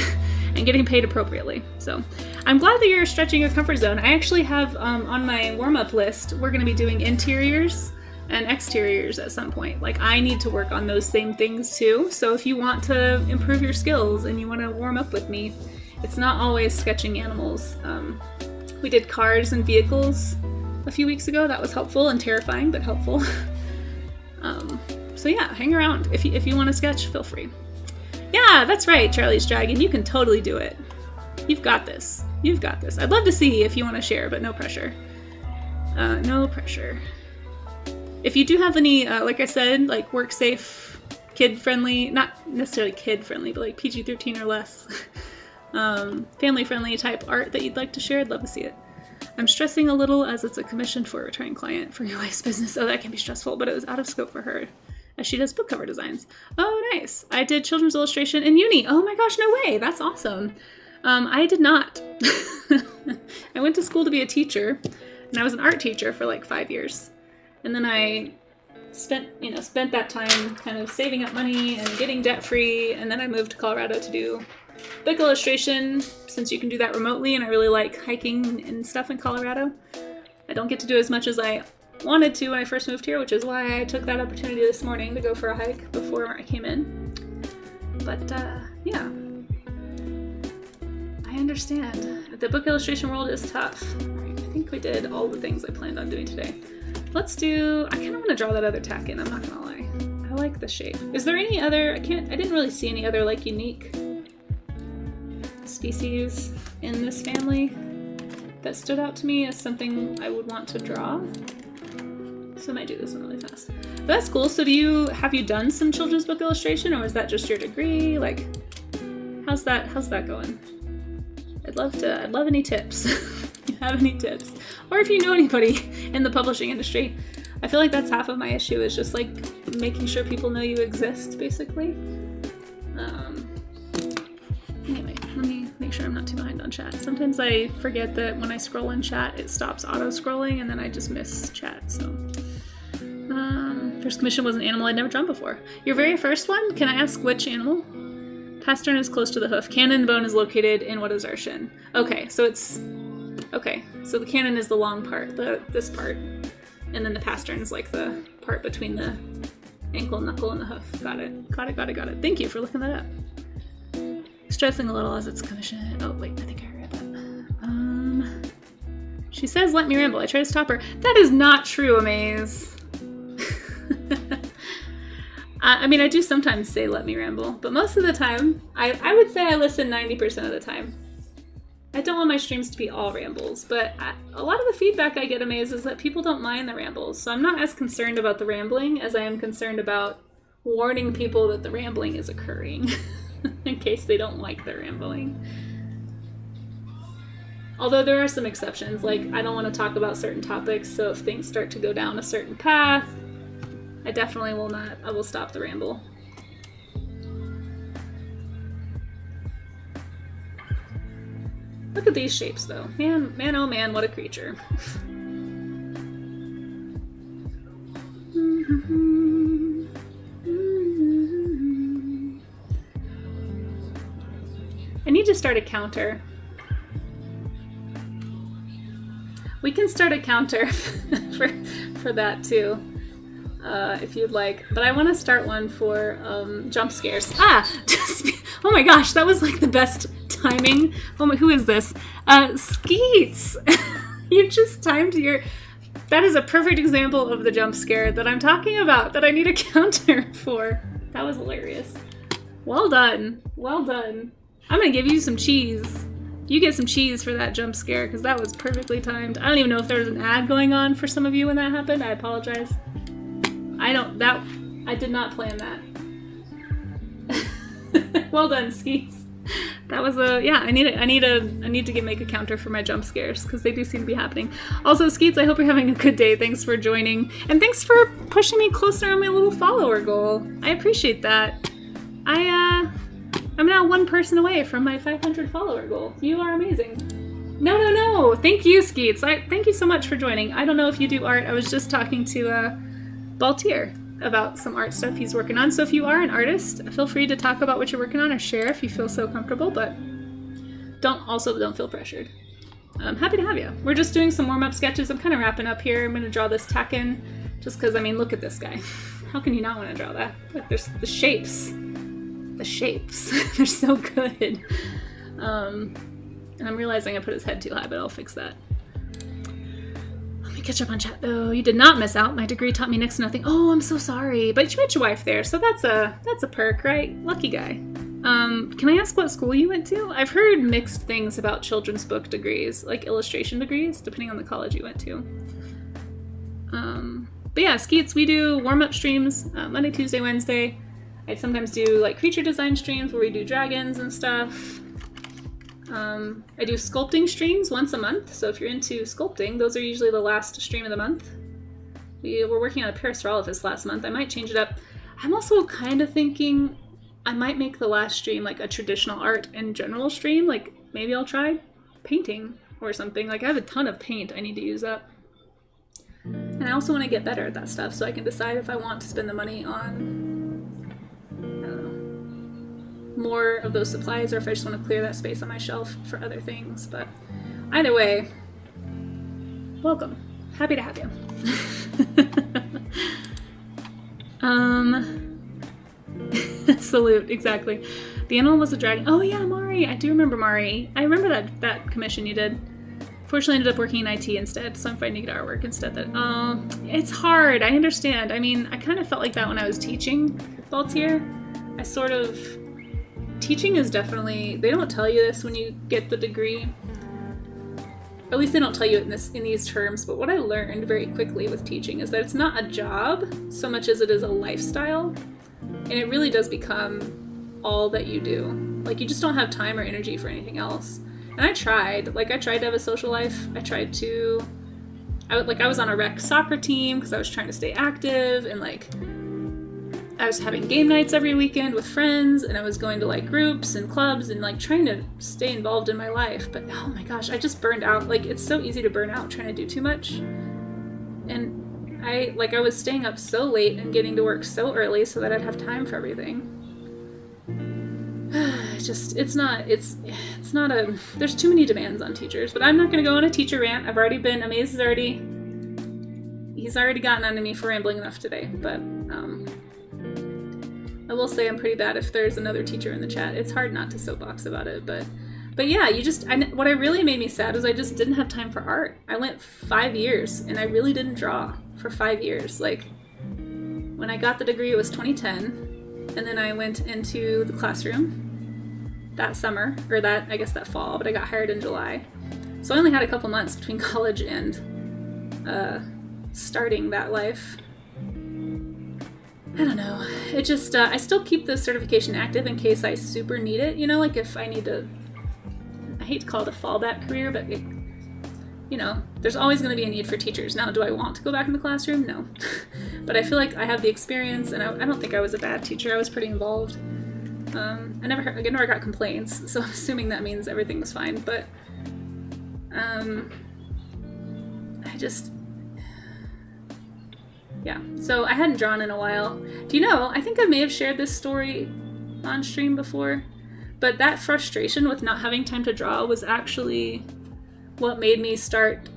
and getting paid appropriately. So I'm glad that you're stretching your comfort zone. I actually have on my warm-up list, we're going to be doing interiors and exteriors at some point. Like, I need to work on those same things too. So if you want to improve your skills and you want to warm up with me, it's not always sketching animals. We did cars and vehicles a few weeks ago. That was helpful and terrifying, but helpful. So yeah, hang around. If you want to sketch, feel free. Yeah, that's right, Charlie's Dragon. You can totally do it. You've got this. You've got this. I'd love to see if you want to share, but no pressure. No pressure. If you do have any, like I said, like work safe, kid friendly, not necessarily kid friendly, but like PG-13 or less, family friendly type art that you'd like to share, I'd love to see it. I'm stressing a little as it's a commission for a returning client for your wife's business. Oh, that can be stressful, but it was out of scope for her as she does book cover designs. Oh, nice. I did children's illustration in uni. Oh my gosh, no way. That's awesome. I did not. I went to school to be a teacher, and I was an art teacher for like 5 years. And then I spent that time kind of saving up money and getting debt free. And then I moved to Colorado to do book illustration, since you can do that remotely. And I really like hiking and stuff in Colorado. I don't get to do as much as I wanted to when I first moved here, which is why I took that opportunity this morning to go for a hike before I came in. But yeah, I understand. The book illustration world is tough. I think we did all the things I planned on doing today. Let's do, I kind of want to draw that other tack in, I'm not gonna lie. I like the shape. Is there any other, I didn't really see any other like unique species in this family that stood out to me as something I would want to draw. So I might do this one really fast. But that's cool. So have you done some children's book illustration, or is that just your degree? Like, how's that going? I'd love any tips. If you have any tips, or if you know anybody in the publishing industry. I feel like that's half of my issue, is just like making sure people know you exist, basically. Anyway, let me make sure I'm not too behind on chat. Sometimes I forget that when I scroll in chat, it stops auto-scrolling, and then I just miss chat, so. First commission was an animal I'd never drawn before. Your very first one? Can I ask which animal? Pastern is close to the hoof. Cannon bone is located in what assertion? Okay, so it's... Okay, so the cannon is the long part, this part. And then the pastern is like the part between the ankle, knuckle, and the hoof. Got it. Got it. Thank you for looking that up. Stressing a little as it's commission. Oh, wait, I think I read that. She says, let me ramble. I try to stop her. That is not true, Amaze. I mean, I do sometimes say let me ramble, but most of the time, I would say I listen 90% of the time. I don't want my streams to be all rambles, but a lot of the feedback I get, Amaze, is that people don't mind the rambles, so I'm not as concerned about the rambling as I am concerned about warning people that the rambling is occurring, in case they don't like the rambling. Although there are some exceptions, like I don't want to talk about certain topics, so if things start to go down a certain path, I definitely will not. I will stop the ramble. Look at these shapes, though. Man, oh man, what a creature. I need to start a counter. We can start a counter for that, too. If you'd like, but I want to start one for jump scares. Oh my gosh, that was like the best timing. Oh my, who is this? Skeets. You just timed your. That is a perfect example of the jump scare that I'm talking about. That I need a counter for. That was hilarious. Well done. Well done. I'm gonna give you some cheese. You get some cheese for that jump scare because that was perfectly timed. I don't even know if there was an ad going on for some of you when that happened. I apologize. I did not plan that. Well done, Skeets. That was I need to make a counter for my jump scares because they do seem to be happening. Also, Skeets, I hope you're having a good day. Thanks for joining, and thanks for pushing me closer on my little follower goal. I appreciate that. I'm now one person away from my 500 follower goal. You are amazing. No. Thank you, Skeets. Thank you so much for joining. I don't know if you do art. I was just talking to Baltier about some art stuff he's working on. So if you are an artist, feel free to talk about what you're working on or share if you feel so comfortable, but don't feel pressured. I'm happy to have you. We're just doing some warm-up sketches. I'm kind of wrapping up here. I'm going to draw this tack-in just because, I mean, look at this guy. How can you not want to draw that? Look, there's the shapes. The shapes. They're so good. And I'm realizing I put his head too high, but I'll fix that. Catch up on chat though. You did not miss out. My degree taught me next to nothing. Oh, I'm so sorry. But you met your wife there, so that's a perk, right? Lucky guy. Can I ask what school you went to? I've heard mixed things about children's book degrees, like illustration degrees, depending on the college you went to. But yeah, Skeets, we do warm-up streams Monday, Tuesday, Wednesday. I sometimes do like creature design streams where we do dragons and stuff. I do sculpting streams once a month, so if you're into sculpting, those are usually the last stream of the month. We were working on a Parasaurolophus last month. I might change it up. I'm also kind of thinking I might make the last stream like a traditional art and general stream. Like maybe I'll try painting or something. Like I have a ton of paint I need to use up. And I also want to get better at that stuff so I can decide if I want to spend the money on, I don't know, more of those supplies or if I just want to clear that space on my shelf for other things. But either way, welcome. Happy to have you. Salute, exactly. The animal was a dragon. Oh yeah, Mari. I do remember Mari. I remember that commission you did. Fortunately, I ended up working in IT instead, so I'm fighting to get artwork instead. It's hard. I understand. I mean, I kind of felt like that when I was teaching Baltier. Teaching is definitely, they don't tell you this when you get the degree. At least they don't tell you it in these terms, but what I learned very quickly with teaching is that it's not a job so much as it is a lifestyle, and it really does become all that you do. Like, you just don't have time or energy for anything else. And I tried to have a social life. I tried to I was on a rec soccer team because I was trying to stay active, and like I was having game nights every weekend with friends, and I was going to like groups and clubs and like trying to stay involved in my life. But oh my gosh, I just burned out. Like, it's so easy to burn out trying to do too much. And I was staying up so late and getting to work so early so that I'd have time for everything. It's not there's too many demands on teachers. But I'm not going to go on a teacher rant. Amaze he's already gotten onto me for rambling enough today. But I will say I'm pretty bad if there's another teacher in the chat. It's hard not to soapbox about it, but yeah, what really made me sad was I just didn't have time for art. I went 5 years and I really didn't draw for 5 years. Like, when I got the degree, it was 2010, and then I went into the classroom that summer, or I guess that fall, but I got hired in July. So I only had a couple months between college and starting that life. I don't know. It just, I still keep the certification active in case I super need it, you know, like if I need to, I hate to call it a fallback career, but it, you know, there's always going to be a need for teachers. Now, do I want to go back in the classroom? No. But I feel like I have the experience, and I don't think I was a bad teacher. I was pretty involved. I never got complaints, so I'm assuming that means everything was fine, but yeah, so I hadn't drawn in a while. Do you know, I think I may have shared this story on stream before, but that frustration with not having time to draw was actually what made me start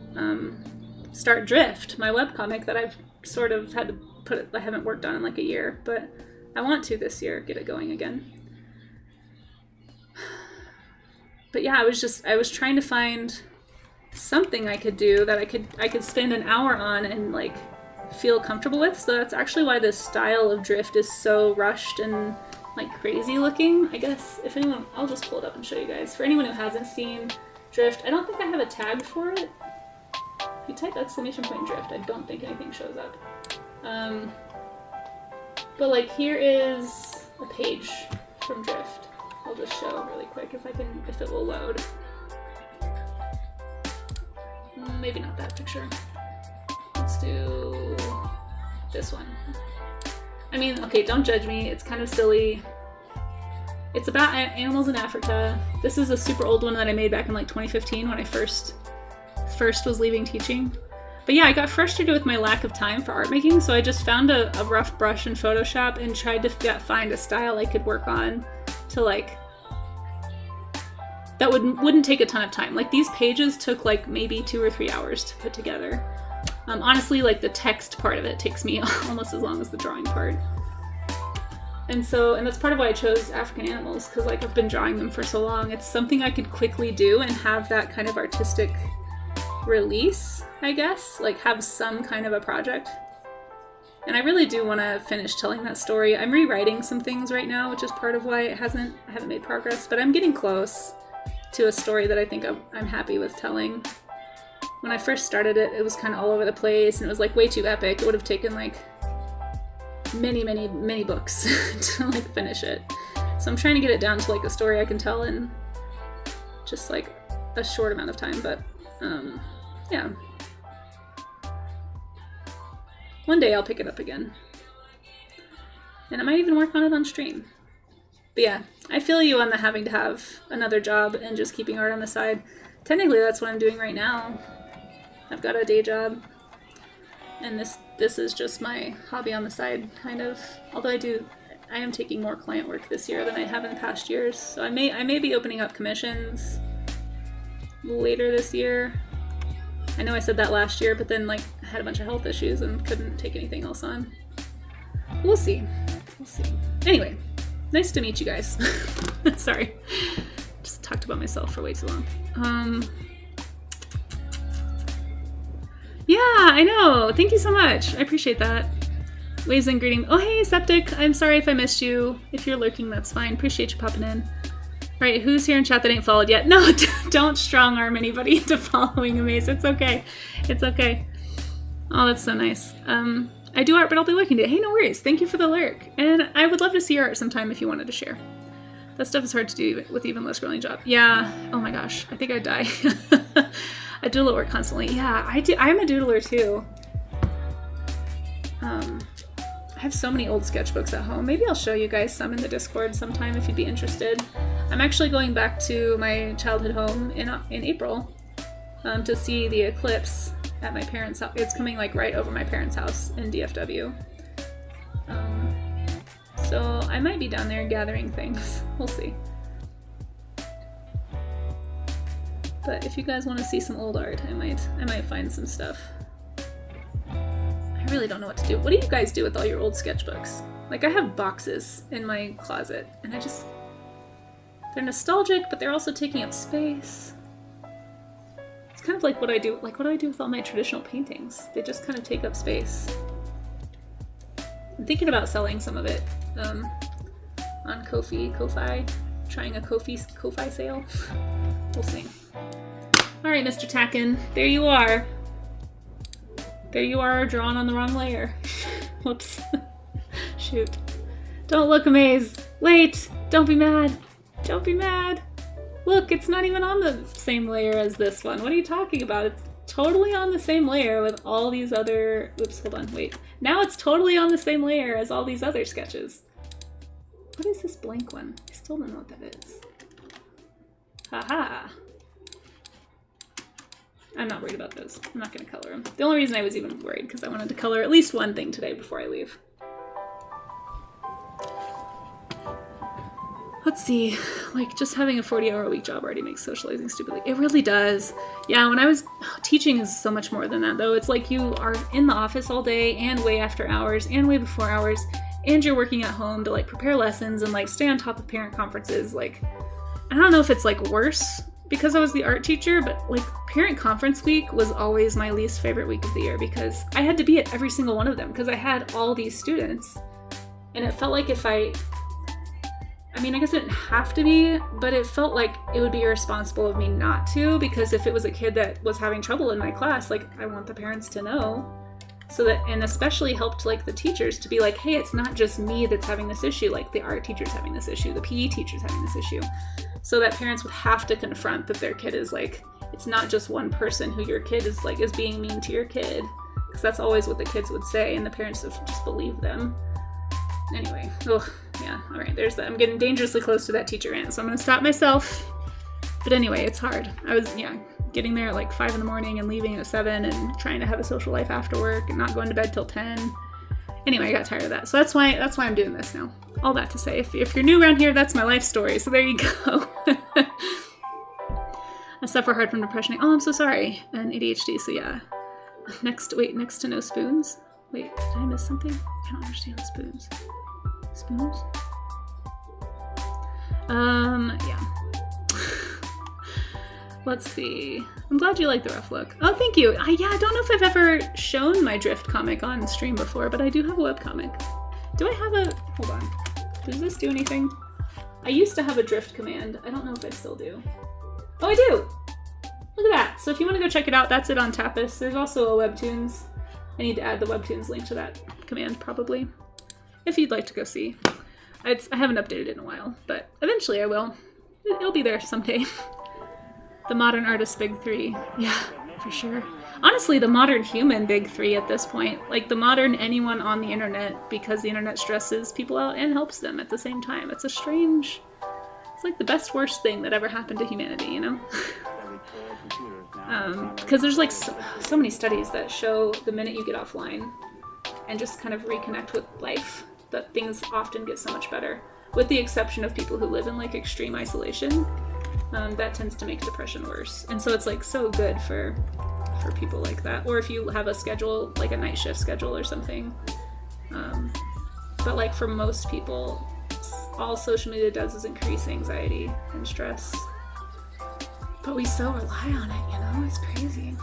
Drift, my webcomic that I've sort of had to I haven't worked on in like a year, but I want to this year get it going again. But yeah, I was trying to find something I could do that I could spend an hour on and like feel comfortable with. So that's actually why this style of Drift is so rushed and like crazy looking. I guess if anyone, I'll just pull it up and show you guys. For anyone who hasn't seen Drift, I don't think I have a tag for it. If you type !Drift, I don't think anything shows up. But like, here is a page from Drift. I'll just show really quick if it will load. Maybe not that picture. Let's do this one. I mean, okay, don't judge me. It's kind of silly. It's about animals in Africa. This is a super old one that I made back in like 2015 when I first was leaving teaching. But yeah, I got frustrated with my lack of time for art making, so I just found a rough brush in Photoshop and tried to find a style I could work on to like, that wouldn't take a ton of time. Like, these pages took like maybe 2 or 3 hours to put together. Honestly, like the text part of it takes me almost as long as the drawing part. And that's part of why I chose African animals, because like I've been drawing them for so long. It's something I could quickly do and have that kind of artistic release, I guess, like have some kind of a project. And I really do want to finish telling that story. I'm rewriting some things right now, which is part of why I haven't made progress, but I'm getting close to a story that I think I'm happy with telling. When I first started it, it was kind of all over the place, and it was like way too epic. It would have taken like many books to like finish it. So I'm trying to get it down to like a story I can tell in just like a short amount of time, but yeah. One day I'll pick it up again. And I might even work on it on stream. But yeah, I feel you on the having to have another job and just keeping art on the side. Technically, that's what I'm doing right now. I've got a day job, and this is just my hobby on the side, kind of. Although I am taking more client work this year than I have in the past years. So I may be opening up commissions later this year. I know I said that last year, but then like I had a bunch of health issues and couldn't take anything else on. We'll see. Anyway, nice to meet you guys. Sorry, just talked about myself for way too long. Yeah, I know. Thank you so much. I appreciate that. Waves and greeting. Oh, hey, Septic. I'm sorry if I missed you. If you're lurking, that's fine. Appreciate you popping in. Right, who's here in chat that ain't followed yet? No, don't strong arm anybody into following Amaze. It's okay. It's okay. Oh, that's so nice. I do art, but I'll be looking at it. Hey, no worries. Thank you for the lurk. And I would love to see your art sometime if you wanted to share. That stuff is hard to do with even less scrolling job. Yeah. Oh my gosh. I think I'd die. I doodle at work constantly. Yeah, I do. I'm a doodler too. I have so many old sketchbooks at home. Maybe I'll show you guys some in the Discord sometime if you'd be interested. I'm actually going back to my childhood home in April to see the eclipse at my parents' house. It's coming like right over my parents' house in DFW. So I might be down there gathering things. We'll see. But if you guys want to see some old art, I might find some stuff. I really don't know what to do. What do you guys do with all your old sketchbooks? Like, I have boxes in my closet, and they're nostalgic, but they're also taking up space. It's kind of like what do I do with all my traditional paintings? They just kind of take up space. I'm thinking about selling some of it on Ko-fi, trying a Ko-fi sale. We'll see. All right, Mr. Tacken, there you are. There you are, drawn on the wrong layer. Whoops. Shoot. Don't look amazed. Wait, don't be mad. Don't be mad. Look, it's not even on the same layer as this one. What are you talking about? It's totally on the same layer with all these other... Oops, hold on, wait. Now it's totally on the same layer as all these other sketches. What is this blank one? I still don't know what that is. Haha. I'm not worried about those. I'm not going to color them. The only reason I was even worried because I wanted to color at least one thing today before I leave. Let's see. Like, just having a 40-hour-a-week job already makes socializing stupidly. It really does. Yeah, when I was... teaching is so much more than that, though. It's like you are in the office all day and way after hours and way before hours, and you're working at home to, like, prepare lessons and, like, stay on top of parent conferences. Like, I don't know if it's, like, worse because I was the art teacher, but like parent conference week was always my least favorite week of the year because I had to be at every single one of them because I had all these students. And it felt like if I guess it didn't have to be, but it felt like it would be irresponsible of me not to, because if it was a kid that was having trouble in my class, like I want the parents to know. So that, and especially helped like the teachers to be like, hey, it's not just me that's having this issue, like the art teacher's having this issue, the PE teacher's having this issue. So that parents would have to confront that their kid is like, it's not just one person who your kid is like, is being mean to your kid. Because that's always what the kids would say, and the parents would just believe them. Anyway, yeah, all right, there's that. I'm getting dangerously close to that teacher rant, so I'm gonna stop myself. But anyway, it's hard. I was, getting there at like 5 in the morning and leaving at 7 and trying to have a social life after work and not going to bed till 10. Anyway, I got tired of that. So that's why I'm doing this now. All that to say, if you're new around here, that's my life story. So there you go. I suffer hard from depression. Oh, I'm so sorry. And ADHD, so yeah. Next to no spoons. Wait, did I miss something? I don't understand spoons. Spoons? Yeah. Let's see. I'm glad you like the rough look. Oh, thank you. I don't know if I've ever shown my Drift comic on stream before, but I do have a webcomic. Do I have a... Hold on. Does this do anything? I used to have a Drift command. I don't know if I still do. Oh, I do! Look at that. So if you want to go check it out, that's it on Tapas. There's also a Webtoons. I need to add the Webtoons link to that command, probably. If you'd like to go see. I haven't updated it in a while, but eventually I will. It'll be there someday. The modern artist big three. Yeah, for sure. Honestly, the modern human big three at this point. Like the modern anyone on the internet, because the internet stresses people out and helps them at the same time. It's it's like the best worst thing that ever happened to humanity, you know? Because there's like so many studies that show the minute you get offline and just kind of reconnect with life, that things often get so much better. With the exception of people who live in like extreme isolation. That tends to make depression worse. And so it's like so good for people like that. Or if you have a schedule, like a night shift schedule or something. But like for most people, all social media does is increase anxiety and stress. But we so rely on it, you know? It's crazy.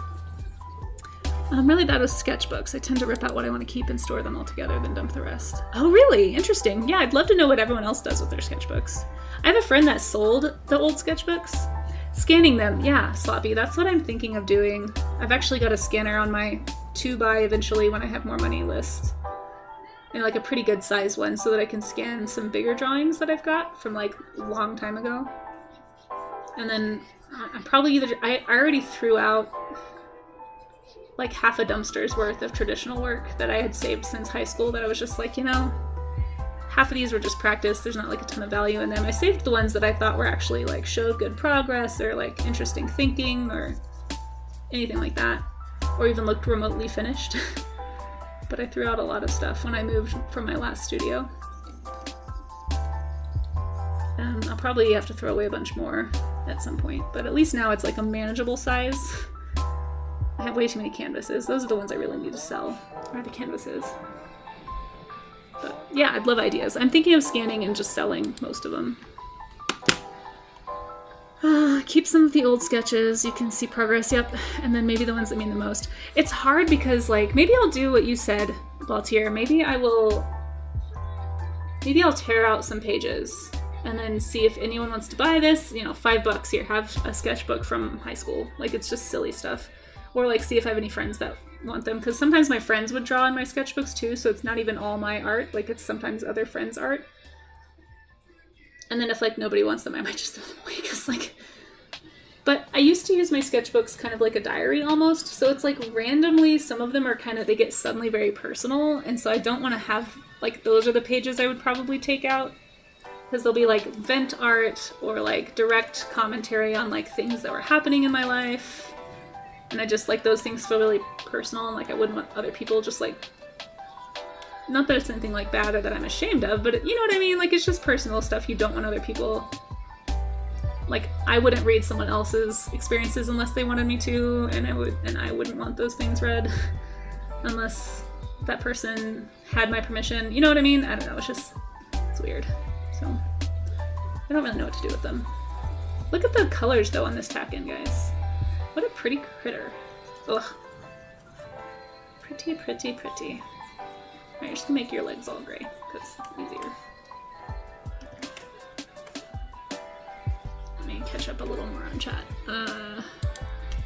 I'm really bad with sketchbooks. I tend to rip out what I want to keep and store them all together, then dump the rest. Oh, really? Interesting. Yeah, I'd love to know what everyone else does with their sketchbooks. I have a friend that sold the old sketchbooks. Scanning them, yeah, Sloppy. That's what I'm thinking of doing. I've actually got a scanner on my to-buy eventually when I have more money list. And like a pretty good size one so that I can scan some bigger drawings that I've got from like a long time ago. And then I'm probably I already threw out like half a dumpster's worth of traditional work that I had saved since high school that I was just like, you know, half of these were just practice. There's not like a ton of value in them. I saved the ones that I thought were actually like showed good progress or like interesting thinking or anything like that, or even looked remotely finished. But I threw out a lot of stuff when I moved from my last studio. I'll probably have to throw away a bunch more at some point, but at least now it's like a manageable size. I have way too many canvases. Those are the ones I really need to sell, are the canvases. But yeah, I'd love ideas. I'm thinking of scanning and just selling most of them. Keep some of the old sketches. You can see progress, yep. And then maybe the ones that mean the most. It's hard because like, maybe I'll do what you said, Baltier. Maybe I'll tear out some pages and then see if anyone wants to buy this. You know, $5 here, have a sketchbook from high school. Like, it's just silly stuff. Or like see if I have any friends that want them, because sometimes my friends would draw in my sketchbooks too, so it's not even all my art, like it's sometimes other friends' art. And then if like nobody wants them, I might just throw them away, because like, but I used to use my sketchbooks kind of like a diary almost, so it's like randomly some of them are kind of, they get suddenly very personal, and so I don't want to have, like, those are the pages I would probably take out, because they'll be like vent art or like direct commentary on like things that were happening in my life. And I just, like, those things feel really personal, and, like, I wouldn't want other people just, like, not that it's anything, like, bad or that I'm ashamed of, but you know what I mean? Like, it's just personal stuff you don't want other people, like, I wouldn't read someone else's experiences unless they wanted me to, and I wouldn't want those things read unless that person had my permission. You know what I mean? I don't know, it's weird. So, I don't really know what to do with them. Look at the colors, though, on this tack-in, guys. What a pretty critter. Ugh. Pretty, pretty, pretty. Alright, you're just gonna make your legs all gray, because it's easier. Let me catch up a little more on chat.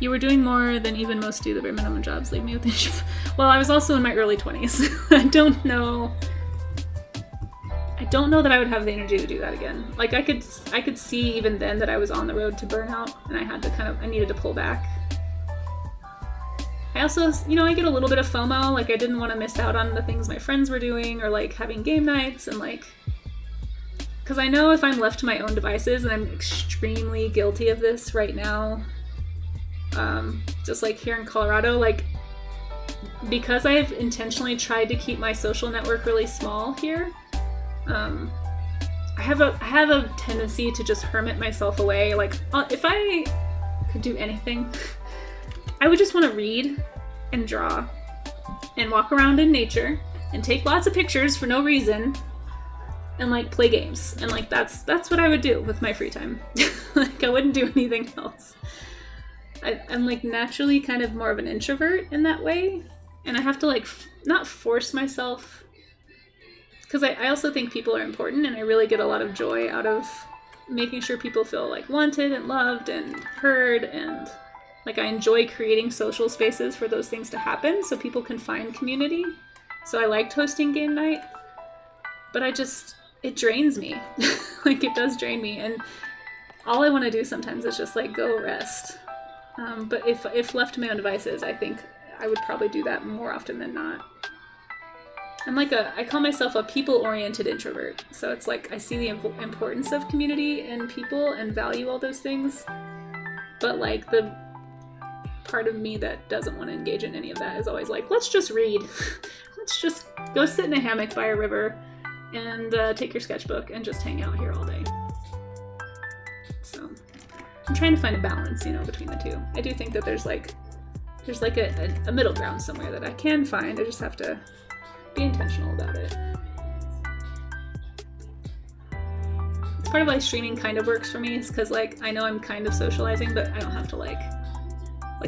You were doing more than even most do the bare minimum jobs. Leave me with the Well, I was also in my early 20s. I don't know that I would have the energy to do that again. Like, I could see even then that I was on the road to burnout, and I had to I needed to pull back. I also, you know, I get a little bit of FOMO, like I didn't want to miss out on the things my friends were doing, or like having game nights, and like, because I know if I'm left to my own devices, and I'm extremely guilty of this right now, just like here in Colorado, like, because I've intentionally tried to keep my social network really small here, I have a tendency to just hermit myself away. Like, if I could do anything, I would just want to read and draw and walk around in nature and take lots of pictures for no reason and like play games. And like that's what I would do with my free time. Like, I wouldn't do anything else. I'm like naturally kind of more of an introvert in that way, and I have to like not force myself, because I also think people are important, and I really get a lot of joy out of making sure people feel like wanted and loved and heard, and like I enjoy creating social spaces for those things to happen so people can find community. So I liked hosting game night, but it drains me. Like, it does drain me, and all I want to do sometimes is just like go rest. But if left to my own devices, I think I would probably do that more often than not. I call myself a people-oriented introvert. So it's like I see the importance of community and people and value all those things. But like the part of me that doesn't want to engage in any of that is always like, let's just read. Let's just go sit in a hammock by a river and take your sketchbook and just hang out here all day. So I'm trying to find a balance, you know, between the two. I do think that there's like a middle ground somewhere that I can find. I just have to be intentional about it. It's part of why streaming kind of works for me, is because like I know I'm kind of socializing, but I don't have to like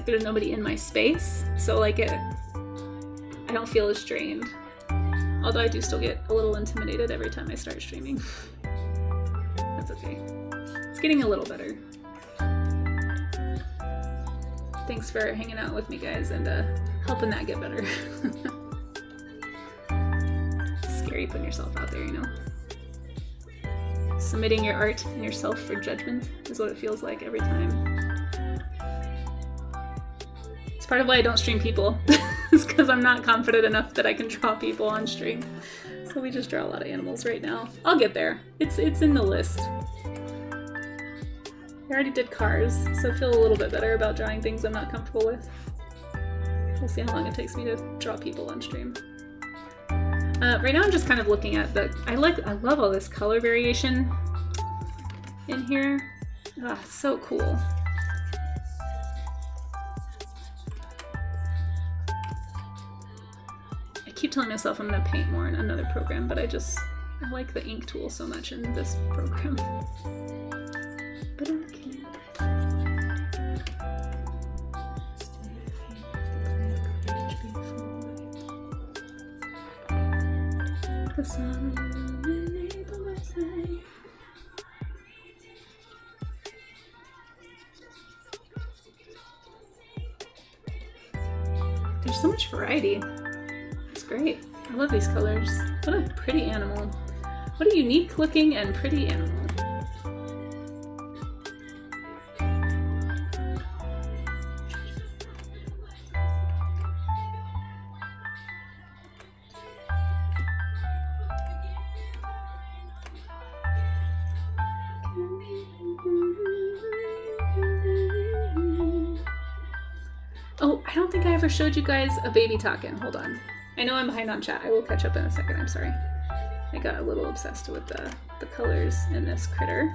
there's nobody in my space, so like I don't feel as drained. Although I do still get a little intimidated every time I start streaming. That's okay. It's getting a little better. Thanks for hanging out with me, guys, and helping that get better. Scary putting yourself out there, you know? Submitting your art and yourself for judgment is what it feels like every time. part of why I don't stream people. It's because I'm not confident enough that I can draw people on stream. So we just draw a lot of animals right now. I'll get there. It's in the list. I already did cars, so I feel a little bit better about drawing things I'm not comfortable with. We'll see how long it takes me to draw people on stream. Right now I'm just kind of looking at the... I love all this color variation in here. Ah, it's so cool. I keep telling myself I'm gonna paint more in another program, but I like the ink tool so much in this program. But I can't. The sun enable my sight. There's so much variety. It's great. I love these colors. What a pretty animal. What a unique looking and pretty animal. Oh, I don't think I ever showed you guys a baby talking. Hold on. I know I'm behind on chat. I will catch up in a second. I'm sorry. I got a little obsessed with the colors in this critter.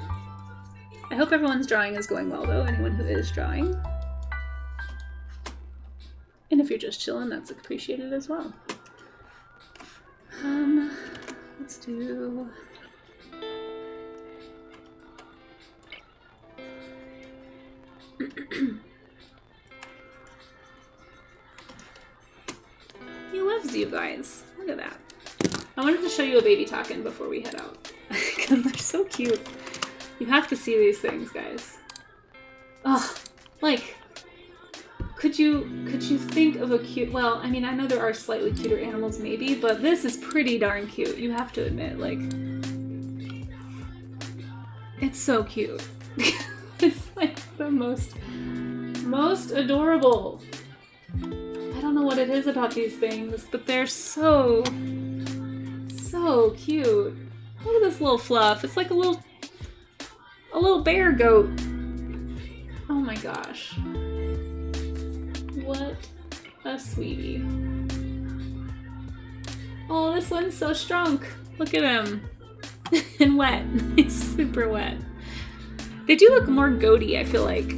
I hope everyone's drawing is going well, though. Anyone who is drawing. And if you're just chilling, that's appreciated as well. Let's do... He loves you guys. Look at that. I wanted to show you a baby talking before we head out. Because they're so cute. You have to see these things, guys. Oh, like, could you think of a cute... Well, I mean, I know there are slightly cuter animals maybe, but this is pretty darn cute. You have to admit, like... It's so cute. It's like the most adorable. I don't know what it is about these things, but they're so cute. Look at this little fluff. It's like a little bear goat. Oh my gosh. What a sweetie. Oh, this one's so strong. Look at him. And wet. He's super wet. They do look more goaty, I feel like,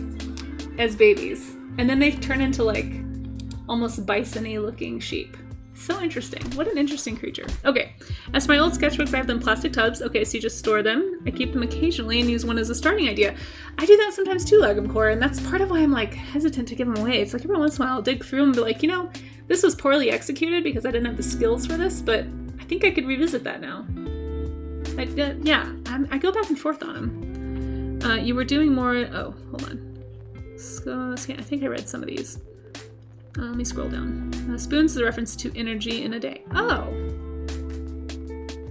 as babies. And then they turn into like almost bison-y looking sheep. So interesting. What an interesting creature. Okay, as for my old sketchbooks, I have them in plastic tubs. Okay, so you just store them. I keep them occasionally and use one as a starting idea. I do that sometimes too, Lagum Core, and that's part of why I'm like hesitant to give them away. It's like every once in a while I'll dig through and be like, you know, this was poorly executed because I didn't have the skills for this, but I think I could revisit that now. I go back and forth on them. You were doing more... Oh, hold on. So, I think I read some of these. Let me scroll down. Spoons is a reference to energy in a day. Oh!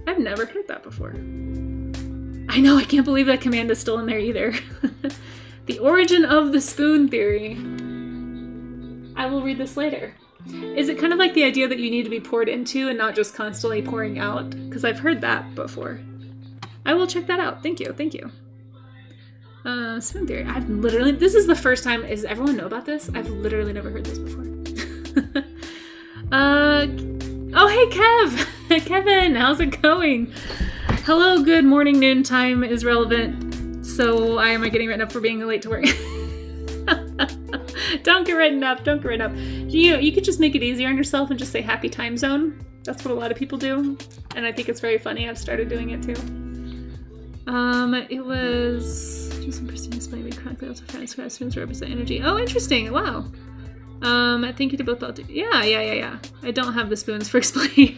I've never heard that before. I know, I can't believe that command is still in there either. The origin of the spoon theory. I will read this later. Is it kind of like the idea that you need to be poured into and not just constantly pouring out? Because I've heard that before. I will check that out. Thank you, thank you. Spoon theory. I've literally... This is the first time... Does everyone know about this? I've literally never heard this before. Oh, hey, Kev! Kevin, how's it going? Hello, good morning, noon time is relevant. So am I getting written up for being late to work? Don't get written up. Don't get written up. You could just make it easier on yourself and just say happy time zone. That's what a lot of people do. And I think it's very funny. I've started doing it too. It was... Some person explain me correctly. Also, find square spoons represent energy. Oh, interesting. Wow. Thank you to both. Yeah. I don't have the spoons for explaining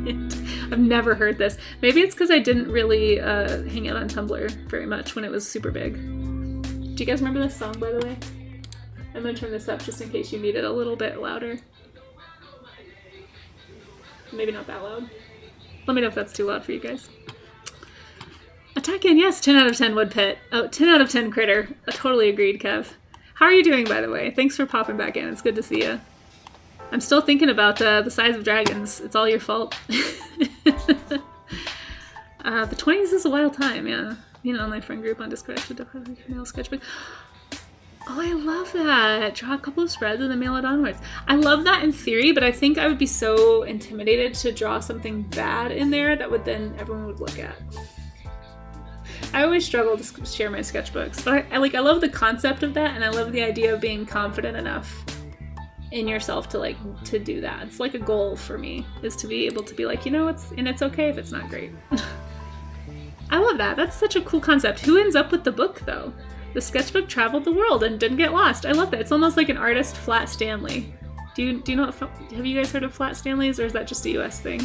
it. I've never heard this. Maybe it's because I didn't really hang out on Tumblr very much when it was super big. Do you guys remember this song, by the way? I'm gonna turn this up just in case you need it a little bit louder. Maybe not that loud. Let me know if that's too loud for you guys. Attack in, yes, 10 out of 10 wood pet. Oh, 10 out of 10 critter. Totally agreed, Kev. How are you doing, by the way? Thanks for popping back in. It's good to see you. I'm still thinking about the size of dragons. It's all your fault. The 20s is a wild time, yeah. You know, my friend group on Discord actually definitely mail sketchbook. Oh, I love that. Draw a couple of spreads and then mail it onwards. I love that in theory, but I think I would be so intimidated to draw something bad in there that would then everyone would look at. I always struggle to share my sketchbooks, but I love the concept of that, and I love the idea of being confident enough in yourself to do that. It's like a goal for me, is to be able to be like, you know, it's okay if it's not great. I love that. That's such a cool concept. Who ends up with the book though? The sketchbook traveled the world and didn't get lost. I love that. It's almost like an artist flat Stanley. Do you know? Have you guys heard of flat Stanleys, or is that just a US thing?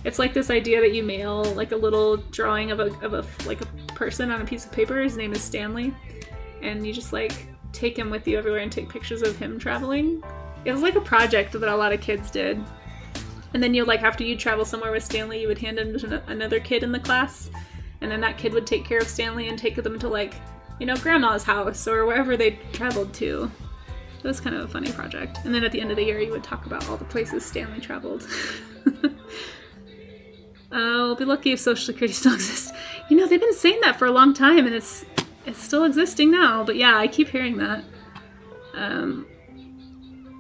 It's like this idea that you mail like a little drawing of a person on a piece of paper. His name is Stanley, and you just like take him with you everywhere and take pictures of him traveling. It was like a project that a lot of kids did. And then you after you travel somewhere with Stanley, you would hand him to another kid in the class, and then that kid would take care of Stanley and take them to grandma's house or wherever they traveled to. It was kind of a funny project. And then at the end of the year, you would talk about all the places Stanley traveled. We'll be lucky if Social Security still exists. You know, they've been saying that for a long time, and it's still existing now. But yeah, I keep hearing that.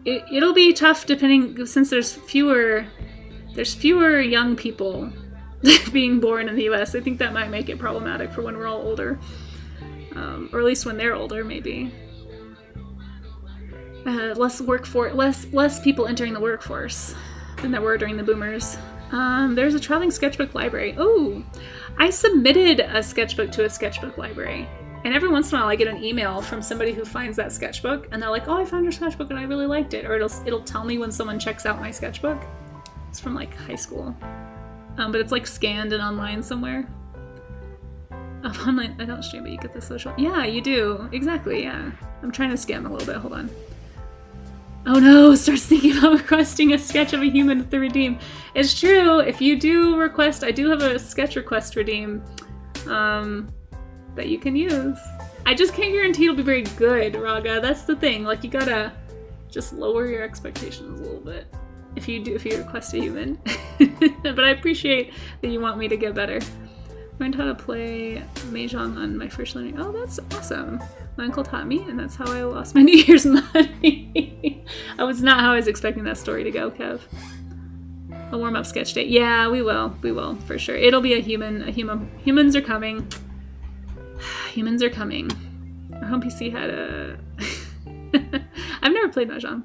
It'll be tough since there's fewer young people being born in the U.S. I think that might make it problematic for when we're all older, or at least when they're older, maybe. Less people entering the workforce than there were during the boomers. There's a traveling sketchbook library. Oh, I submitted a sketchbook to a sketchbook library. And every once in a while I get an email from somebody who finds that sketchbook, and they're like, oh, I found your sketchbook and I really liked it. Or it'll tell me when someone checks out my sketchbook. It's from high school. But it's scanned and online somewhere. Online, I don't stream, but you get the social. Yeah, you do. Exactly, yeah. I'm trying to skim a little bit, hold on. Oh no, starts thinking about requesting a sketch of a human with the redeem. It's true, if you do request, I do have a sketch request redeem. That you can use. I just can't guarantee it'll be very good, Raga. That's the thing. You gotta just lower your expectations a little bit if you request a human. But I appreciate that you want me to get better. Learned how to play Mahjong on my first learning. Oh, that's awesome. My uncle taught me, and that's how I lost my New Year's money. That was not how I was expecting that story to go, Kev. A warm-up sketch day. Yeah, we will. We will, for sure. It'll be a human. Humans are coming. Humans are coming. Our home PC had a... I've never played Mahjong.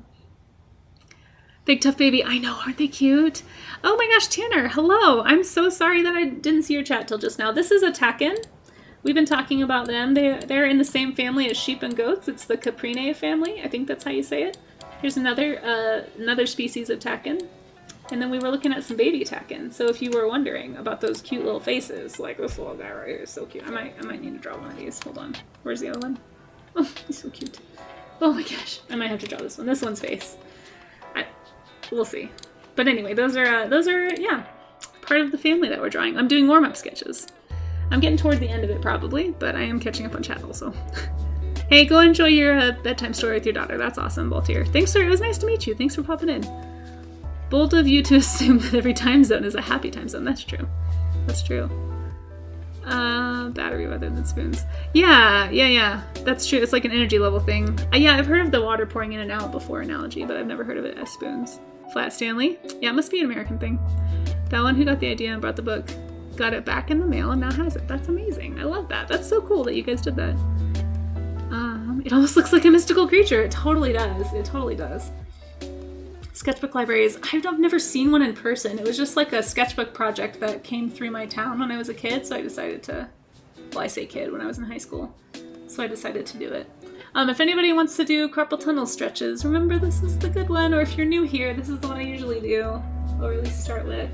Big Tough Baby. I know, aren't they cute? Oh my gosh, Tanner, hello. I'm so sorry that I didn't see your chat till just now. This is a takin. We've been talking about them. They're in the same family as sheep and goats. It's the Caprinae family. I think that's how you say it. Here's another species of takin. And then we were looking at some baby takin. So if you were wondering about those cute little faces, this little guy right here is so cute. I might need to draw one of these. Hold on. Where's the other one? Oh, he's so cute. Oh my gosh. I might have to draw this one. This one's face. We'll see. But anyway, those are yeah, part of the family that we're drawing. I'm doing warm-up sketches. I'm getting toward the end of it probably, but I am catching up on chat also. Hey, go enjoy your bedtime story with your daughter. That's awesome, Baltier. Thanks, sir. It was nice to meet you. Thanks for popping in. Bold of you to assume that every time zone is a happy time zone. That's true. That's true. Battery rather than spoons. Yeah. That's true. It's like an energy level thing. Yeah, I've heard of the water pouring in and out before analogy, but I've never heard of it as spoons. Flat Stanley. Yeah, it must be an American thing. That one who got the idea and brought the book got it back in the mail and now has it. That's amazing. I love that. That's so cool that you guys did that. It almost looks like a mystical creature. It totally does. It totally does. Sketchbook libraries. I've never seen one in person. It was just like a sketchbook project that came through my town when I was a kid, so I decided to, well, I say kid, when I was in high school. So I decided to do it. If anybody wants to do carpal tunnel stretches, remember this is the good one, or if you're new here, this is the one I usually do, or at least start with.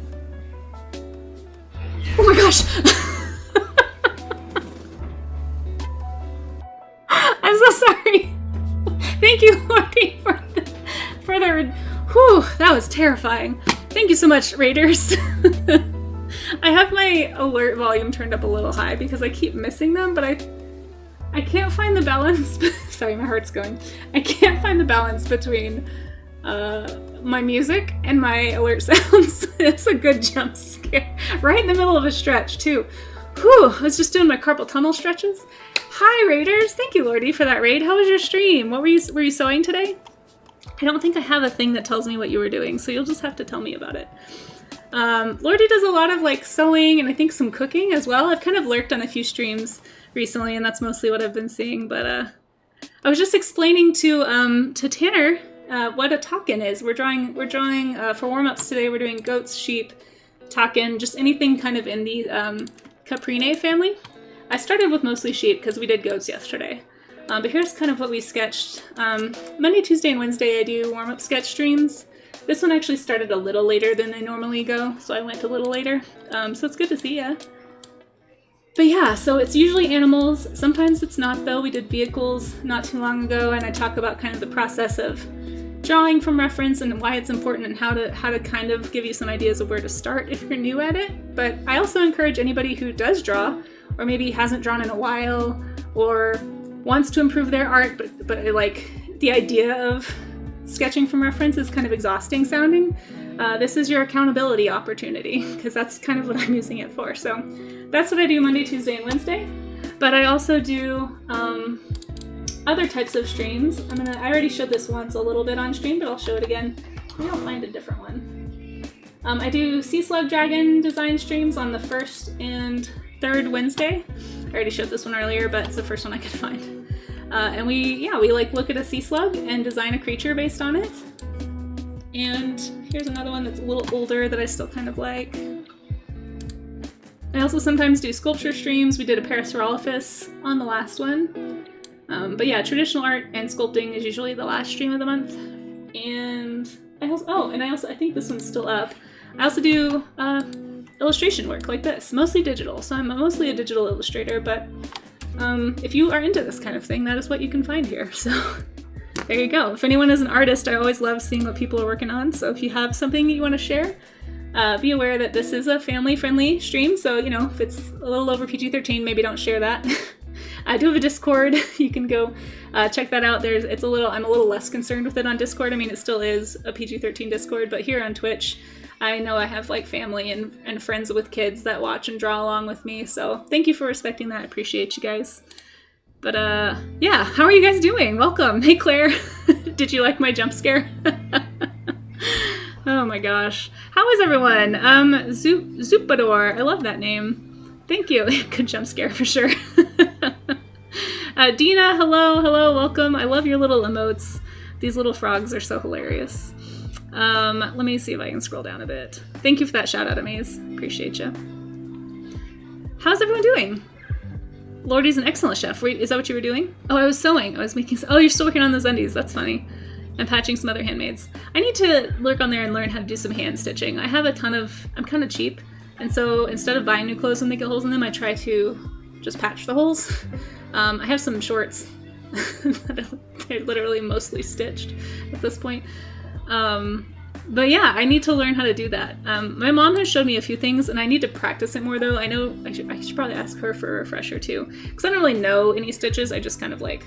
Oh my gosh! I'm so sorry! Thank you, Lordy, for the whew, that was terrifying. Thank you so much, Raiders. I have my alert volume turned up a little high because I keep missing them, but I can't find the balance Sorry, my heart's going. I can't find the balance between my music and my alert sounds. It's a good jump scare. Right in the middle of a stretch, too. Whew, I was just doing my carpal tunnel stretches. Hi, Raiders. Thank you, Lordy, for that raid. How was your stream? What were you sewing today? I don't think I have a thing that tells me what you were doing, so you'll just have to tell me about it. Lordy does a lot of like sewing and I think some cooking as well. I've kind of lurked on a few streams recently, and that's mostly what I've been seeing. But I was just explaining to Tanner what a takin is. We're drawing for warm-ups today. We're doing goats, sheep, takin, just anything kind of in the Caprinae family. I started with mostly sheep because we did goats yesterday. But here's kind of what we sketched. Monday, Tuesday, and Wednesday I do warm-up sketch streams. This one actually started a little later than they normally go, so I went a little later. So it's good to see ya. But yeah, so it's usually animals. Sometimes it's not, though. We did vehicles not too long ago, and I talk about kind of the process of drawing from reference and why it's important and how to kind of give you some ideas of where to start if you're new at it. But I also encourage anybody who does draw, or maybe hasn't drawn in a while, or wants to improve their art, but like the idea of sketching from reference is kind of exhausting sounding. This is your accountability opportunity, because that's kind of what I'm using it for. So that's what I do Monday, Tuesday, and Wednesday. But I also do other types of streams. I already showed this once a little bit on stream, but I'll show it again. Maybe I'll find a different one. I do Sea Slug Dragon design streams on the 1st and 3rd Wednesday. I already showed this one earlier, but it's the first one I could find. And we like look at a sea slug and design a creature based on it. And here's another one that's a little older that I still kind of like. I also sometimes do sculpture streams. We did a Parasaurolophus on the last one. But yeah, traditional art and sculpting is usually the last stream of the month. And I also, I think this one's still up. I also do illustration work like this, mostly digital. So I'm mostly a digital illustrator, but if you are into this kind of thing, that is what you can find here. So there you go. If anyone is an artist, I always love seeing what people are working on. So if you have something that you want to share, be aware that this is a family-friendly stream. So, you know, if it's a little over PG-13, maybe don't share that. I do have a Discord. You can go check that out. I'm a little less concerned with it on Discord. I mean, it still is a PG-13 Discord, but here on Twitch, I know I have like family and friends with kids that watch and draw along with me. So thank you for respecting that. I appreciate you guys. But yeah, how are you guys doing? Welcome. Hey, Claire. Did you like my jump scare? Oh my gosh. How is everyone? Zupador. I love that name. Thank you. Good jump scare for sure. Dina, hello, welcome. I love your little emotes. These little frogs are so hilarious. Let me see if I can scroll down a bit. Thank you for that shout out, Amaze. Appreciate you. How's everyone doing? Lordy's an excellent chef. Is that what you were doing? Oh, I was sewing. I was making. Oh, you're still working on those undies. That's funny. I'm patching some other handmaids. I need to lurk on there and learn how to do some hand stitching. I have I'm kind of cheap, and so instead of buying new clothes when they get holes in them, I try to just patch the holes. I have some shorts. They're literally mostly stitched at this point. But yeah, I need to learn how to do that. My mom has showed me a few things, and I need to practice it more though. I know I should probably ask her for a refresher too, because I don't really know any stitches. I just kind of like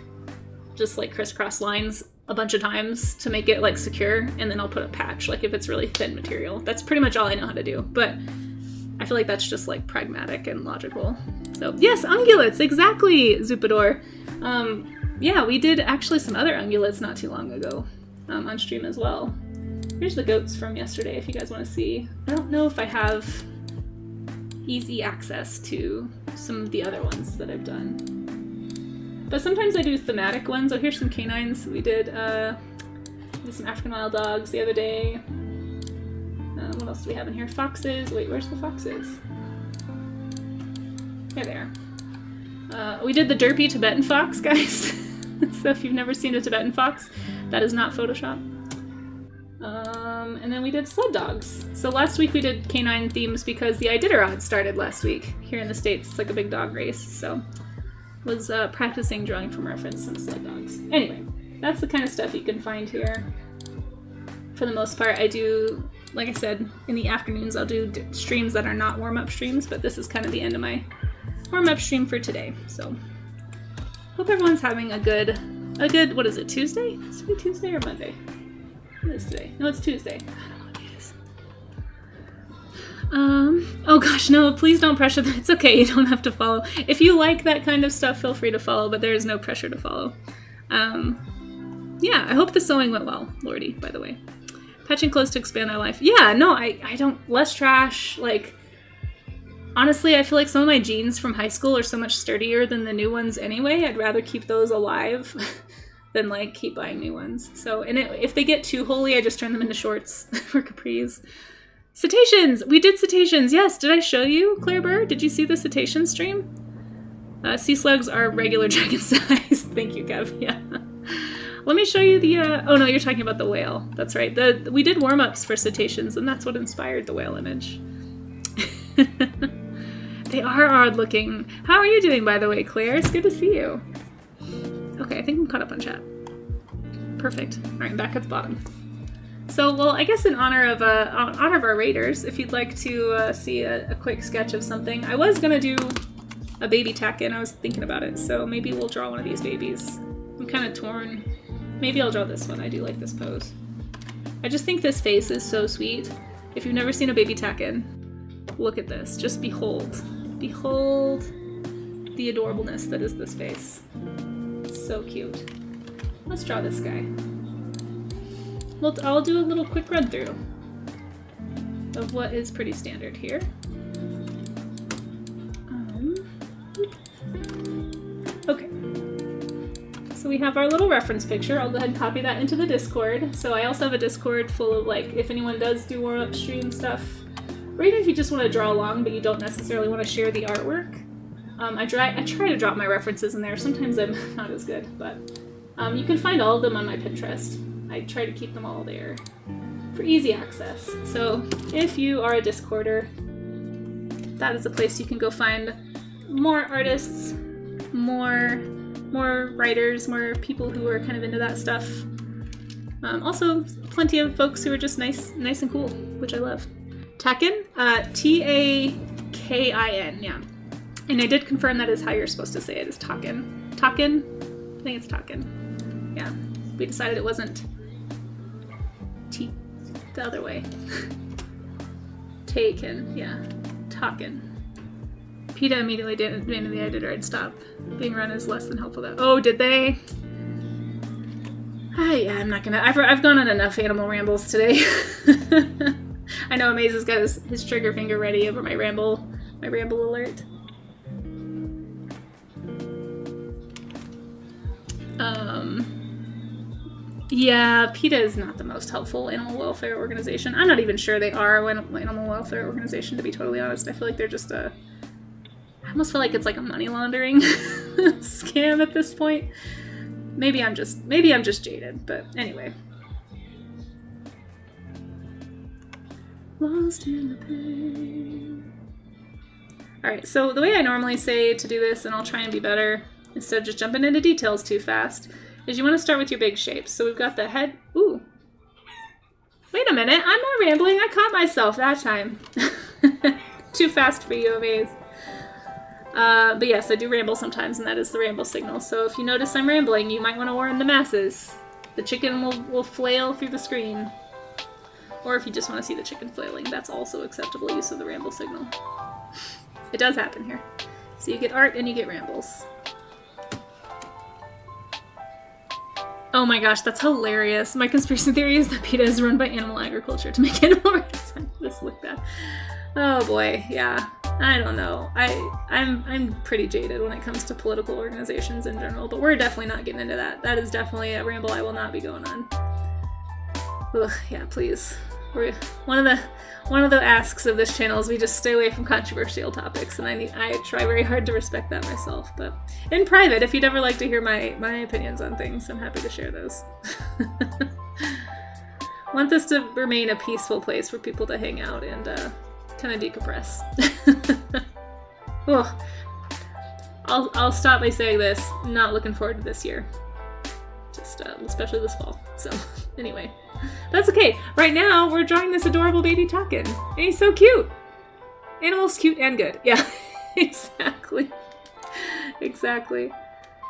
crisscross lines a bunch of times to make it like secure, and then I'll put a patch, like if it's really thin material. That's pretty much all I know how to do, but I feel like that's just like pragmatic and logical. So yes, ungulates, exactly, Zupador. Yeah, we did actually some other ungulates not too long ago on stream as well. Here's the goats from yesterday if you guys want to see. I don't know if I have easy access to some of the other ones that I've done. But sometimes I do thematic ones. Oh, here's some canines. We did some African wild dogs the other day. What else do we have in here? Foxes. Wait, where's the foxes? Here they are. We did the derpy Tibetan fox, guys. So if you've never seen a Tibetan fox, that is not Photoshop. And then we did sled dogs. So last week we did canine themes because the Iditarod started last week. Here in the States, it's like a big dog race. So was practicing drawing from reference some sled dogs. Anyway, that's the kind of stuff you can find here. For the most part, I do, like I said, in the afternoons I'll do streams that are not warm-up streams, but this is kind of the end of my warm-up stream for today. So hope everyone's having a good a good, what is it, Tuesday? Is it Tuesday or Monday? What is today? No, it's Tuesday. I don't know what it is. Oh gosh, no, please don't pressure them. It's okay, you don't have to follow. If you like that kind of stuff, feel free to follow, but there is no pressure to follow. Yeah, I hope the sewing went well, Lordy, by the way. Patching clothes to expand their life. Yeah, no, I don't, less trash, like, honestly, I feel like some of my jeans from high school are so much sturdier than the new ones anyway. I'd rather keep those alive than, like, keep buying new ones. So, and if they get too holy, I just turn them into shorts or capris. Cetaceans! We did cetaceans, yes! Did I show you, Claire Burr? Did you see the cetacean stream? Sea slugs are regular dragon size. Thank you, Kev, yeah. Let me show you the, oh no, you're talking about the whale. That's right. We did warm-ups for cetaceans, and that's what inspired the whale image. They are odd-looking. How are you doing, by the way, Claire? It's good to see you. Okay, I think I'm caught up on chat. Perfect. All right, back at the bottom. So, well, I guess in honor of our raiders, if you'd like to see a quick sketch of something, I was gonna do a baby tack-in. I was thinking about it, so maybe we'll draw one of these babies. I'm kind of torn. Maybe I'll draw this one. I do like this pose. I just think this face is so sweet. If you've never seen a baby tack-in, look at this. Just behold. Behold the adorableness that is this face. So cute. Let's draw this guy. Well, I'll do a little quick run through of what is pretty standard here. Okay. So we have our little reference picture. I'll go ahead and copy that into the Discord. So I also have a Discord full of, like, if anyone does do warm-up stream stuff, or even if you just want to draw along but you don't necessarily want to share the artwork. I try to drop my references in there. Sometimes I'm not as good, but you can find all of them on my Pinterest. I try to keep them all there for easy access. So if you are a Discorder, that is a place you can go find more artists, more writers, more people who are kind of into that stuff. Also, plenty of folks who are just nice and cool, which I love. Takin? Takin, yeah. And I did confirm that is how you're supposed to say it, is Takin. Takin? I think it's Takin. Yeah. We decided it wasn't the other way. Taken, yeah. Takin. PETA immediately demanded the editor I'd stop. Being run is less than helpful. Oh, did they? Yeah, I'm not gonna. I've gone on enough animal rambles today. I know Amaze has got his trigger finger ready over my ramble alert. Yeah, PETA is not the most helpful animal welfare organization. I'm not even sure they are an animal welfare organization, to be totally honest. I feel like they're just I almost feel like it's like a money laundering scam at this point. Maybe I'm just jaded, but anyway. Lost in the pain. Alright, so the way I normally say to do this, and I'll try and be better, instead of just jumping into details too fast, is you want to start with your big shapes. So we've got the head. Ooh. Wait a minute, I'm not rambling. I caught myself that time. Too fast for you, Amaze. But yes, I do ramble sometimes, and that is the ramble signal. So if you notice I'm rambling, you might want to warn the masses. The chicken will flail through the screen. Or if you just want to see the chicken flailing, that's also acceptable use of the ramble signal. It does happen here. So you get art and you get rambles. Oh my gosh, that's hilarious. My conspiracy theory is that PETA is run by animal agriculture to make animal rights. This look bad. Oh boy, yeah. I don't know. I'm pretty jaded when it comes to political organizations in general, but we're definitely not getting into that. That is definitely a ramble I will not be going on. Ugh, yeah, please. One of the asks of this channel is we just stay away from controversial topics, and I try very hard to respect that myself. But in private, if you'd ever like to hear my opinions on things, I'm happy to share those. Want this to remain a peaceful place for people to hang out and kind of decompress. Oh, I'll stop by saying this. Not looking forward to this year. Just especially this fall. So anyway, that's okay. Right now we're drawing this adorable baby Takin, and he's so cute. Animal's cute and good. Yeah, exactly.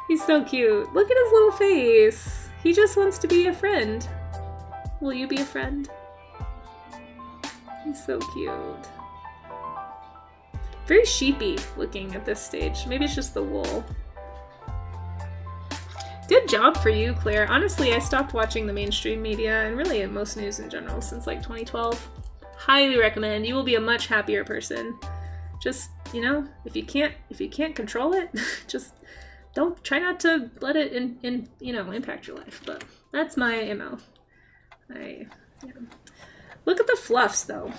He's so cute. Look at his little face. He just wants to be a friend. Will you be a friend? He's so cute. Very sheepy looking at this stage. Maybe it's just the wool. Good job for you, Claire. Honestly, I stopped watching the mainstream media and really most news in general since like 2012. Highly recommend. You will be a much happier person. Just, you know, if you can't control it, just don't try not to let it impact your life. But that's my MO. Look at the fluffs though.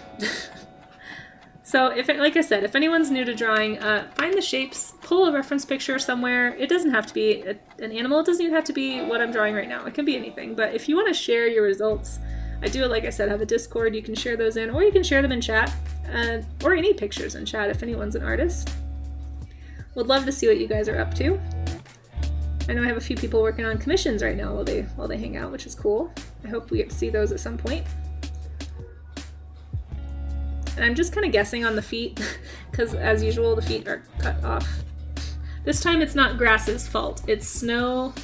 So like I said, if anyone's new to drawing, find the shapes, pull a reference picture somewhere. It doesn't have to be an animal. It doesn't even have to be what I'm drawing right now. It can be anything. But if you want to share your results, I do, like I said, have a Discord. You can share those in, or you can share them in chat, or any pictures in chat if anyone's an artist. Would love to see what you guys are up to. I know I have a few people working on commissions right now while they hang out, which is cool. I hope we get to see those at some point. And I'm just kind of guessing on the feet, because as usual, the feet are cut off. This time it's not Grass's fault. It's Snow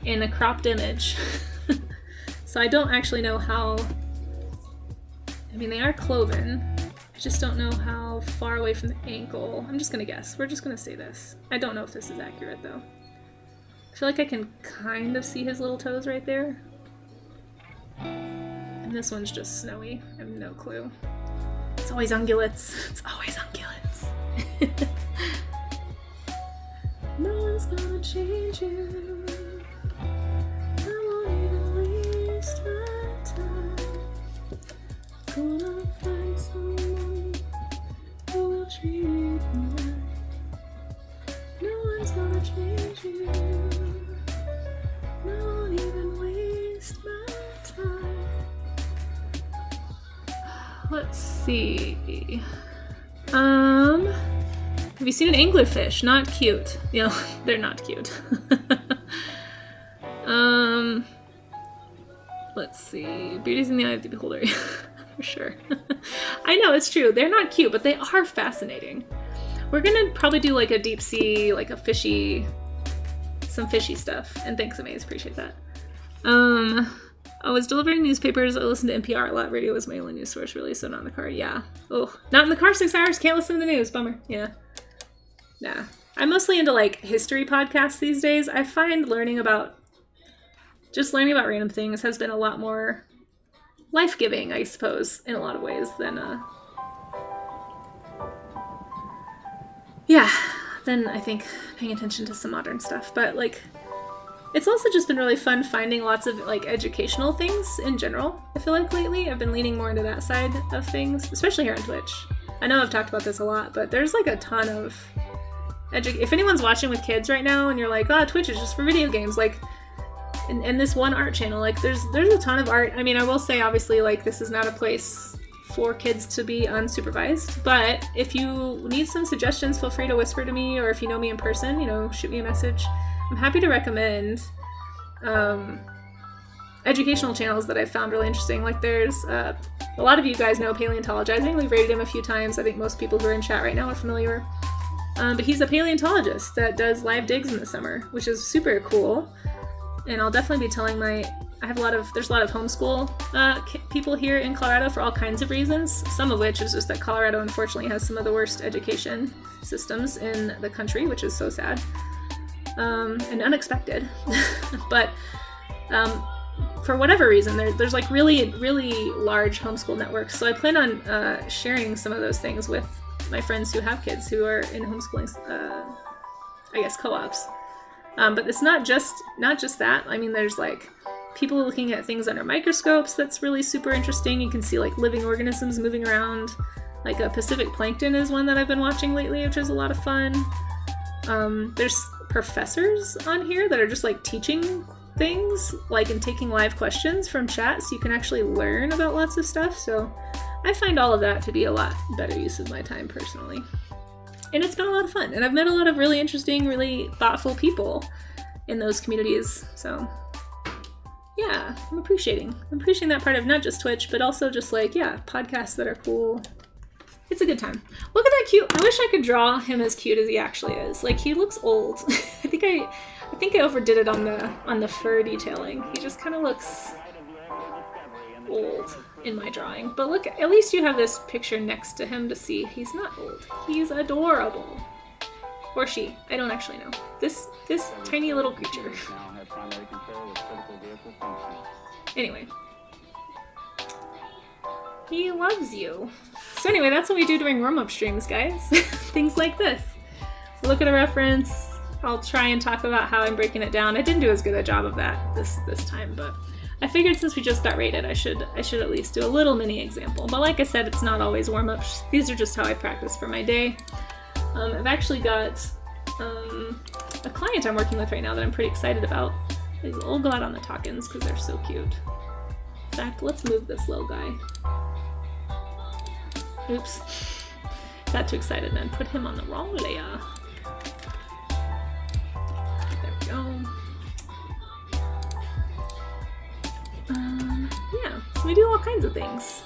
in a cropped image. So I don't actually know how... I mean, they are cloven. I just don't know how far away from the ankle. I'm just going to guess. We're just going to say this. I don't know if this is accurate, though. I feel like I can kind of see his little toes right there. And this one's just snowy. I have no clue. It's always ungulates. It's always ungulates. No one's gonna change you. I won't even waste my time. Gonna find someone who will treat me right. No one's gonna change you. I won't even waste my time. Let's see. Have you seen an anglerfish? Not cute. You know, they're not cute. Let's see. Beauty's in the eye of the beholder. For sure. I know, it's true. They're not cute, but they are fascinating. We're gonna probably do like a deep sea, like a fishy, some fishy stuff. And thanks, Amaze. Appreciate that. I was delivering newspapers. I listened to NPR a lot. Radio was my only news source, really, so not in the car. Yeah. Oh, not in the car 6 hours. Can't listen to the news. Bummer. Yeah. Nah. I'm mostly into, like, history podcasts these days. I find learning about random things has been a lot more life-giving, I suppose, in a lot of ways than I think paying attention to some modern stuff. But, like... It's also just been really fun finding lots of, like, educational things in general, I feel like, lately. I've been leaning more into that side of things, especially here on Twitch. I know I've talked about this a lot, but there's, like, a ton of... If anyone's watching with kids right now and you're like, oh, Twitch is just for video games, like, and this one art channel, like, there's a ton of art. I mean, I will say, obviously, like, this is not a place for kids to be unsupervised, but if you need some suggestions, feel free to whisper to me, or if you know me in person, you know, shoot me a message. I'm happy to recommend educational channels that I've found really interesting. Like there's a lot of you guys know Paleontologizing. We've rated him a few times. I think most people who are in chat right now are familiar. But he's a paleontologist that does live digs in the summer, which is super cool. And I'll definitely be telling there's a lot of homeschool people here in Colorado for all kinds of reasons. Some of which is just that Colorado unfortunately has some of the worst education systems in the country, which is so sad. And unexpected, but for whatever reason, there's like really, really large homeschool networks. So I plan on sharing some of those things with my friends who have kids who are in homeschooling, I guess, co-ops. But it's not just that. I mean, there's like people looking at things under microscopes. That's really super interesting. You can see like living organisms moving around. Like a Pacific plankton is one that I've been watching lately, which is a lot of fun. There's professors on here that are just like teaching things, like, and taking live questions from chat, so you can actually learn about lots of stuff. So I find all of that to be a lot better use of my time personally, and it's been a lot of fun, and I've met a lot of really interesting, really thoughtful people in those communities. So yeah, I'm appreciating that part of not just Twitch, but also just like, yeah, podcasts that are cool, It's a good time. Look at that cute. I wish I could draw him as cute as he actually is. Like, he looks old. I think I overdid it on the fur detailing. He just kind of looks old in my drawing. But look, at least you have this picture next to him to see he's not old. He's adorable. Or she. I don't actually know. This tiny little creature. Now have primary control of critical vehicle functions. Anyway. He loves you. So anyway, that's what we do during warm-up streams, guys. Things like this. Look at a reference. I'll try and talk about how I'm breaking it down. I didn't do as good a job of that this time, but I figured since we just got rated, I should at least do a little mini example. But like I said, it's not always warm-ups. These are just how I practice for my day. I've actually got a client I'm working with right now that I'm pretty excited about. We'll go out on the talk-ins because they're so cute. In fact, let's move this little guy. Oops. Got too excited and put him on the wrong layer. There we go. Yeah, so we do all kinds of things.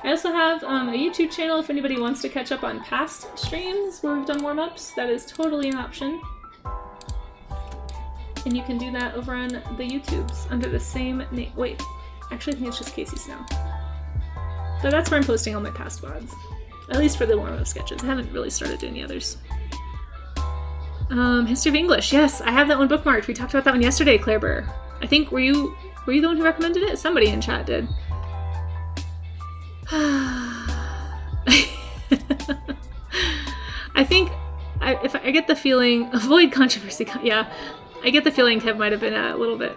I also have a YouTube channel if anybody wants to catch up on past streams where we've done warm-ups. That is totally an option. And you can do that over on the YouTubes under the same name. Wait, actually I think it's just Casey Snow. But that's where I'm posting all my past VODs. At least for the warm-up sketches. I haven't really started doing the others. History of English. Yes, I have that one bookmarked. We talked about that one yesterday, Claire Burr. I think, were you the one who recommended it? Somebody in chat did. I think, if I get the feeling, avoid controversy. Yeah, I get the feeling Kev might have been a little bit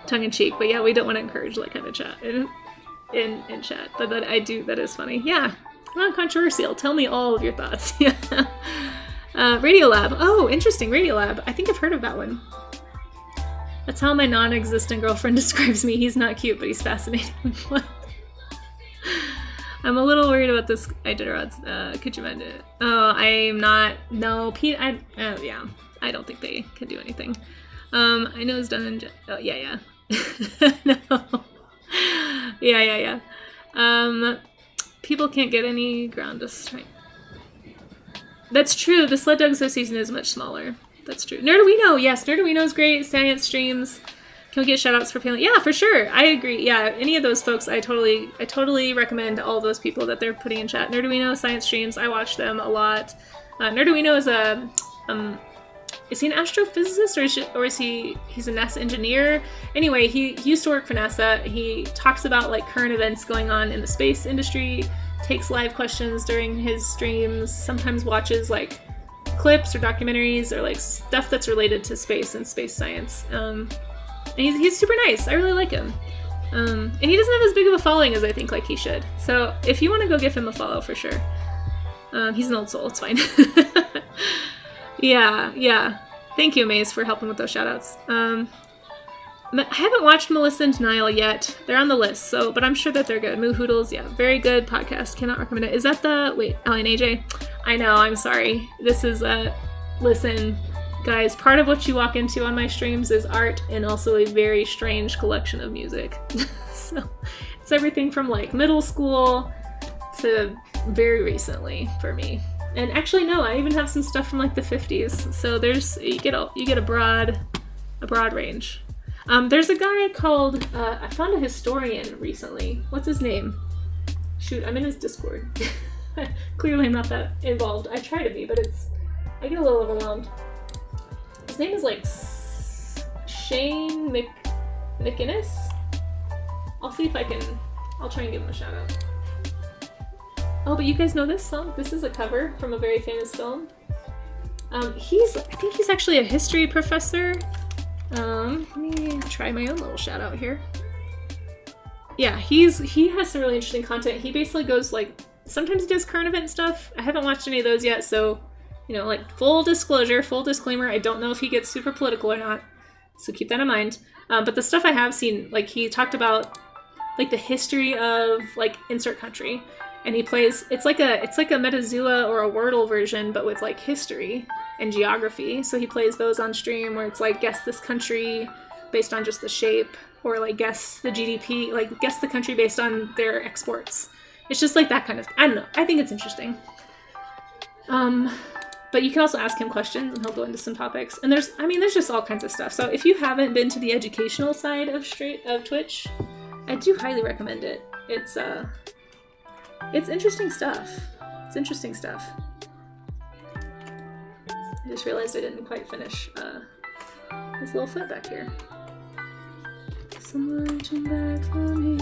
tongue-in-cheek, but yeah, we don't want to encourage that kind of chat in chat. But that is funny. Yeah, non-controversial. Tell me all of your thoughts. Yeah. Radiolab. Oh, interesting. Radiolab. I think I've heard of that one. That's how my non-existent girlfriend describes me. He's not cute, but he's fascinating. What? I'm a little worried about this Idorods. Could you mend it? Oh, I'm not. No, Pete. Yeah. I don't think they can do anything. I know it's done in. Oh, yeah. No. Yeah. People can't get any ground to strike. That's true. The Sled Dog Association is much smaller. That's true. Nerduino, yes, Nerduino is great. Science streams. Can we get shoutouts for family? Yeah, for sure. I agree. Yeah, any of those folks, I totally recommend all those people that they're putting in chat. Nerduino, science streams, I watch them a lot. Nerduino is is he an astrophysicist or is he's a NASA engineer? Anyway, he used to work for NASA. He talks about like current events going on in the space industry, takes live questions during his streams, sometimes watches like clips or documentaries or like stuff that's related to space and space science. And he's super nice. I really like him. And he doesn't have as big of a following as I think like he should. So if you want to go give him a follow for sure. He's an old soul. It's fine. Yeah. Thank you, Maze, for helping with those shoutouts. I haven't watched Melissa in Denial yet. They're on the list, but I'm sure that they're good. Moo Hoodles, yeah, very good podcast. Cannot recommend it. Is that wait, Allie and AJ? I know, I'm sorry. This is, listen, guys, part of what you walk into on my streams is art and also a very strange collection of music. So it's everything from like middle school to very recently for me. And actually, no, I even have some stuff from like the 50s. So you get a broad range. There's a guy called, I found a historian recently. What's his name? Shoot, I'm in his Discord. Clearly I'm not that involved. I try to be, but I get a little overwhelmed. His name is like Shane McInnes. I'll see if I'll try and give him a shout out. Oh, but you guys know this song? This is a cover from a very famous film. I think he's actually a history professor. Let me try my own little shout out here. Yeah, he has some really interesting content. He basically goes like, sometimes he does current event stuff. I haven't watched any of those yet, so, like full disclaimer, I don't know if he gets super political or not, so keep that in mind. But the stuff I have seen, like he talked about like the history of like insert country, and he plays, it's like a Metazua or a Wordle version, but with like history and geography. So he plays those on stream where it's like guess this country based on just the shape. or like guess the GDP, like guess the country based on their exports. It's just like that kind of, I don't know. I think it's interesting. But you can also ask him questions and he'll go into some topics. And there's just all kinds of stuff. So if you haven't been to the educational side of Twitch, I do highly recommend it. It's interesting stuff. It's interesting stuff. I just realized I didn't quite finish this little foot back here. Someone reaching back for me,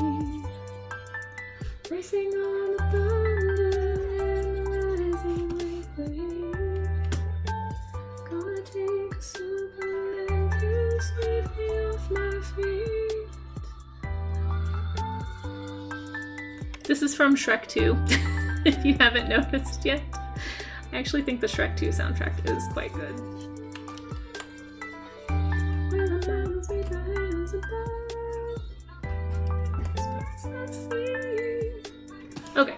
racing on the thunder and rising wave. Gonna take a Superman to sweep me off my feet. This is from Shrek 2, if you haven't noticed yet. I actually think the Shrek 2 soundtrack is quite good. Okay.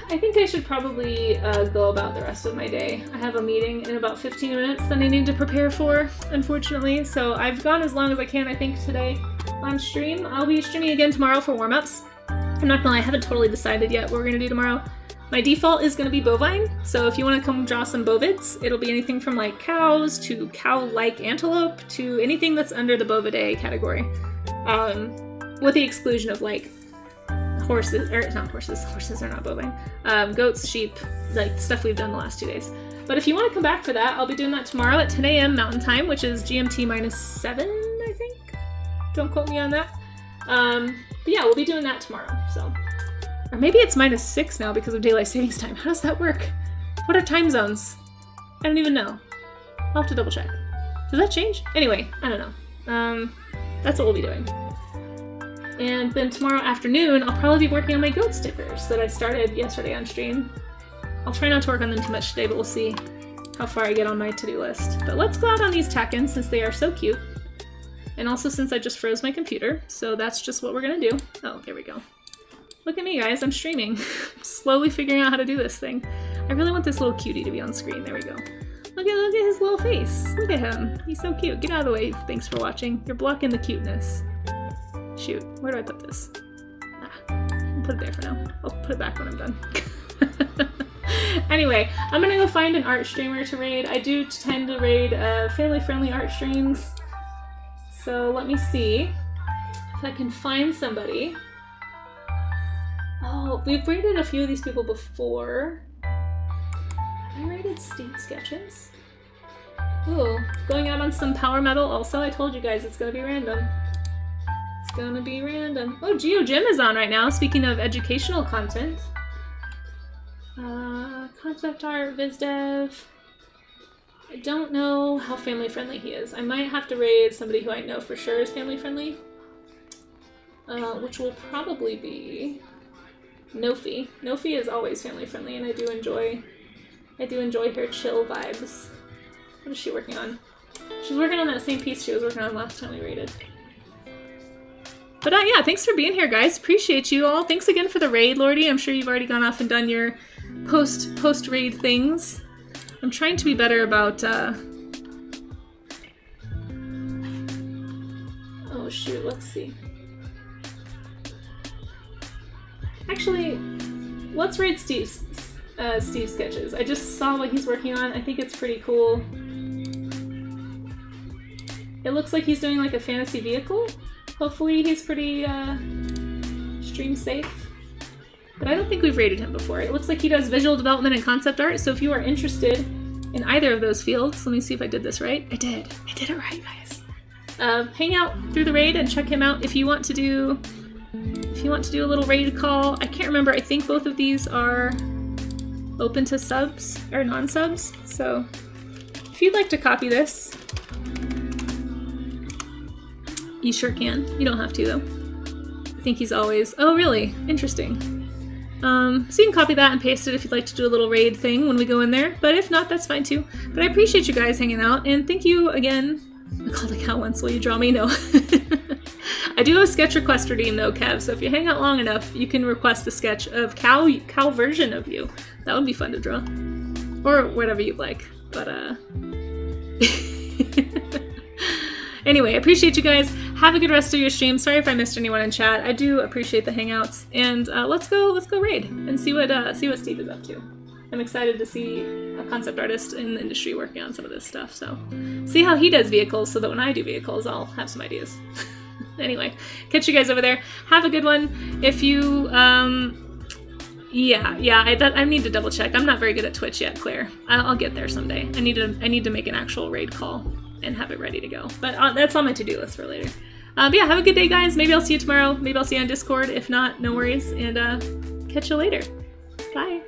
I think I should probably go about the rest of my day. I have a meeting in about 15 minutes that I need to prepare for, unfortunately. So I've gone as long as I can, I think, today on stream. I'll be streaming again tomorrow for warm-ups. I'm not gonna lie, I haven't totally decided yet what we're gonna do tomorrow. My default is gonna be bovine, so if you wanna come draw some bovids, it'll be anything from like cows to cow-like antelope to anything that's under the bovidae category. With the exclusion of like horses, or not horses, horses are not bovine, goats, sheep, like stuff we've done the last 2 days. But if you wanna come back for that, I'll be doing that tomorrow at 10 a.m. Mountain Time, which is GMT -7, I think? Don't quote me on that. But yeah, we'll be doing that tomorrow, so. Or maybe it's -6 now because of daylight savings time. How does that work? What are time zones? I don't even know. I'll have to double check. Does that change? Anyway, I don't know. That's what we'll be doing. And then tomorrow afternoon, I'll probably be working on my goat stickers that I started yesterday on stream. I'll try not to work on them too much today, but we'll see how far I get on my to-do list. But let's go out on these tack-ins since they are so cute. And also since I just froze my computer, so that's just what we're gonna do. Oh, there we go. Look at me, guys, I'm streaming. Slowly figuring out how to do this thing. I really want this little cutie to be on screen. There we go. Look at his little face. Look at him. He's so cute. Get out of the way. Thanks for watching. You're blocking the cuteness. Shoot, where do I put this? I'll put it there for now. I'll put it back when I'm done. Anyway, I'm gonna go find an art streamer to raid. I do tend to raid family-friendly art streams. So let me see if I can find somebody. Oh, we've rated a few of these people before. Have I rated Steve Sketches? Ooh, going out on some power metal also. I told you guys it's gonna be random. It's gonna be random. Oh, Geo Jim is on right now, speaking of educational content. Concept art, viz dev. I don't know how family friendly he is. I might have to raid somebody who I know for sure is family friendly. Which will probably be Nofi. Nofi is always family friendly, and I do enjoy her chill vibes. What is she working on? She's working on that same piece she was working on last time we raided. But yeah, thanks for being here, guys. Appreciate you all. Thanks again for the raid, Lordy. I'm sure you've already gone off and done your post raid things. I'm trying to be better about oh shoot, let's see. Actually, let's raid Steve's sketches. I just saw what he's working on. I think it's pretty cool. It looks like he's doing like a fantasy vehicle. Hopefully he's pretty stream safe. But I don't think we've rated him before. It looks like he does visual development and concept art, so if you are interested in either of those fields, let me see if I did this right. I did it right, guys. Hang out through the raid and check him out if you want to do a little raid call. I can't remember, I think both of these are open to subs or non-subs, so if you'd like to copy this, you sure can. You don't have to though. I think he's always, oh really? Interesting. So you can copy that and paste it if you'd like to do a little raid thing when we go in there, but if not, that's fine too. But I appreciate you guys hanging out, and thank you again. I called a cow once, will you draw me? No. I do have a sketch request redeem though, Kev, so if you hang out long enough, you can request a sketch of cow version of you. That would be fun to draw. Or whatever you'd like, but Anyway, I appreciate you guys. Have a good rest of your stream. Sorry if I missed anyone in chat. I do appreciate the hangouts, and let's go raid and see what Steve is up to. I'm excited to see a concept artist in the industry working on some of this stuff. So see how he does vehicles, so that when I do vehicles, I'll have some ideas. Anyway, catch you guys over there. Have a good one. If you I need to double check. I'm not very good at Twitch yet, Claire. I'll get there someday. I need to make an actual raid call and have it ready to go. But that's on my to-do list for later. But yeah, have a good day, guys. Maybe I'll see you tomorrow. Maybe I'll see you on Discord. If not, no worries. And catch you later. Bye.